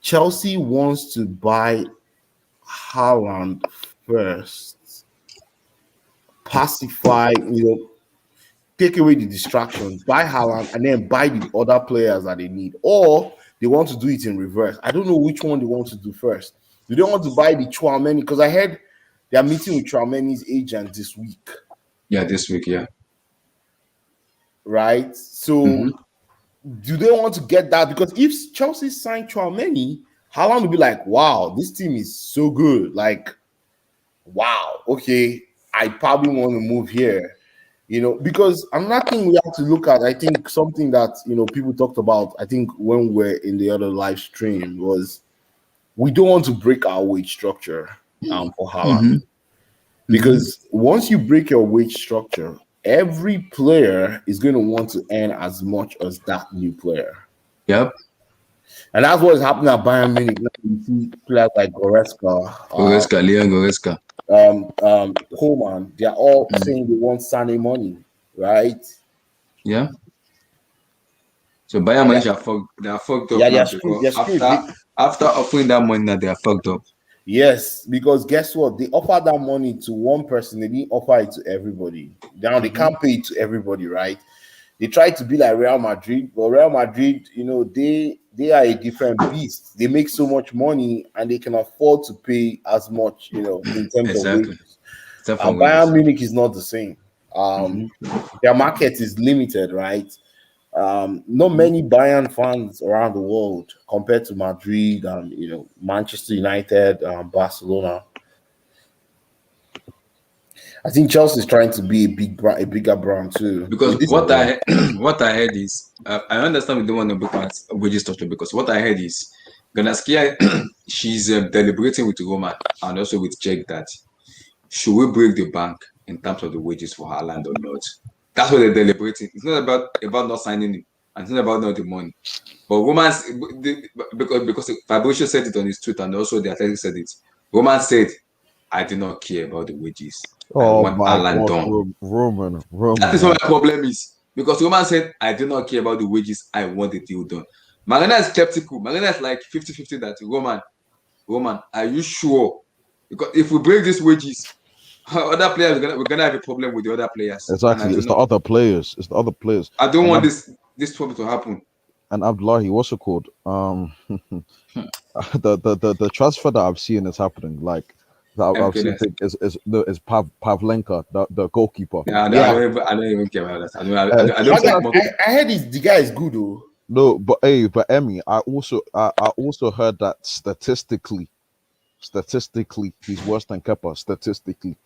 Chelsea wants to buy Haaland first, pacify, take away the distractions, buy Haaland, and then buy the other players that they need. Or they want to do it in reverse. I don't know which one they want to do first. Do they want to buy the Tchouaméni? Because I heard they are meeting with Tchouaméni's agent this week. Yeah, this week, yeah. Right? So do they want to get that? Because if Chelsea sign Tchouaméni, Haaland will be like, wow, this team is so good. Like, wow, okay, I probably want to move here. Because another thing we have to look at, I think something that, people talked about, I think when we're in the other live stream was we don't want to break our wage structure for Haaland. Because once you break your wage structure, every player is going to want to earn as much as that new player. Yep. And that's what is happening at Bayern Munich. Now you see players like Goretzka, Leon Goretzka. Coleman, they're all saying they want Sané money, right? Yeah. So Bayern Munich are fucked up. Yeah, now they're screwed. After offering that money, now they are fucked up. Yes, because guess what? They offered that money to one person. They didn't offer it to everybody. Now they can't pay it to everybody, right? They tried to be like Real Madrid, but Real Madrid, they are a different beast. They make so much money and they can afford to pay as much, in terms of wages. And Bayern Munich is not the same. Their market is limited, right? Not many Bayern fans around the world compared to Madrid and Manchester United, Barcelona. I think Chelsea's trying to be a bigger brand too. Because This- what what I heard is, I understand we don't want to book at wages structure, because what I heard is Ganaskia, she's deliberating with Roman and also with Czech that should we break the bank in terms of the wages for Haaland or not. That's what they're deliberating. It's not about not signing him, and it's not about not the money. But Roman's because Fabrizio said it on his tweet, and also the Athletic said it. Roman said, "I do not care about the wages. I Oh want my Haaland gosh, done." Roman. That is what my problem is. Because Roman said, "I do not care about the wages. I want the deal done." Marina is skeptical. Marina is like 50-50 that Roman, are you sure? Because if we break these wages, other players we're gonna have a problem with the other players. And Exactly. It's the other players. It's the other players. I don't And want this problem to happen. And Abdullahi, what's it called? The transfer that I've seen is happening. Like that I've seen goodness. is Pavlenka, the goalkeeper. Yeah, I don't even care about that. I don't I heard the guy is good though. No, but Emmy, I also heard that statistically, he's worse than Kepa. Statistically,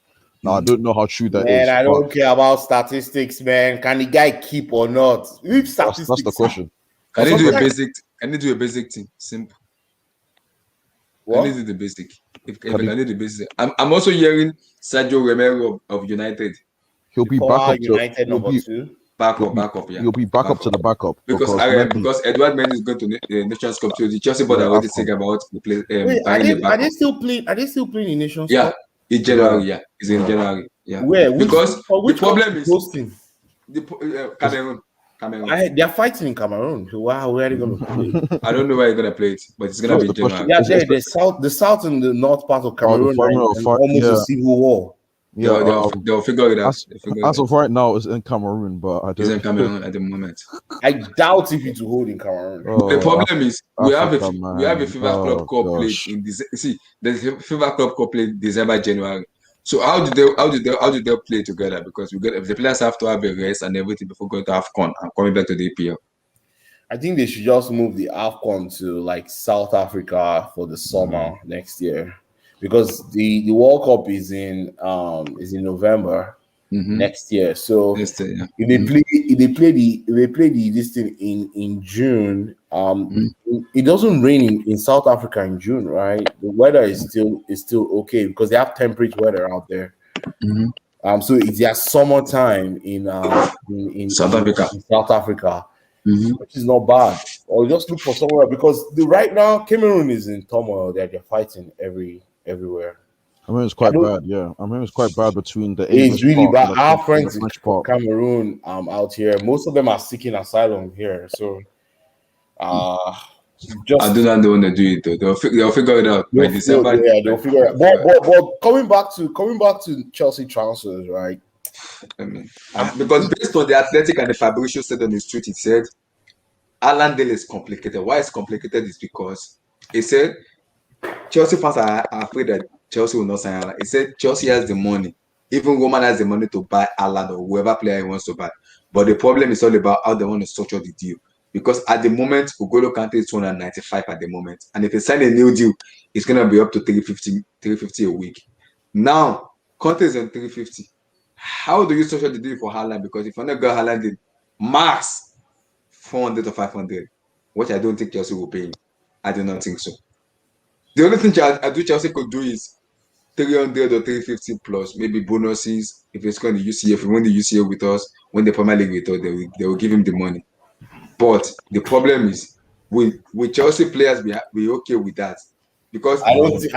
now I don't know how true that is. Man, I don't care about statistics, man. Can the guy keep or not? If statistics, that's the question. Can you do a basic? Can you do a basic thing? Simple. What? Can you do the basic? If I can do the basic, I'm also hearing Sergio Romero of United. He'll be back up to United number 2. Back up, yeah. You'll be back up to the backup because Edward Mendy is going to the Nations Cup. So the Chelsea board already think about the play. Are they still playing? Are they still playing in Nations Cup? Yeah, in January. Yeah, it's in January. Yeah. Where? Because the problem is hosting? Cameroon. They're fighting in Cameroon. So where are they going to play? I don't know where they're going to play it, but it's going to be January. Yeah, the south and the north part of Cameroon almost a civil war. Yeah, they'll figure it out. As of right now, it's in Cameroon, but I don't. It's in Cameroon at the moment. I doubt if it will hold in Cameroon. The problem is we have a FIFA Club Cup played in this. See, there's a FIFA Club Cup played December, January. So how do they play together? Because the players have to have a rest and everything before going to AFCON and coming back to the EPL. I think they should just move the AFCON to like South Africa for the summer next year. Because the World Cup is in November next year. So if they play this thing in June, it doesn't rain in South Africa in June, right? The weather is still okay because they have temperate weather out there. So it's their summertime in South Africa, which is not bad. Or just look for somewhere because right now Cameroon is in turmoil. They're fighting everywhere. I mean, it's quite bad. Yeah, I mean, it's quite bad between the. It's really bad. Our friends in Cameroon, out here, most of them are seeking asylum here. So, I do not know when they do it though. They'll figure it out by December. Yeah, they'll figure it out. But coming back to Chelsea transfers, right? I mean, because based on the Athletic and the Fabrizio said on his tweet, he said Haaland deal is complicated. Why it's complicated is because he said Chelsea fans are afraid that Chelsea will not sign Haaland. He said Chelsea has the money. Even Roman has the money to buy Haaland or whoever player he wants to buy. But the problem is all about how they want to structure the deal. Because at the moment, N'Golo Kante is 295 at the moment. And if they sign a new deal, it's going to be up to 350 a week. Now, Kante is on 350. How do you structure the deal for Haaland? Because if you're not got Haaland in max 400 or 500, which I don't think Chelsea will pay him. I do not think so. The only thing I do Chelsea could do is 300 or 350 plus, maybe bonuses. If it's going to UCL, if he win the UCL with us, win the Premier League with us, they will give him the money. But the problem is, with Chelsea players, we okay with that because Chelsea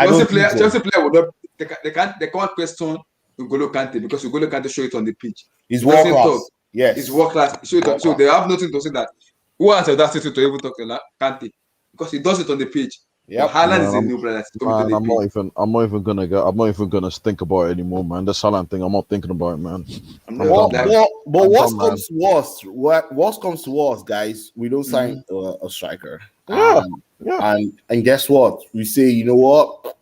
player will not. They can't question N'Golo Kante because N'Golo Kante show it on the pitch. He's world class. Yes, he's world class. So they have nothing to say that. Who has that to even talk to Kante because he does it on the pitch. Yeah, Haaland is a new player that's coming to the pitch. I'm not even gonna think about it anymore, man. The Haaland thing, I'm not thinking about it, man. But worst comes to worst, guys, we don't sign a striker. And guess what? We say, you know what?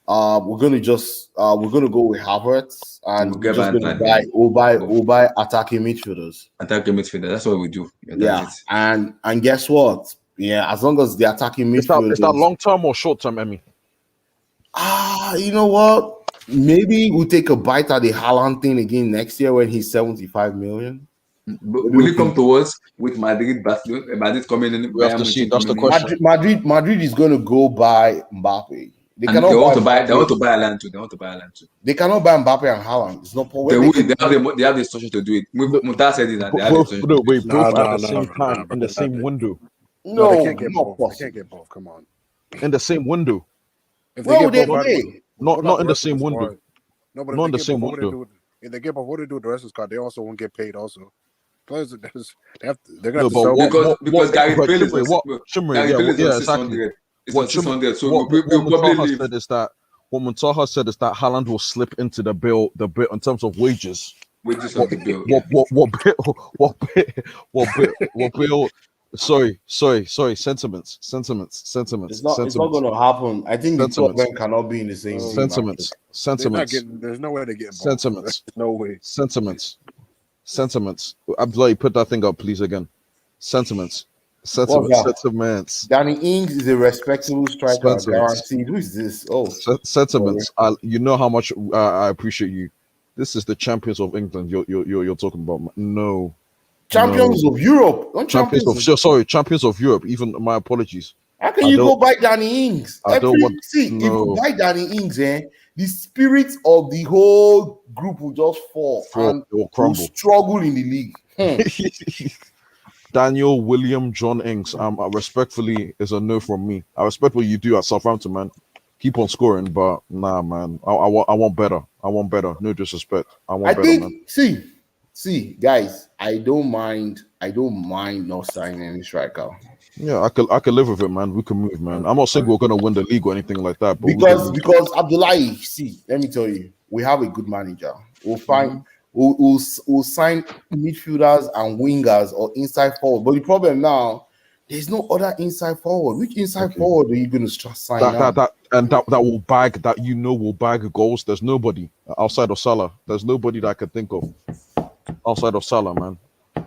We're gonna go with Havertz and we're just gonna buy attacking midfielders. That's what we do. Yeah, and guess what? Yeah, as long as the attacking midfielders. Is that long term or short term, Emmy? You know what? maybe we'll take a bite at the Haaland thing again next year when he's 75 million. Will he come to us with Madrid, Barcelona, Madrid coming in, We have to Bayern see. Munich That's the coming in? question. Madrid is going to go buy Mbappe. They And cannot they want to buy. buy. They want to buy Alan too. They want to buy Alan too. They cannot buy Mbappe and Haaland. It's not They possible. will. They have the instruction to do it. Mutar said it, and they have the Both, instruction. no, wait, Nah, both at nah, the nah, same nah, time bro. in the same window. No, they No, can't get not both. possible. They can't get both. Come on. In the same window. If Where they would get they both, play? Not in the same window. No, but Not in if the they same get both, what would they window. do? If they get both, what do they do with the rest of the squad? They also won't get paid. Also, players, they're gonna No, have to but sell. Because Gareth but Bale is Chimway, on Chimway, Gareth Bale is on exactly. 600. It's What on 600. So what we'll probably Mutaha leave. said is that Haaland will slip into the bill in terms of wages. Wages of the bill. What bill? Sorry. Sentiments. It's not going to happen. I think the two of them cannot be in the same team. They're not getting. There's no way they're getting both. Sentiments. There's no way. Sentiments. Abdullah, put that thing up, please, again. Sentiments. Danny Ings is a respectable striker, Sentiments. guaranteed. Who is this? Oh, sentiments. You know how much I appreciate you. This is the champions of England. You're talking about. No, champions of Europe. Not champions of champions of Europe. Even my apologies. How can you go buy Danny Ings? I don't want. If you buy Danny Ings, the spirit of the whole group will just fall and will crumble. will struggle in the league. Daniel William John Ings. Respectfully is a no from me. I respect what you do at Southampton, man. Keep on scoring, but nah, man. I want better. I want better. No disrespect. I want better, man. See, guys. I don't mind not signing any striker. Yeah, I could live with it, man. We can move, man. I'm not saying we're gonna win the league or anything like that, but because Abdullahi, see, let me tell you, we have a good manager. We'll find we'll sign midfielders and wingers or inside forward. But the problem now, there's no other inside forward. Which inside forward are you going to sign now? That will bag will bag goals. There's nobody outside of Salah. There's nobody that I could think of outside of Salah, man.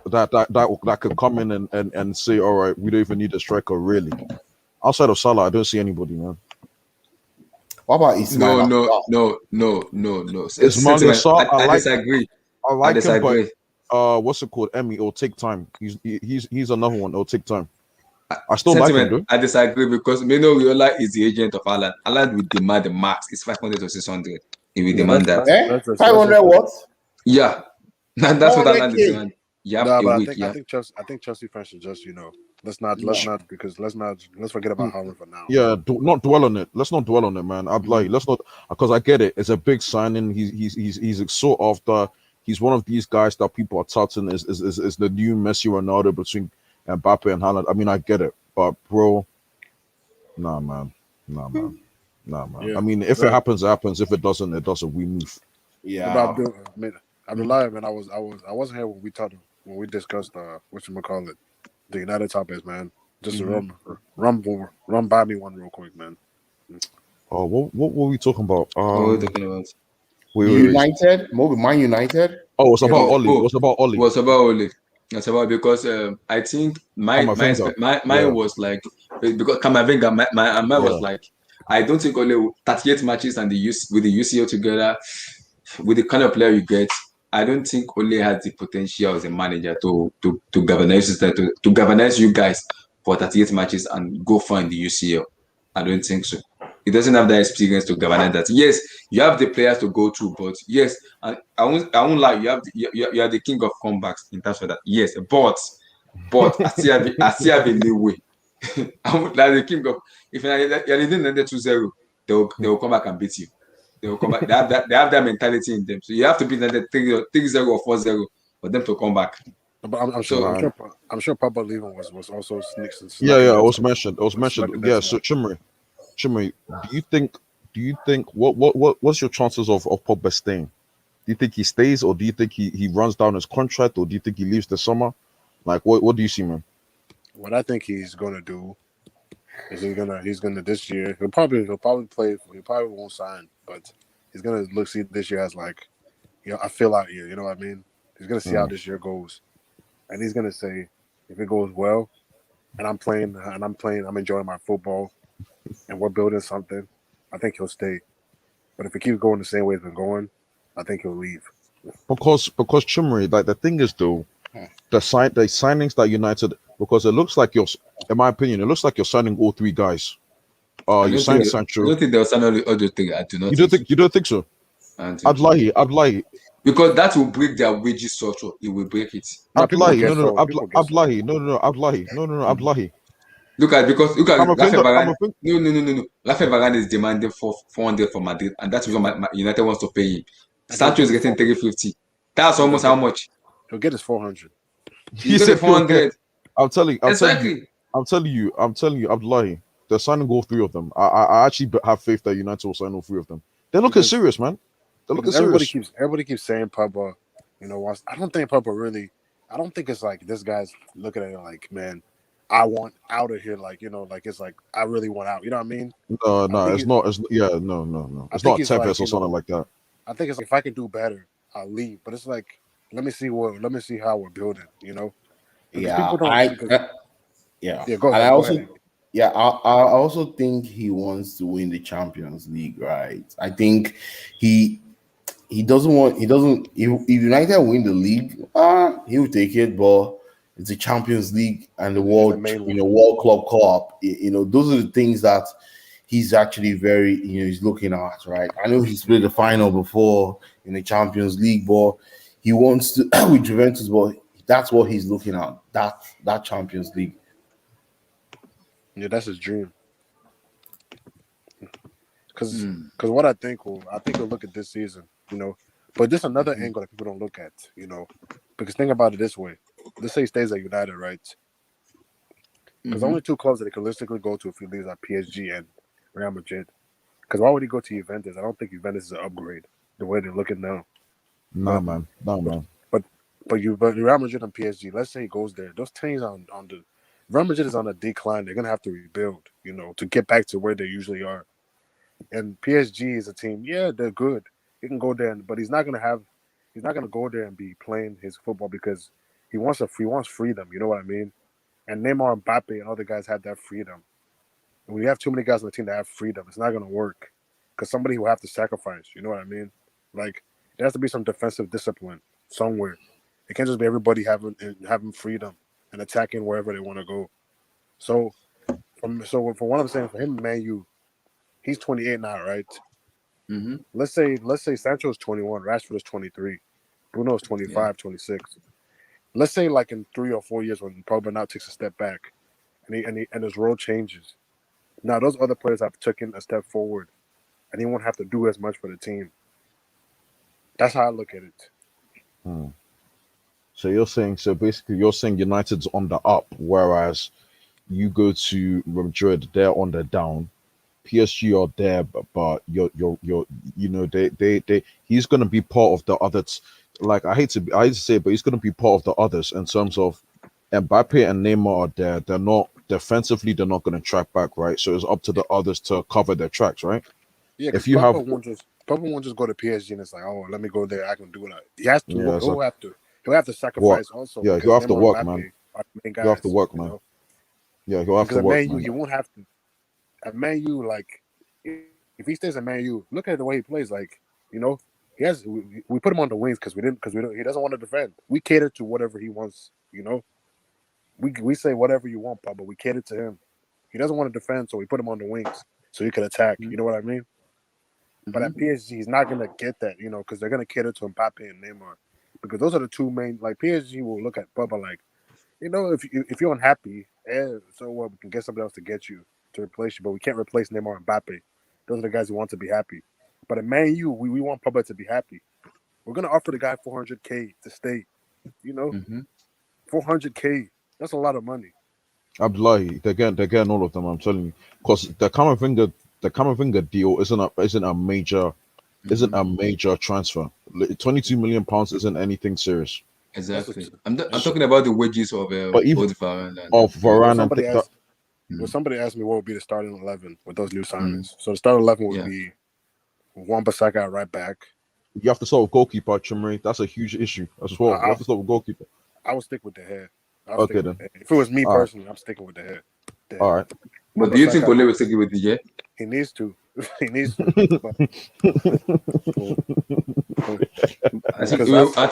That could come in and say, all right, we don't even need a striker, really. Outside of Salah, I don't see anybody, man. What about Ismail? No. Ismail Assar, I disagree. I like him, but what's it called? Emmy, it'll take time. He's another one. It'll take time. I still like him, though. I disagree because Mino Riola is the agent of Alan. Alan will demand the max. It's 500 or 600. He will demand that. 500 what? Yeah. That's what Alan is doing. Yeah, I think Chelsea fans should just let's forget about Haaland for now. Yeah, not dwell on it. Let's not dwell on it, man. Let's not, because I get it. It's a big signing. He's sort of he's one of these guys that people are touting is the new Messi Ronaldo between Mbappe and Haaland. I mean, I get it, but bro, nah, man. Yeah. I mean, if it happens, it happens. If it doesn't, it doesn't. We move. Yeah. I'm lying, man. I wasn't here when we discussed whatchamacallit, the United topics, man. Just run by me one real quick, man. Oh, what were we talking about? What were we talking about? United? Man United? Oh, it's about Oli. It was about Oli. It was about Oli. It's about because I think mine was like because Kamavinga, mine was like I don't think Oli 38 matches and with the UCL together, with the kind of player you get, I don't think Ole has the potential as a manager to galvanize you guys for 38 matches and go far in the UCL. I don't think so. He doesn't have that experience to galvanize that. Yes, you have the players to go through, but yes, I won't lie. You are the king of comebacks in terms of that. Yes, but I still have a leeway. I'm like the king of. If you're leading 2-0, they will come back and beat you. They will come back. They have that mentality in them. So you have to beat them 3-0 or 4-0 for them to come back. But I'm sure Papa leaving was also sneaks. Yeah, it was mentioned. Yeah, so Chimri, do you think what's your chances of Pogba staying? Do you think he stays, or do you think he runs down his contract, or do you think he leaves this summer? Like, what do you see, man? What I think he's gonna do is he's gonna this year he'll probably play. He probably won't sign, but he's gonna see this year as like, I feel out here. You know what I mean? He's gonna see how this year goes, and he's gonna say if it goes well, and I'm enjoying my football, and we're building something, I think he'll stay. But if it keeps going the same way it's been going, I think he'll leave. Because Chumri, like the thing is though, the signings that United, because it looks like in my opinion, it looks like you're signing all three guys. You signed I Sancho. don't think they'll sign all the three. I do not. You don't think so? I don't think I'd lie. because that will break their wages structure. It will break it. No, I'd people lie. will get sold. I'd People will get lie. sold. No, I'd lie. No, I'd lie. Look at I'm a Rafa finger. Varane. No. Rafa Varane is demanding 400 for Madrid, and that's what United wants to pay him. And he'll Sancho is get getting 350. That's almost how much. He'll get his 400. You You got the said 400. I'm telling you. Exactly. I'm telling you. I'd lie. They're signing all three of them. I actually have faith that United will sign all three of them. They're looking Because- serious, man. They're looking Because serious. everybody keeps saying Pogba, wants. I don't think Pogba really. I don't think it's like this guy's looking at it like, man, I want out of here. Like like it's like I really want out. You know what I mean? No, think it's not. It's no. I It's think not it's Tevez like, or something like that. I think it's like if I can do better, I'll leave. But it's like let me see how we're building. Because Yeah, people don't. I because- yeah. yeah, go And ahead. I Go also ahead. yeah, I also think he wants to win the Champions League, right? I think he doesn't want if United win the league, he will take it, but it's the Champions League and the World main one. World Club Cup. Those are the things that he's actually very he's looking at, right? I know he's played the final before in the Champions League, but he wants to with Juventus, but that's what he's looking at, that Champions League. Yeah, that's his dream. Because what I think he'll look at this season, but there's another angle that people don't look at, because think about it this way. Let's say he stays at United, right? Because only two clubs that he can realistically go to if he leaves are PSG and Real Madrid. Because why would he go to Juventus? I don't think Juventus is an upgrade the way they're looking now. Nah, man. But Real Madrid and PSG, let's say he goes there. Those teams on the Real Madrid is on a decline. They're gonna have to rebuild, to get back to where they usually are. And PSG is a team. Yeah, they're good. He can go there, but he's not gonna go there and be playing his football because he wants freedom. You know what I mean? And Neymar and Mbappe and other guys have that freedom. And when you have too many guys on the team that have freedom, it's not gonna work because somebody will have to sacrifice. You know what I mean? Like there has to be some defensive discipline somewhere. It can't just be everybody having freedom and attacking wherever they want to go. So, from what I'm saying, for him, Man U, he's 28 now, right? Mm-hmm. Let's say Sancho is 21, Rashford is 23, Bruno is 25, 26. Let's say like in 3 or 4 years when Pogba now takes a step back, and his role changes. Now those other players have taken a step forward, and he won't have to do as much for the team. That's how I look at it. So basically you're saying United's on the up, whereas you go to Madrid, they're on the down. PSG are there, but he's gonna be part of the others. Like I hate to say it, but he's gonna be part of the others in terms of Mbappe and Neymar are there. They're not defensively, they're not gonna track back, right? So it's up to the others to cover their tracks, right? Yeah, if you have Pogba won't just go to PSG and it's like, oh, let me go there. I can do it. He has to. Yeah, he'll have to sacrifice also. Yeah, because he'll have to Neymar work, and Mbappe man. are the main He'll have to guys, work, man. Yeah, he'll have Because to work, at Man U, man. you won't have to. At Man U, like if he stays at Man U, look at the way he plays. Like he has. We put him on the wings because we don't. He doesn't want to defend. We cater to whatever he wants. We say whatever you want, Pop, but we cater to him. He doesn't want to defend, so we put him on the wings so he can attack. You know what I mean? But at PSG, he's not gonna get that, because they're gonna cater to Mbappe and Neymar, because those are the two main. Like PSG will look at Pogba like, if you're unhappy, so what? We can get somebody else to get you to replace you, but we can't replace Neymar and Mbappe. Those are the guys who want to be happy. But at Man U, we want Pogba to be happy. We're gonna offer the guy $400K to stay. 400K. That's a lot of money. Abdullahi, they're getting all of them. I'm telling you, because the Camavinga deal isn't a major transfer. 22 million pounds isn't anything serious. Exactly. I'm talking about the wages of But even both Varane and of Varane and Somebody asked me what would be the starting 11 with those new signings. So the starting 11 would be Wan-Bissaka at right back. You have to start with goalkeeper, Chimere. That's a huge issue as well. You have to start with goalkeeper. I would stick with the head. Okay then. If it was me personally, I'm sticking with the head. All right. But do you think Ole will stick with the head? He needs to. He needs to. But, I think because he will, I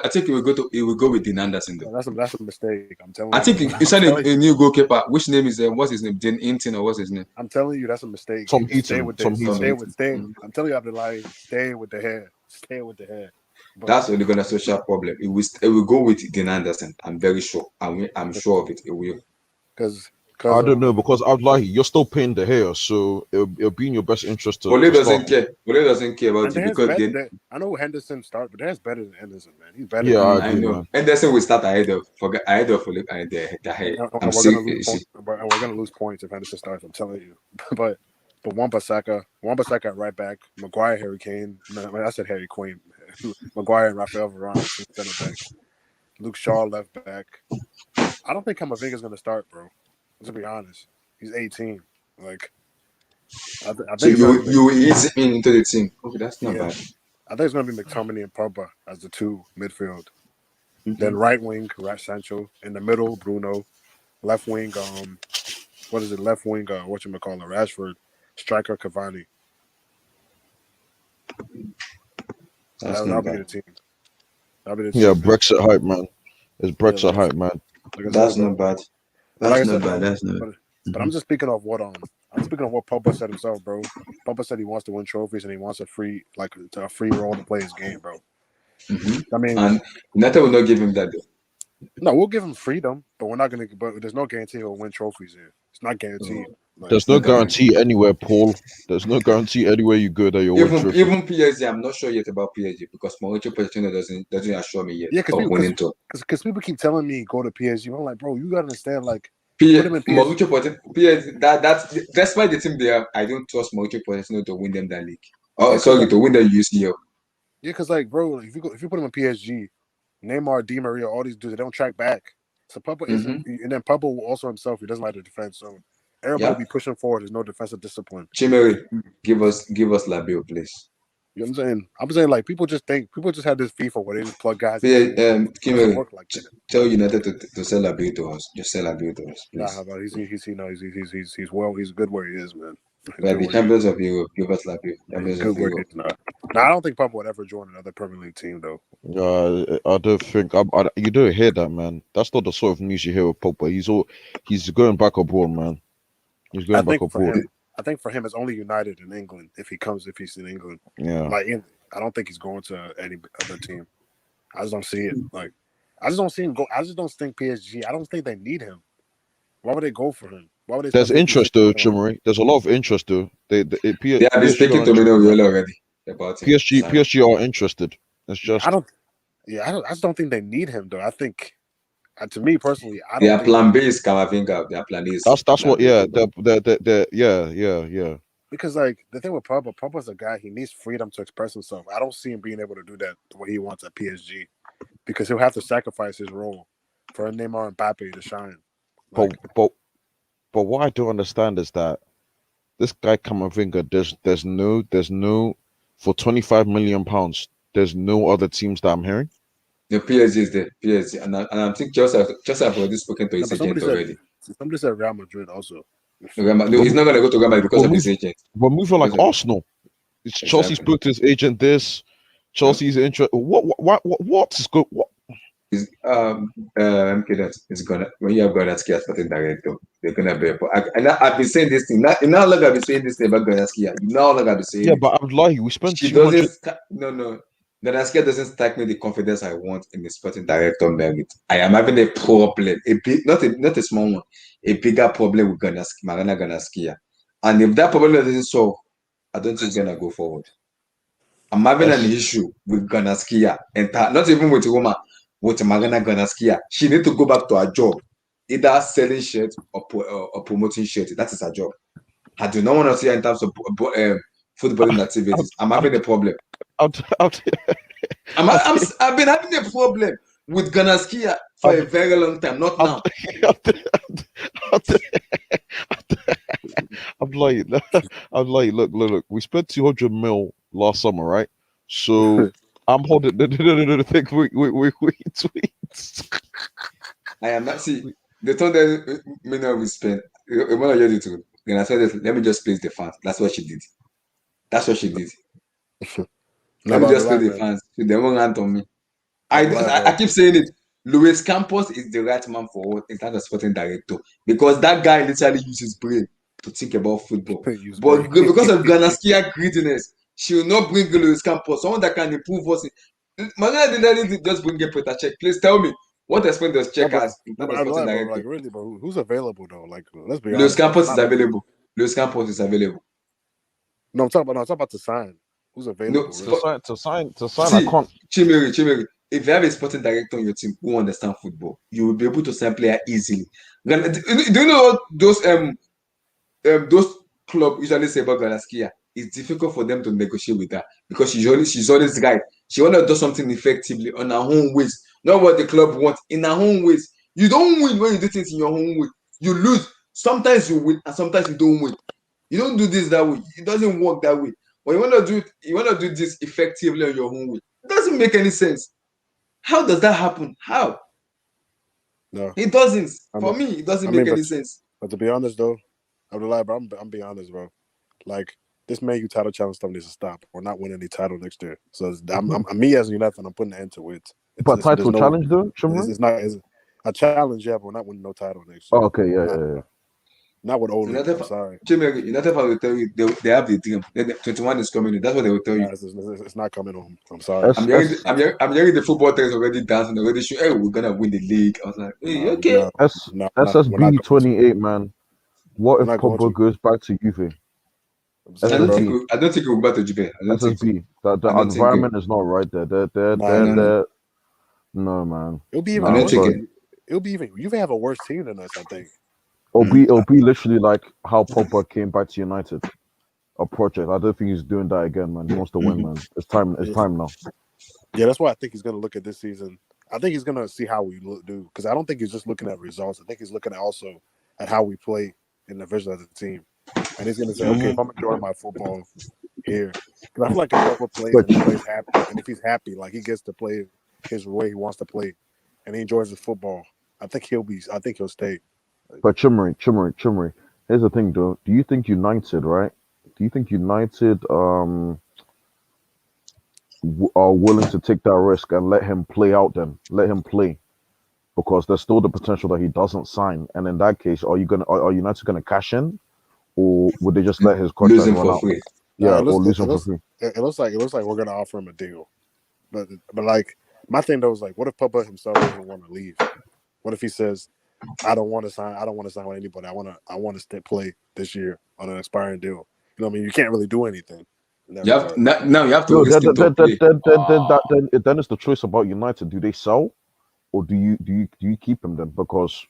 think he will go with Dean Anderson though. that's a mistake. I'm telling I you. think you I'm signed telling a you. new goalkeeper. Which name is what's his name? Dean Hinton or what's his name? I'm telling you, that's a mistake. Tom Stay Heaton. with Tom this. Heaton. Stay. I'm telling you, Abdullahi, stay with the hair. Stay with the hair. But That's only gonna social problem. It will go with Dean Anderson. I'm very sure. I'm sure of it. It will. because I don't know because I'd like you're still paying the hair, so it'll be in your best interest to Ole start. doesn't care. Ole doesn't care about and you there's because better. then I know Henderson start, but there's better than Henderson, man. He's better. Yeah, than I I agree, know man. Anderson will start ahead of Ole and the head. I'm and we're sick. gonna lose points. And we're gonna lose points if Henderson starts. I'm telling you. but Wan-Bissaka at right back, Maguire, Harry Kane. No, I said Harry Quinn. Maguire and Rafael Varane center back. Luke Shaw left back. I don't think Camavinga's gonna start, bro. To be honest, he's 18. Like, I So think it's gonna be, you ease him into the team. Okay, that's not yeah. bad. I think it's gonna be McTominay and Pogba as the two midfield. Mhm. Then right wing, Sancho. In the middle, Bruno. Left wing, what is it? Left wing, whatchamacallit, Rashford. Striker, Cavani. That's That'll not be bad. the team. That'll be the team. Yeah, man. Brexit hype, man. It's Brexit like I hype, said- man. Like I That's said, bro. not bad. But like I That's said, not bad. bro, That's not bad. but I'm just speaking of what Pogba said himself, bro. Pogba said he wants to win trophies and he wants a free role to play his game, bro. Mhm. I mean, And United will not give him that though. no, we'll give him freedom, but we're not gonna. But there's no guarantee he'll win trophies here. It's not guaranteed. Like, There's no not gonna- guarantee anywhere, Paul. There's no guarantee anywhere you go that you'll win trophy. Even PSG, I'm not sure yet about PSG because Mauricio Pochettino doesn't assure me yet yeah, of winning top. because people keep telling me go to PSG. I'm like, bro, you gotta understand, like, put him in PSG. Mauricio Pochettino, PSG, that's despite the team they have, I don't trust Mauricio Pochettino to win them that league. Oh, Yeah, sorry, like, to win the UCL. yeah, because like, bro, if you put him in PSG, Neymar, Di Maria, all these dudes, they don't track back. So Papa isn't, and then Papa will also himself, he doesn't like to defend. So everybody Yeah. be pushing forward. There's no defensive discipline. Chimere, give us Labio, please. You know what I'm saying? I'm saying like people just have this FIFA where they just plug guys. Yeah, in. It doesn't Chimere, work like that. tell United to sell Labio to us. Just sell Labio to us, Nah, please. how about he's good where he is, man. He's We are good the where he is. champions of Europe. Give us Labio. He's Champions good of where he Europe. is. Nah, I don't think Papa would ever join another Premier League team though. I don't think you don't hear that, man. That's not the sort of news you hear with Pogba. He's going back abroad, man. He's going back abroad. I think for him, it's only United in England if he's in England. Yeah. Like, I don't think he's going to any other team. I just don't see it. Like, I just don't see him go. I just don't think PSG. I don't think they need him. Why would they go for him? Why would they? There's spend interest 50 though, million on him? Chimere. There's a lot of interest though. They have been PSG speaking are to Mino interested. already about him. PSG are interested. It's just I just don't think they need him though. I think, to me personally, I don't. Their think plan B is Camavinga. Their plan is that's what. Yeah. Yeah. because like the thing with Pogba's a guy. He needs freedom to express himself. I don't see him being able to do that the way he wants at PSG because he'll have to sacrifice his role for Neymar and Mbappe to shine. Like, But what I don't understand is that this guy Camavinga, there's no for 25 million pounds. There's no other teams that I'm hearing. the PSG is the PSG, and I think Chelsea have already spoken to his but agent already. somebody said Real Madrid also. No, he's not gonna go to Real Madrid because of his agent. We're moving like Because of- Arsenal. It's Chelsea Exactly. spoke to his agent. Chelsea's interest. What is good? What? Is MK that is gonna when you have Ganaski as sporting director, they're gonna be. I've been saying this thing. You know how long I've been saying this thing about Ganaski? You know how long I've been saying Yeah, it. but I would lie. We spent She 200. doesn't. No. Ganaski doesn't strike me the confidence I want in the sporting director merit. I am having a problem, not a small one, a bigger problem with Marana Ganaskia. And if that problem doesn't solve, I don't think it's gonna go forward. I'm having an issue with Ganaskia, and not even with Roma, with Marana Ganaskia. She need to go back to her job, either selling shirts or promoting shirts. That is her job. I do not want to see her in terms of footballing activities. I'm having a problem. I've been having a problem with Ganaskia for a very long time, not now. I'm like, look. We spent 200 mil last summer, right? So I'm holding the thing. We tweets. I am not see the time that we spent. When I heard it, then I said, let me just please the fans. That's what she did. That's what she did. No, Let me but just tell the man. fans. They won't rant on me. I'm alive, I keep saying it. Luis Campos is the right man for what in terms of sporting director because that guy literally uses his brain to think about football. Use But brain. because of Ganaskia greediness, she will not bring Luis Campos, someone that can improve us. Magana didn't just bring a Peter Check. Please tell me what experience does Check has in terms of I'm sporting alive, bro. director? Like really, bro. Who's available though? Like, let's be Luis honest. Bro. Campos is available. Luis Campos is available. No, I'm talking about to sign. Who's available? No, Really? To sign, I see, can't. Chimeri, if you have a sporting director on your team who understands football, you will be able to sign player easily. Do you know what those clubs usually say about Galaskia? It's difficult for them to negotiate with her because she's always right. She want to do something effectively on her own ways, not what the club wants in her own ways. You don't win when you do things in your own way. You lose. Sometimes you win and sometimes you don't win. You don't do this that way. It doesn't work that way. But you want to do this effectively on your own way. It doesn't make any sense. How does that happen? How? No, It doesn't. I For mean, me, it doesn't make any sense. But to be honest though, I'm alive, bro. I'm being honest, bro. Like this Man U title challenge stuff needs to stop. We're not winning any title next year. So I'm me as a United, I'm putting an end to it. But title challenge though, it's not a challenge, yeah, but we're not winning no title next year. Oh, okay, yeah. Not with Ole. United, I'm sorry. United will tell you they have the dream. 21 is coming in. That's what they will tell you. It's not coming home. I'm sorry. I'm hearing the football players already dancing, already showing, hey, we're gonna win the league. I was like, hey, okay. SSB 28, man. What if not going Pogba to. goes back to Juve? I don't think we'll go back to Juve. I don't think so. SSB. The I don't think environment is not right there. No. No, man. It'll be even I don't worse. think it. It'll be even. You have a worse team than us, I think. It'll be literally like how Pogba came back to United. A project. I don't think he's doing that again, man. He wants to win, man. It's time now. Yeah, that's why I think he's going to look at this season. I think he's going to see how we do because I don't think he's just looking at results. I think he's looking at also at how we play in the vision of the team, and he's going to say, okay, if I'm enjoying my football here, because I feel like if Pogba plays and he plays happy, and if he's happy, like he gets to play his way he wants to play, and he enjoys his football, I think he'll stay. But Chumri. Here's the thing, though. Do you think United, right? Do you think United are willing to take that risk and let him play out then? Let him play. Because there's still the potential that he doesn't sign. And in that case, are United gonna cash in? Or would they just let his contract run out? Free. Yeah, or lose him for free. It looks like we're gonna offer him a deal. But like my thing though is like what if Pogba himself doesn't want to leave? What if he says, I don't want to sign with anybody. I want to play this year on an expiring deal. You know what I mean? You can't really do anything. You have to risk it to play. Then it's the choice about United. Do they sell, or do you keep him then? Because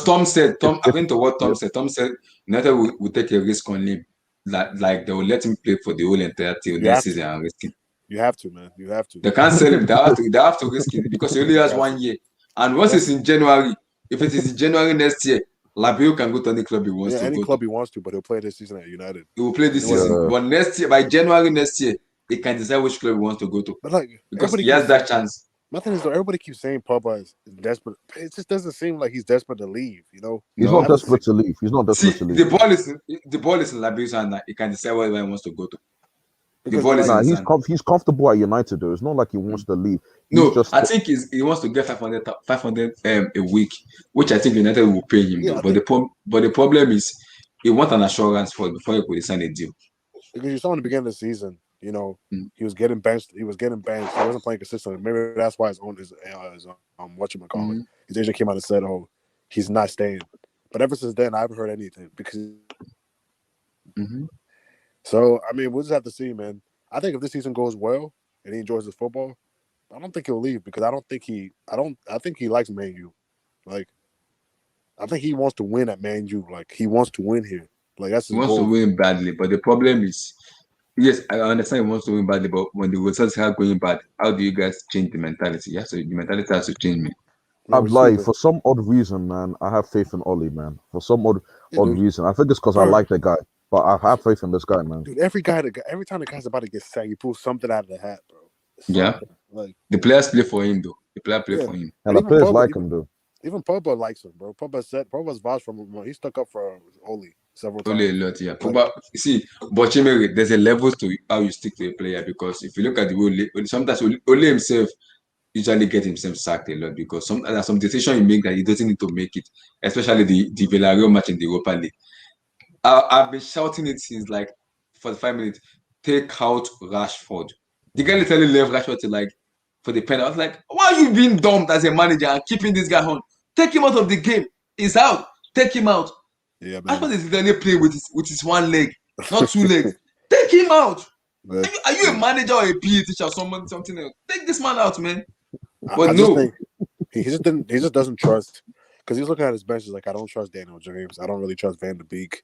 Tom said, according to what Tom said, United will take a risk on him. Like they will let him play for the whole entirety of next season and risk it. You have to, man. You have to. They can't sell him. They have to risk it because he only has 1 year. And once it's in January, if it is in January next year, Labio can go to any club he wants to. Any club he wants to, but he'll play this season at United. He will play this season. But next year, by January next year, he can decide which club he wants to go to. But like, because he has that chance. My thing is, though, everybody keeps saying Pogba is desperate. It just doesn't seem like he's desperate to leave. You know, he's not desperate to leave. He's not desperate to leave. The ball is in Labio's hand now. He can decide where he wants to go to. He's comfortable at United though. It's not like he wants to leave. I think he wants to get 500 a week, which I think United will pay him. Yeah, but the problem is he wants an assurance before he could sign a deal. Because you saw in the beginning of the season, you know, he was getting benched. He wasn't playing consistently. Maybe that's why his whatchamacallit. His agent came out and said, "Oh, he's not staying." But ever since then, I haven't heard anything because. So, I mean, we'll just have to see, man. I think if this season goes well and he enjoys his football, I don't think he'll leave because I think he likes Man U. Like, I think he wants to win at Man U. Like, he wants to win here. Like, that's his goal. He wants to win badly, but the problem is, yes, I understand he wants to win badly, but when the results are going bad, how do you guys change the mentality? Yeah, so the mentality has to change, man. For some odd reason, man, I have faith in Oli, man. For some odd reason. I think it's because I like the guy. But I have faith in this guy, man. Dude, every time the guy's about to get sacked, he pulls something out of the hat, bro. Like the players play for him, though. The player play for him, and the players like him, though. Even Pogba likes him, bro. Pogba's vouched for him. He stuck up for Oli. several Only a times. lot, yeah. But But see, but Chimere, there's a level to how you stick to a player because if you look at the way sometimes Ole himself usually get himself sacked a lot because there's some decision he make that he doesn't need to make it, especially the Villarreal match in the Europa League. I've been shouting it since like 45 minutes. Take out Rashford. The guy literally left Rashford to like for the pen. I was like, why are you being dumped as a manager and keeping this guy on? Take him out of the game. He's out. Take him out. yeah, man. Rashford is literally playing with his one leg, not two legs. Take him out. But Are you a manager or a PE teacher or something else? Take this man out, man. I But just no, think he just doesn't trust because he's looking at his bench. He's like, I don't trust Daniel James. I don't really trust Van de Beek.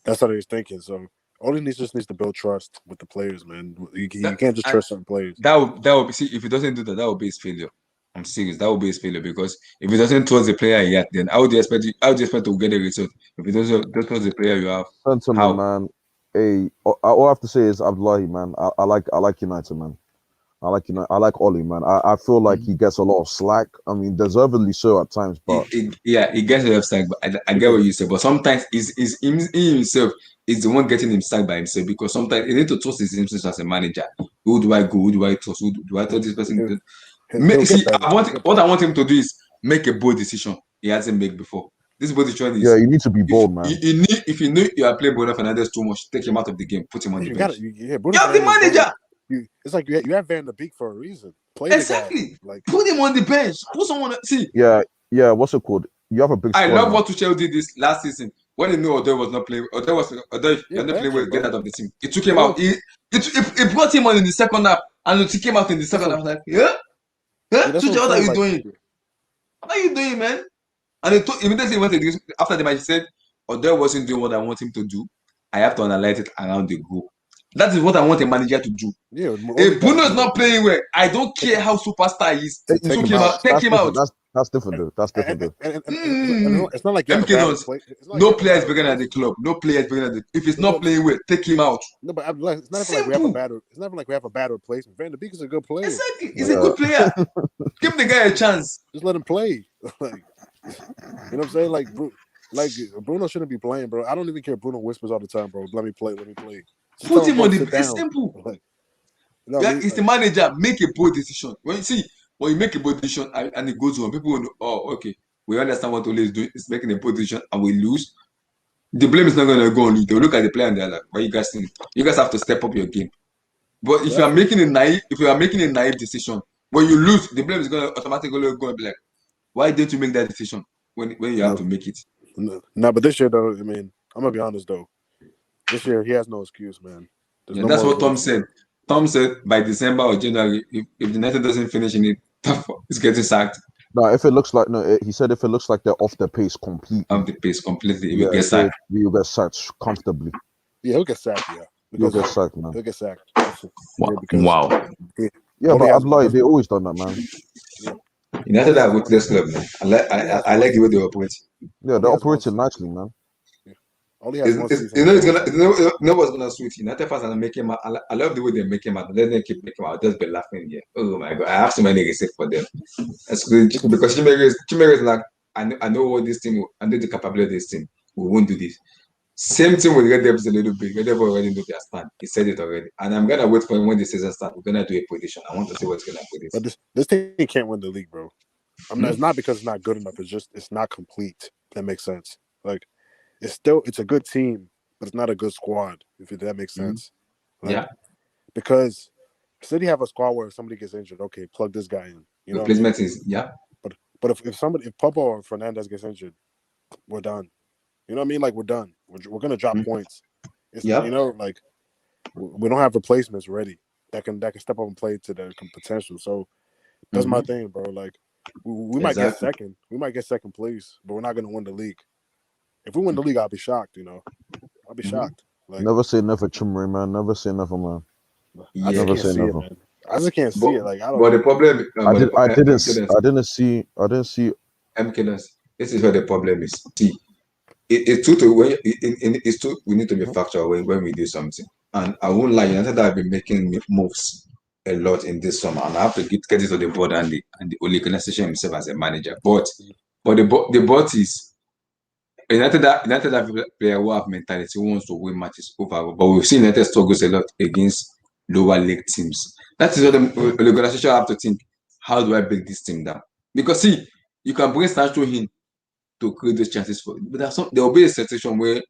That's what he's thinking. So all he needs to build trust with the players, man. You can't just trust certain players. that would be, see, if he doesn't do that, that would be his failure. I'm serious. That would be his failure because if he doesn't trust the player yet, then how would you expect to get a result if he doesn't trust the player you have? Sentiment, How? man. Hey, all I have to say is Abdullahi, man. I like United, man. I like United. I like Oli, man. I feel like he gets a lot of slack. I mean, deservedly so at times, but He gets a sacked, but I get what you say. But sometimes he himself is the one getting him sacked by himself because sometimes he need to trust himself as a manager. Who do I go? Who do I trust? Who do I trust this person? He'll See, get better. what I want him to do is make a bold decision he hasn't made before. This bold decision is you need to be bold, man. if you know you are playing Bruno Fernandes too much, take him out of the game, put him on the bench. Bruno You have the Fernandes manager. It's like you have Van de Beek for a reason. Play Exactly. The guy. Like, put him on the bench. Put someone. See. Yeah. What's it called? You have a big. I squad love now. what Tuchel did this last season when he knew Odoi was not playing. Odoi you're not playing well. Get out of the team. He took him out. He brought him on in the second half, and he took him out in the second half. I was like, Tuchel, what are you doing? What are you doing, man? And immediately went to after the match. He said, Odoi wasn't doing what I want him to do. I have to analyze it around the goal. That is what I want a manager to do. Yeah, if Bruno is not playing well, I don't care how superstar he is. Take him out. Take him out. That's different, though. That's different, though. And it's not like you have no player is bigger than the club. No player is bigger than if it's not playing well, take him out. No, but it's not like we have a bad. It's not like we have a bad replacement. Van de Beek is a good player. Exactly, he's a good player. Give the guy a chance. Just let him play. Like, you know what I'm saying? Like Bruno shouldn't be playing, bro. I don't even care. Bruno whispers all the time, bro. Let me play. Just put him on the. It's simple. Like, it's the manager. Make a bold decision. When you make a bold decision and it goes on, people will know, oh, okay, we understand what Ole is doing. It's making a bold decision and we lose. The blame is not going to go on you. They'll look at the player and they're like, "What you guys think? You guys have to step up your game." But if you are making a naive decision, when you lose, the blame is going to automatically go and be like, "Why didn't you make that decision when you have to make it?" No, but this year though, I mean, I'm gonna be honest though. This year he has no excuse, man. That's what Tom said. Tom said by December or January, if the United doesn't finish in it, it's getting sacked. No, he said if it looks like they're off the pace completely. He will get sacked. He will get sacked comfortably. Yeah, he'll get sacked. Yeah, he'll get sacked, man. He'll get sacked. Wow. Yeah, but I'd like they always done that, man. Yeah. United are a ruthless club, man. I like the way they operate. Yeah, they're operating nicely, man. Only has one season. You know what's gonna suit United fans and make him out. I love the way they make him out. Let them keep making him out. Just be laughing here. Oh my god, I have so many receipts for them. That's good because Chimere is like, I know what this team. I know the capability of this team. We won't do this. Same thing with Red Devils a little bit. Red Devils already know their stand. He said it already, and I'm gonna wait for him when the season starts. We're gonna do a prediction. I want to see what's gonna happen. But this team can't win the league, bro. I mean, it's not because it's not good enough. It's just it's not complete. That makes sense. Like it's a good team, but it's not a good squad. If that makes sense. Like, because City have a squad where if somebody gets injured, okay, plug this guy in. You know, replacement is But if Papa or Fernandez gets injured, we're done. You know what I mean? Like we're done. We're gonna drop points. You know, like we don't have replacements ready that can step up and play to their potential. So that's my thing, bro. Like we might get second. We might get second place, but we're not gonna win the league. If we win the league, I'll be shocked. You know, I'll be shocked. Like, never say never, Chimri, man. Never say never, man. I just can't see it, man. I just can't see it. Like I don't. But the problem, I didn't see. MKNS. This is where the problem is. See, it's true it's true. We need to be factual when we do something. And I won't lie, United have been making moves a lot in this summer, and I have to get it to the board and the Ole organization himself as a manager. But the board is United have a player who have mentality, who wants to win matches overall. But we've seen United struggles a lot against lower league teams. That is what the organization have to think. How do I break this team down? Because see, you can bring Sancho in to create those chances for, but there will be a situation where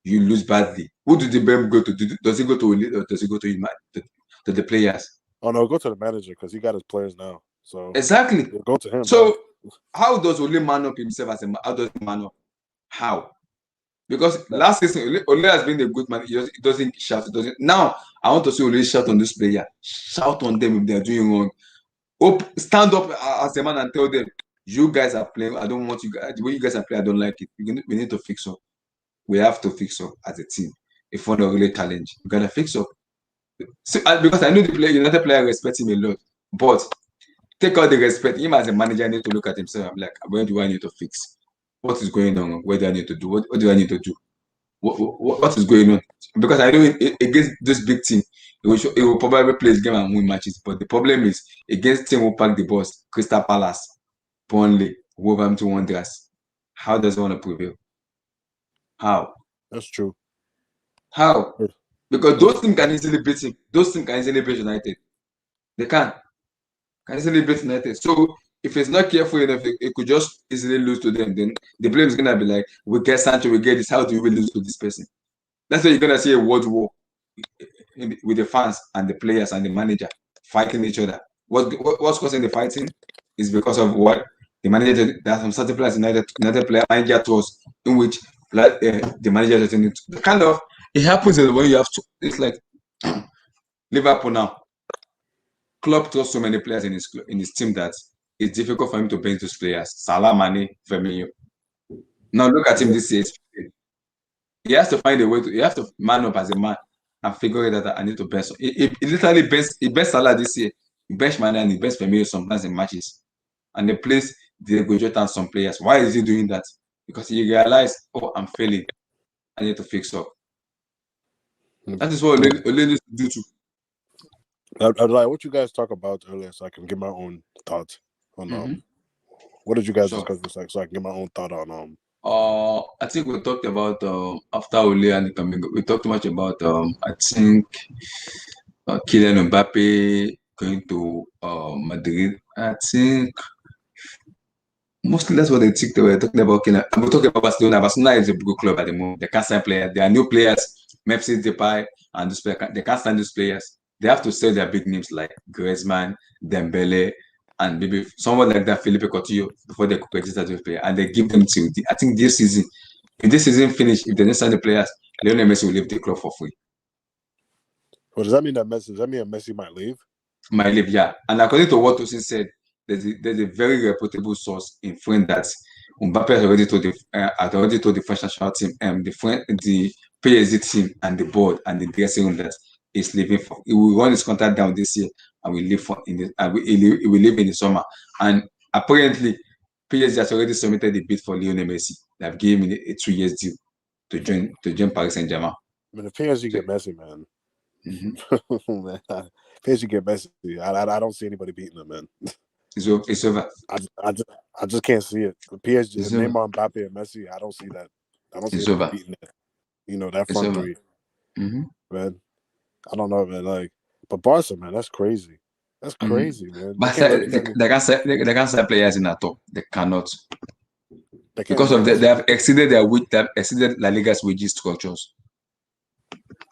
you lose badly. Who do the blame go to? Does it go to Elite or does it go to the players? Oh no, go to the manager because he got his players now. So Exactly. go to him. So how does Ole man up himself as a man? How does he man up? How? Because last season Ole has been a good man. He doesn't shout. He doesn't. Now I want to see Ole shout on this player. Shout on them if they are doing wrong. Stand up as a man and tell them, you guys are playing. I don't want you guys. The way you guys are playing, I don't like it. We need to fix up. We have to fix up as a team. If we want to really challenge, we gotta fix up. So, because I know the United player respect him a lot, but take out the respect. Him as a manager, I need to look at himself. I'm like, where do I need to fix? What is going on? Where do I need to do? What do I need to do? What is going on? Because I know against this big team, it will probably play this game and win matches. But the problem is against team who pack the boss, Crystal Palace, Burnley, Wolverhampton Wanderers. How does one want to prevail? How? That's true. How? Because those teams can easily beat him. Those teams can easily beat United. They can easily beat United. So if it's not careful enough, it could just easily lose to them. Then the blame is gonna be like, we get Sancho, we get this. How do we lose to this person? That's why you're gonna see a world war with the fans and the players and the manager fighting each other. What's causing the fighting is because of what the manager. There are some certain players United player manager tours in which the manager doesn't kind of it happens when you have to. It's like Liverpool now. Klopp trusts so many players in his team that it's difficult for him to bench those players. Salah, Mane, Firmino. Now look at him this year. He has to find a way to. He has to man up as a man and figure it out. I need to bench. He literally bench Salah this year. He bench Mane and he bench Firmino sometimes in matches, and they place Diego Jota and some players. Why is he doing that? Because he realized, oh, I'm failing. I need to fix up. That is what Ole needs to do too. I'd like what you guys talk about earlier, so I can give my own thoughts on what did you guys discuss this like, so I can get my own thought on I think we talked about after Ole and coming. We talked much about I think Kylian Mbappe going to Madrid. I think mostly that's what they were talking about. Kylian. We're talking about Barcelona. Barcelona is a good club at the moment. They can't sign players. There are new players. Memphis Depay and this player. They can't sign these players. They have to sell their big names like Griezmann, Dembele, and maybe someone like that, Felipe Coutinho, before they could register those players. And they give them till I think this season. If this season finish, if they don't sign the players, Lionel Messi will leave the club for free. Well, does that mean that Messi might leave? Might leave, yeah. And according to what Tosin said, there's a very reputable source in France that Mbappe has already told the French national team, the PSG team, and the board and the dressing room that he's leaving for. He will run his contract down this year and will leave he will leave in the summer. And apparently, PSG has already submitted the bid for Lionel Messi. They've given him a 2 years deal to join Paris Saint-Germain. I mean, if PSG get Messi, man. Man, PSG get Messi. I don't see anybody beating them, man. It's over. I just can't see it. The PSG, Neymar, Mbappe, and Messi. I don't see that. I don't see anybody beating that. That front three. Man, I don't know, man. Like, but Barca, man, that's crazy. That's crazy, man. They can't sell players in at all. They cannot. Because of they have exceeded La Liga's wages structures.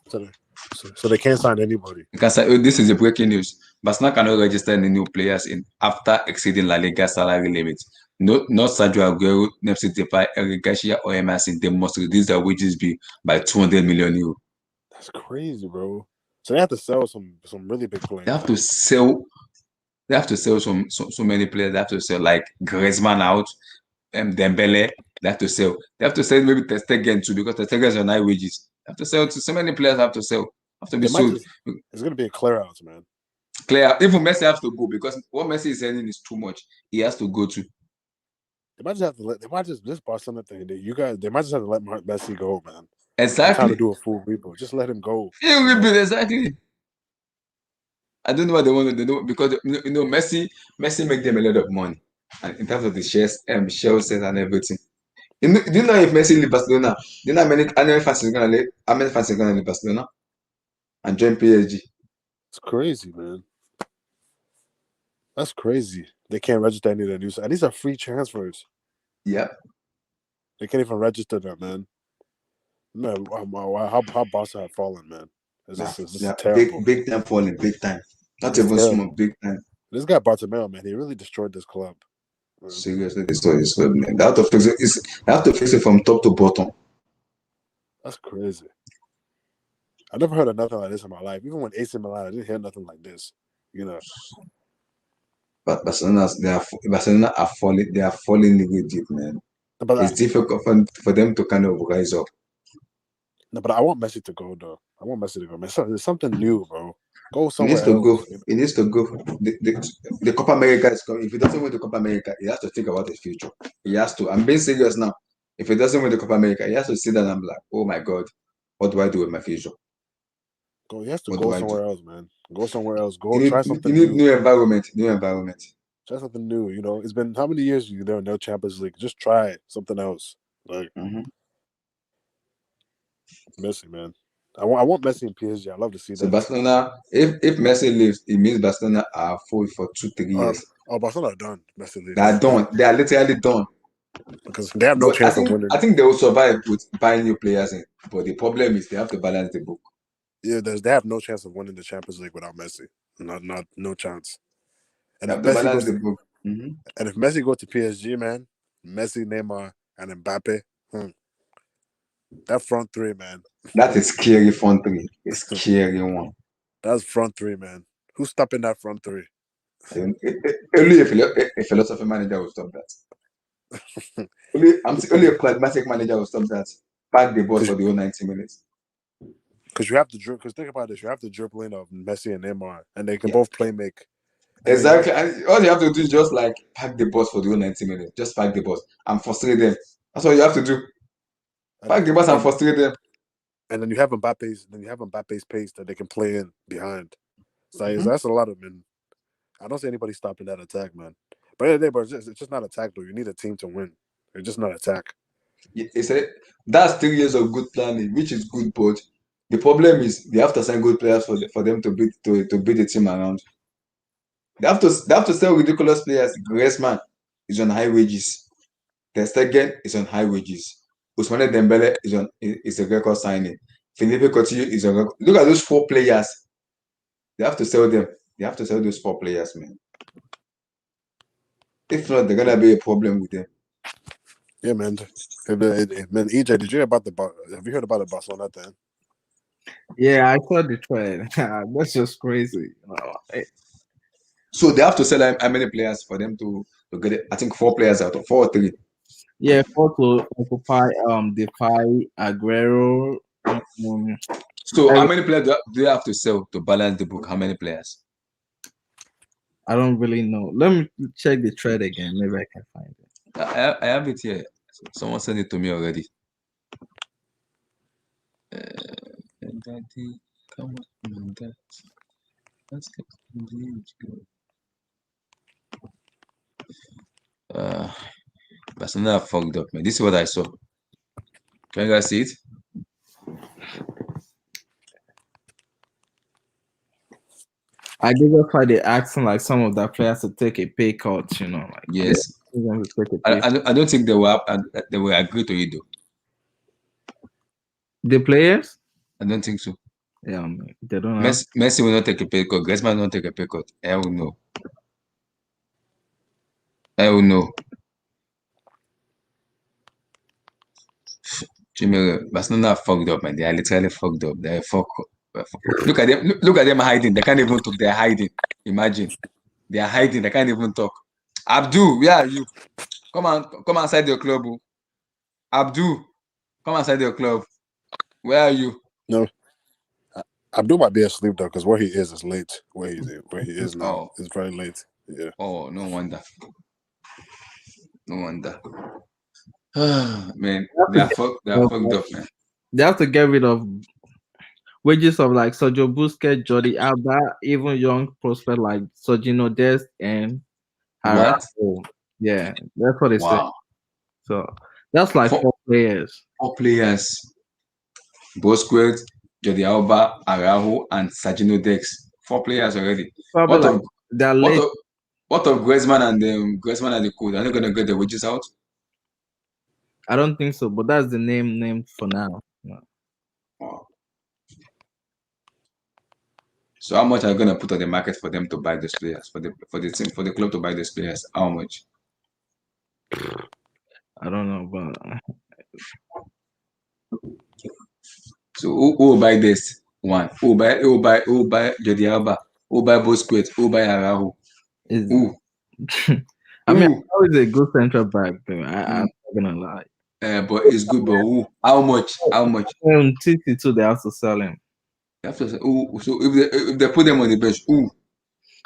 So they can't sign anybody. This is the breaking news. Barcelona cannot register any new players after exceeding La Liga's salary limits. Not Sergio Aguero, Memphis Depay, Eric Garcia, or Emerson. They must reduce their wages by 200 million euros. That's crazy, bro. So they have to sell some really big players. They have to sell so many players. They have to sell like Griezmann out, Dembele. They have to sell. They have to sell maybe Ter Stegen too because Ter Stegen is on high wages. They have to sell so many players. Have to sell. Have to be sold. It's gonna be a clear out, man. Clear out. Even Messi has to go because what Messi is selling is too much. He has to go too. They might just have to let. They might just this Barcelona thing. They might just have to let Messi go, man. Exactly. Trying to do a full rebuild. Just let him go. Yeah, rebuild exactly. I don't know what they want to do because Messi make them a lot of money, and in terms of the shares, sales and everything. Do you know if Messi leave Barcelona? Do you know how many fans is gonna leave? How many fans is gonna leave Barcelona and join PSG? It's crazy, man. That's crazy. They can't register any of the news. And these are free transfers. Yeah. They can't even register them, man. Man, how Barca have fallen, man. It's just terrible. Big time falling, big time. Not It's even terrible. small, big time. This guy Bartomeu, man, he really destroyed this club. Man. Seriously, destroy this club, man. They have to fix it. They have to fix it from top to bottom. That's crazy. I never heard of nothing like this in my life. Even when AC Milan, I didn't hear nothing like this. You know. But Barcelona are falling. They are falling really deep, man. But it's difficult for them to kind of rise up. No, but I want Messi to go though. I want Messi to go, man. There's something new, bro. Go He somewhere needs to else. go. He needs to go. The Copa America is coming. If he doesn't win the Copa America, he has to think about his future. He has to. I'm being serious now. If he doesn't win the Copa America, he has to sit down and be like, oh my God, what do I do with my future? He has to go somewhere else, man. Go somewhere else. Go try something new. You need new. New environment. Try something new. You know, it's been how many years you there? No Champions League. Just try something else. Like Messi, man. I want Messi in PSG. I love to see that. So Barcelona, if Messi leaves, it means Barcelona are full for 2-3 years. Barcelona are done. Messi leaves. They are done. They are literally done. Because they have no chance of winning. I think they will survive with buying new players in. But the problem is they have to balance the book. Yeah, they have no chance of winning the Champions League without Messi. No chance. And if Messi goes to book. And if Messi goes to PSG, man, Messi, Neymar, and Mbappe, that front three, man. That is scary front three. It's scary one. That's front three, man. Who's stopping that front three? Only a philosophy manager will stop that. only a pragmatic manager will stop that. Pack the ball for the whole 90 minutes. Because you have to dribble. Because think about this: you have the dribbling of Messi and Neymar, and they can both play make. Exactly. And all you have to do is just like pack the bus for the whole 90 minutes. Just pack the bus and frustrate them. That's all you have to do. Pack the bus and frustrate them. And then you have Mbappe's pace that they can play in behind. So that's a lot of men. I don't see anybody stopping that attack, man. But yeah, it's just not attack though. You need a team to win. It's just not attack. That's 3 years of good planning, which is good, but the problem is they have to sign good players for them to beat the team around. They have to sell ridiculous players. Griezmann is on high wages. Ter Stegen is on high wages. Ousmane Dembele is a record signing. Philippe Coutinho is a record. Look at those 4 players. They have to sell them. They have to sell those 4 players, man. If not, they're gonna be a problem with them. Yeah, man. Man, EJ, have you heard about the Barcelona thing? Yeah, I saw the trend. That's just crazy. So they have to sell how many players for them to get it? I think 4 players out of 4 or 3. Yeah, 4 to occupy Defy, Aguero. So how many players do they have to sell to balance the book? How many players? I don't really know. Let me check the thread again. Maybe I can find it. I have it here. Someone sent it to me already. Come on, let's Barcelona fucked up, man. This is what I saw. Can you guys see it? I did that's why they asking like some of the players to take a pay cut, you know. Like yes. I don't think they will agree to it though. The players? I don't think so. Yeah, they don't. Messi will not take a pay cut. Griezmann will not take a pay cut. Hell no. Hell no. Jimmy, Barcelona fucked up, man. They are literally fucked up. They're fucked up. Look at them. Look at them hiding. They can't even talk. They're hiding. Imagine. They are hiding. They can't even talk. Abdul, where are you? Come outside your club. Abdul, come outside your club. Where are you? No. Abdul might be asleep though, because where he is late. Where he is now is very late. Yeah. Oh, no wonder. No wonder. Man, they're fucked up, man. They have to get rid of wages of like Sergio Busquets, Jordi Alba, even young prospect like Sergino Dest and What? Yeah, that's what they say. So That's like Four, 4 players. 4 players. Busquets, Jordi Alba, Araujo, and Sergio Dex. 4 players already. Probably What like of they're what late. of what of Griezmann and the code? Are they gonna get the wages out? I don't think so, but that's the name named for now. Yeah. Oh. So how much are you gonna put on the market for them to buy these players? For the team, for the club to buy these players? How much? I don't know, but So who will buy this one? Who will buy Jordi Alba? Who will buy Busquets? Who will buy Araujo? is Who? I mean, Who? always a good central back though. I'm Mm, not gonna lie. but it's good, but who? How much? How much? TT too, they have to sell him. You have to say who. So if they put them on the bench, who?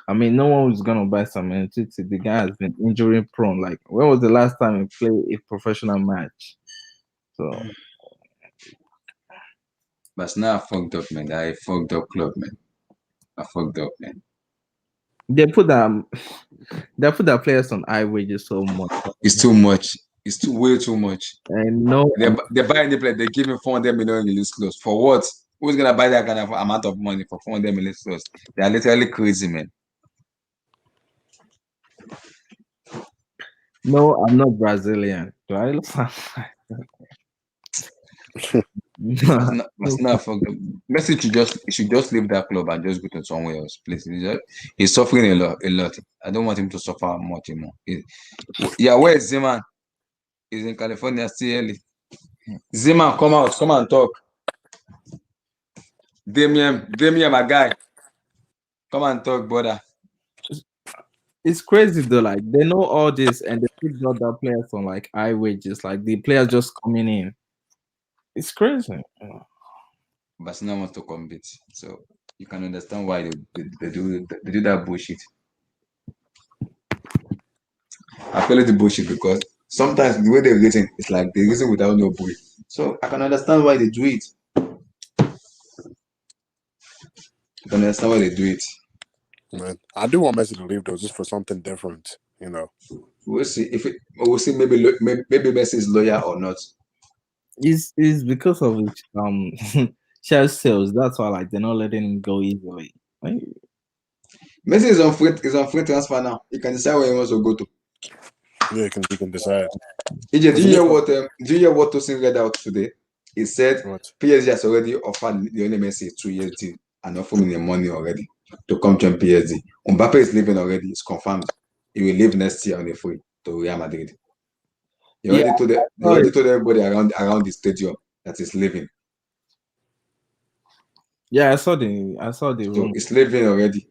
I mean, no one was gonna buy Samuel Titi. The guy has been injury prone. Like, when was the last time he played a professional match? So But now I fucked up, man. I fucked up club, man. I fucked up, man. they put their players on high wages so much. It's too much. It's way too much. And no, They buy any player, they give him 400 million release clause. For what? Who's gonna buy that kind of amount of money for 400 million clause? They are literally crazy, man. no, I'm not Brazilian. Do I look Must not fuck up. Messi should just leave that club and just go to somewhere else, please. He's suffering a lot. I don't want him to suffer much anymore. Yeah, where is Zeman? He's in California still early. Zeman, come out, come and talk. Damien, my guy. Come and talk, brother. It's crazy though. Like, they know all this and they still got their players on like high wages. Like, the players just coming in. It's crazy. Barcelona wants to compete, so you can understand why they do that bullshit. I feel it's bullshit because sometimes the way they reason, it's like they reason without no brief. So I can understand why they do it. I can understand why they do it. Man, I do want Messi to leave though, just for something different, you know. We'll see we'll see maybe Messi is loyal or not. It's because of share sales. That's why like they're not letting him go easily. Like, Messi is on free transfer now. He can decide where he wants to go to. Yeah, he can decide. EJ, do you hear what Tosin read out today? He said What? PSG has already offered Lionel Messi a 2 year deal and offered him the money already to come join PSG. Mbappe is leaving already. It's confirmed. He will leave next year on a free to Real Madrid. He yeah, already told everybody around the stadium that he's leaving. yeah. I saw the So room. he's leaving already.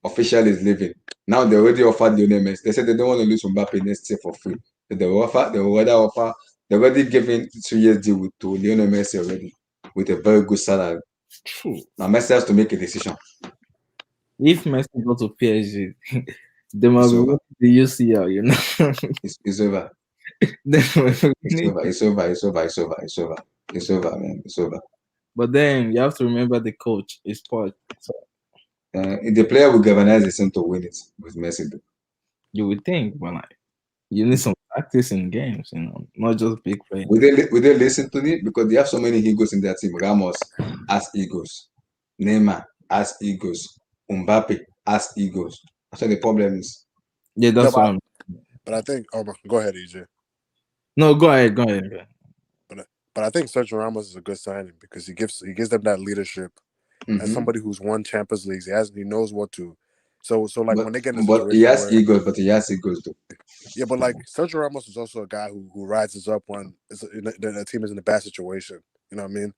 Officially is leaving. Now they already offered Lionel Messi. They said they don't want to lose Mbappe next year for free. So they already given 2 years deal to Lionel Messi already with a very good salary. True. Now Messi has to make a decision. If Messi go to PSG, they might It's be over. winning the UCL. You know. It's over. They might be It's winning. over. It's over. It's over. It's over. It's over. It's over, man. It's over. But then you have to remember the coach is Sport. So The player will galvanize the team to win it with Messi. you would think, but like, you need some practice in games. You know, not just big play. Will they listen to it? Because they have so many egos in their team. Ramos has egos. Neymar has egos. Mbappe has egos. That's what the problem is. Yeah, No, that's what I'm. but I think. Oh, go ahead, EJ. No, go ahead. Go ahead. But I think Sergio Ramos is a good signing because he gives them that leadership. As somebody who's won Champions Leagues, he knows what to. So like when they get in a But he situation has where egos. But he has egos though. yeah, but like Sergio Ramos is also a guy who rises up when the team is in a bad situation. You know what I mean?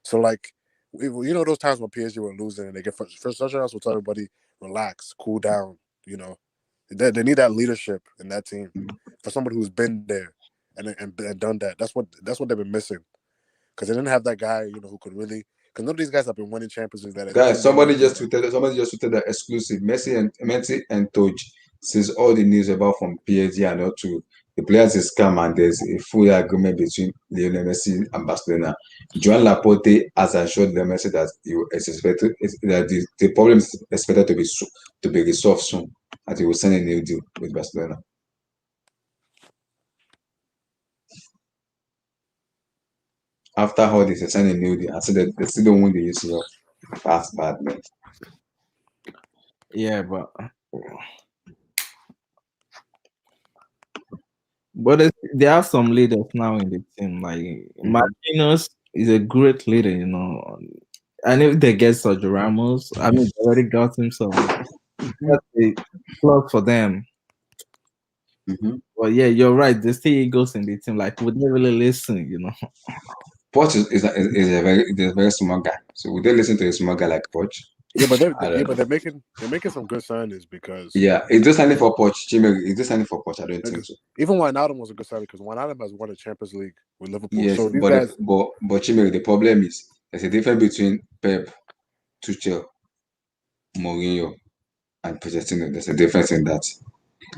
So like you know those times when PSG were losing and they get first Sergio Ramos will tell everybody relax, cool down. You know, they need that leadership in that team for somebody who's been there and done that. That's what they've been missing because they didn't have that guy who could really. Because none of these guys have been winning Champions League. Guys, somebody just tweeted that exclusive. Messi and Toj says all the news about from PSG are not true. The players is scam and there's a full agreement between Lionel Messi and Barcelona. Joan Laporte has assured the Messi that the problem is expected to be resolved soon, and he will sign a new deal with Barcelona. after all this, they sign a new deal. I said that they still don't win the UCL. That's bad, man. Yeah, but they have some leaders now in the team. Like Marquinhos is a great leader, you know. And if they get Sergio Ramos, I mean, they already got him, so that's a plus for them. But yeah, you're right. There's still egos in the team. Like, would they really listen? You know. Poch is a very smart guy. So would they listen to a smart guy like Poch? Yeah, but they're making some good signings because it's just signing for Poch. It's just signing for Poch. I don't think so. Even Wijnaldum was a good signing because Wijnaldum has won a Champions League with Liverpool. Yes, So these but guys, Chimere, the problem is there's a difference between Pep, Tuchel, Mourinho, and Pochettino. There's a difference in that.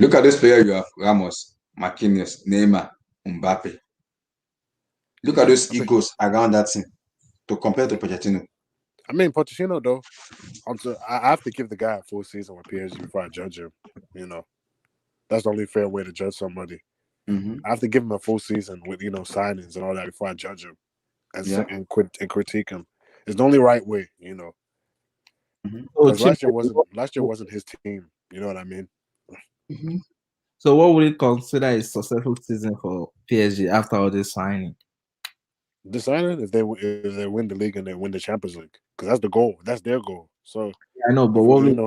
Look at this player you have: Ramos, Marquinhos, Neymar, Mbappe. Look at those egos around that team to compare to Pochettino. I mean, Pochettino though, I have to give the guy a full season with PSG before I judge him. You know, that's the only fair way to judge somebody. I have to give him a full season with signings and all that before I judge him and critique him. It's the only right way, you know. Because last year wasn't his team. You know what I mean? So, what would you consider a successful season for PSG after all this signing? The signing, if they win the league and they win the Champions League, because that's the goal. That's their goal. So I know, but what would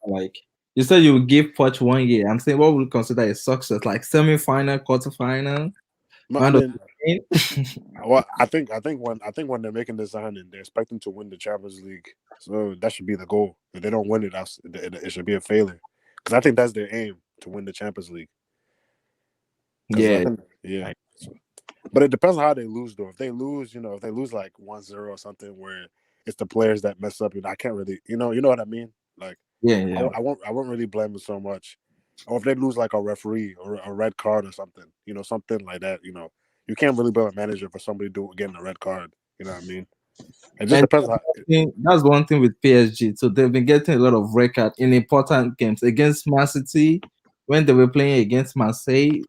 like? You said you would give Poch 1 year. I'm saying, what would you consider a success? Like semi-final, quarter-final? Well, I think when they're making the signing, they're expecting to win the Champions League. So that should be the goal. If they don't win it, it should be a failure. Because I think that's their aim, to win the Champions League. Yeah. But it depends on how they lose, though. If they lose, if they lose like 1-0 or something, where it's the players that mess up, I can't really, you know what I mean? Like, I won't really blame them so much. Or if they lose like a referee or a red card or something, something like that, you can't really blame a manager for somebody getting a red card. You know what I mean? It just depends. That's one thing with PSG. So they've been getting a lot of red card in important games against Man City. When they were playing against Marseille,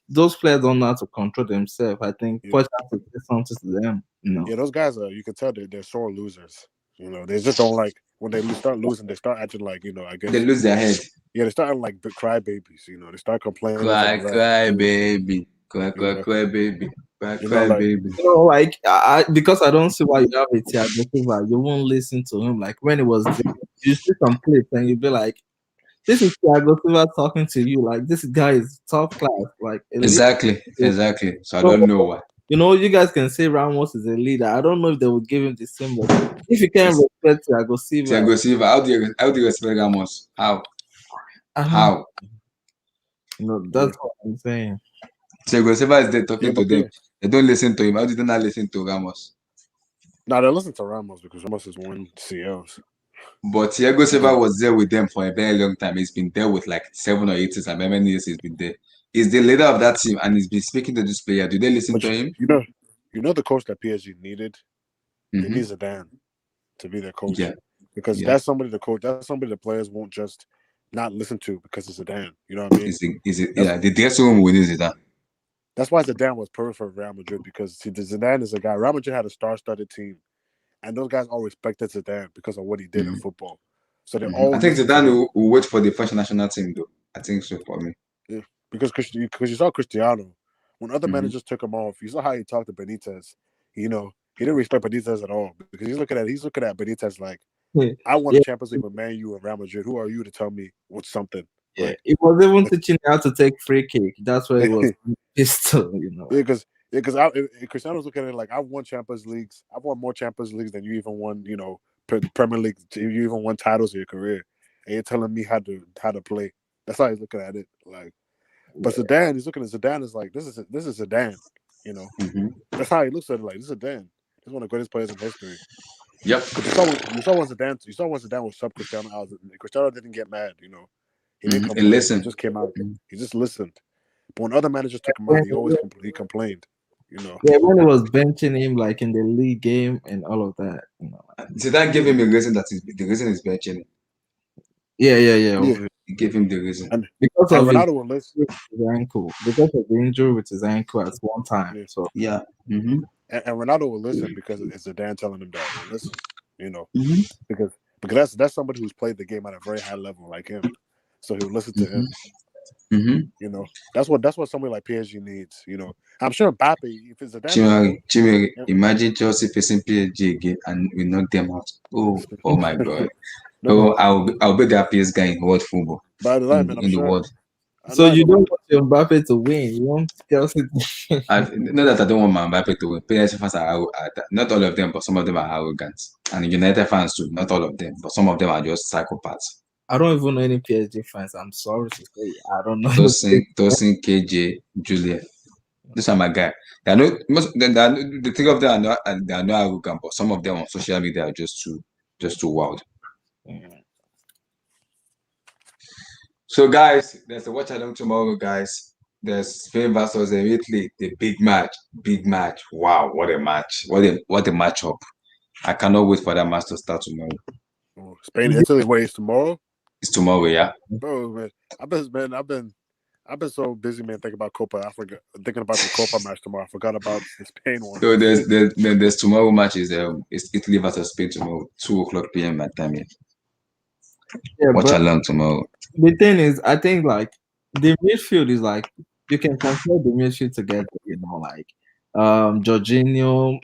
those players don't know how to control themselves. I think Poch has to say something to them. Yeah, those guys are. You can tell they're sore losers. They just don't like when they start losing. They start acting like I guess they lose their head. Yeah, they start like cry babies. They start complaining. Cry baby, cry baby, cry baby. Like because I don't see why you have a Thiago Silva, you won't listen to him. Like when it was there, you see some clips and you'll be like, this is Thiago Silva talking to you. Like this guy is top class. Like exactly. So I don't know why. You guys can say Ramos is a leader. I don't know if they would give him the same. If you can't respect Thiago Silva, how do you respect Ramos? How? That's what I'm saying. Thiago Silva is there talking to them. They don't listen to him. How did they not listen to Ramos? No, they listen to Ramos because Ramos has won CLs. But Thiago Silva was there with them for a very long time. He's been there with like 7 or 8 years. How many years he's been there? He's the leader of that team, and he's been speaking to this player. Do they listen to him? You know the coach that PSG needed. They need Zidane to be their coach. Yeah. Because that's somebody the coach. That's somebody the players won't just not listen to because it's Zidane. You know what I mean? The dressing room with Zidane. That's why Zidane was perfect for Real Madrid because Zidane is a guy. Real Madrid had a star-studded team, and those guys all respected Zidane because of what he did in football. So they all. I think Zidane will wait for the French national team, though. I think so for me. Yeah, because you saw Cristiano when other managers took him off. You saw how he talked to Benitez. He didn't respect Benitez at all because he's looking at Benitez like, I won the Champions League with Man U and Real Madrid. Who are you to tell me what's something? Yeah, like, it was even teaching how to take free kick. That's why it was pistol, Yeah, because Cristiano's looking at it like, I've won Champions Leagues. I've won more Champions Leagues than you even won. Premier League. You even won titles in your career, and you're telling me how to play. That's how he's looking at it. Like, but Zidane, he's looking at Zidane as like, this is Zidane. That's how he looks at it. Like, this is Zidane. He's one of the greatest players in history. Yep. You saw when Zidane was sub Cristiano out. Cristiano didn't get mad. He didn't complain. Listen. He just came out. He just listened. But when other managers took him out, he complained. Yeah, when he was benching him like in the league game and all of that. Zidane gave him a reason the reason is benching him. Yeah. He gave him the reason. And because of his Ronaldo will listen. ankle. Because of the injury with his ankle at one time. Yeah. So Yeah. Mm-hmm. And Ronaldo will listen because it's Zidane telling him that. Well, listen, you know, Mm-hmm. because that's somebody who's played the game at a very high level like him. So he'll listen to him. Mm-hmm. You know, that's what somebody like PSG needs. You know, I'm sure Mbappe, if it's Zidane, Chimere, yeah. imagine Chelsea facing PSG again and we knock them out. Oh my God. No, I'll be the happiest guy in world football by the way, man, I'm in the sure. world. so you don't want your Mbappe to win. You want Chelsea to Not that I don't want my Mbappe to win. PSG fans are not all of them, but some of them are arrogant, and United fans too. Not all of them, but some of them are just psychopaths. I don't even know any PSG fans. I'm sorry to say. I don't know. Tosin, KJ, Juliet. Those are my guy. They are not the three of them are not they are not arrogant, but some of them on social media are just too wild. So guys, there's a watch along tomorrow, guys. There's Spain versus Italy, the big match. Big match. Wow, what a match. What a matchup. I cannot wait for that match to start tomorrow. Spain, Italy, wait, it's tomorrow? It's tomorrow, yeah. Bro, man, I've been so busy, man, thinking about Copa. I forgot thinking about the Copa match tomorrow. I forgot about the Spain one. So there's tomorrow match is it's Italy versus Spain tomorrow, 2:00 p.m. my time. Yeah, Watch but along tomorrow. the thing is, I think like the midfield is like you can compare the midfield together. You know, like Jorginho,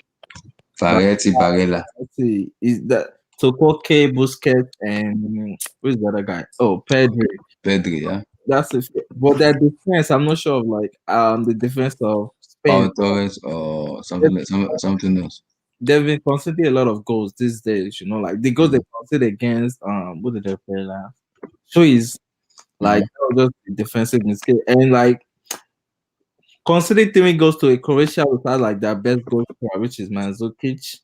Variety Barella. let's see, is that Tokoke, Busquets, and who's the other guy? Oh, Pedri, yeah. That's it. But their defense, I'm not sure of like the defense of Spain. Pau Torres or something else. They've been conceding a lot of goals these days. You know, like the goals they conceded against what did they play last? So is like that was just the defensive mistake, and like considering 3 goals to a Croatia without like their best goal scorer, which is Mandzukic.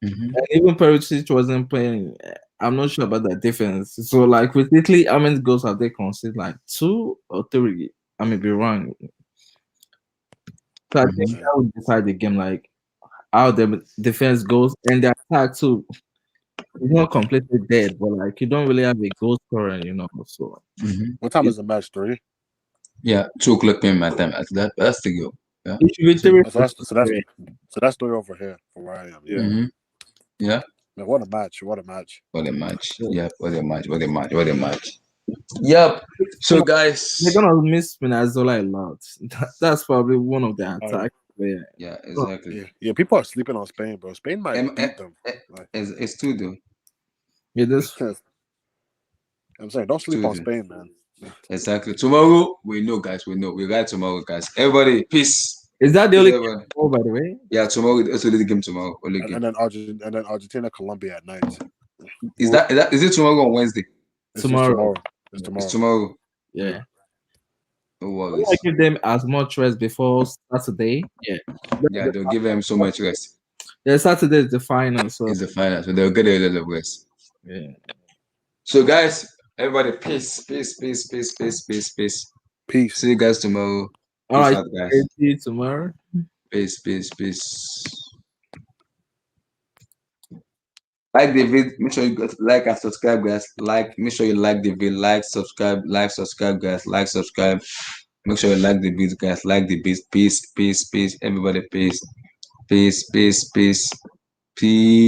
And even Perisic wasn't playing. I'm not sure about that defense. So, like with Italy, how many goals have they conceded? Like 2 or 3? I may be wrong. So I think that would decide the game, like how the defense goes and the attack too. It's not completely dead, but like you don't really have a goal scorer, you know. So, what time is the match? 3? Yeah, 2:00 p.m. my time. That's the goal. Yeah. it should be 3. So that's 3 over here from where I am. Yeah. Yeah. Man, what a match! What a match! What a match! Yeah, what a match! What a match! What a match! Yep. So guys, they're gonna miss Spinazzola a lot. That's probably one of the attacks. Yeah, exactly. Yeah, people are sleeping on Spain, bro. Spain might beat them. It's too though. Yeah, this. I'm saying, don't sleep on Spain, man. Exactly. Tomorrow, we know, guys. We know. We got tomorrow, guys. Everybody, peace. Is that the only game tomorrow, by the way? Yeah, tomorrow. It's only the game tomorrow. Only game. And then Argentina, Colombia at night. Is it tomorrow on Wednesday? Tomorrow. It's tomorrow. Yeah. No worries. I give them as much rest before Saturday. Yeah. Yeah, they'll give them so much rest. Yeah, Saturday is the final. So it's the final, so they'll get a little rest. Yeah. So guys, everybody, peace, peace, peace, peace, peace, peace, peace. Peace. See you guys tomorrow. All right, out, guys. See you tomorrow. Peace, peace, peace. Like the video, make sure you guys like and subscribe, guys. Make sure you like the video, subscribe, guys. Subscribe. Make sure you like the video, guys. Like the video. Peace, peace, peace. Everybody, peace. Peace, peace, peace. Peace.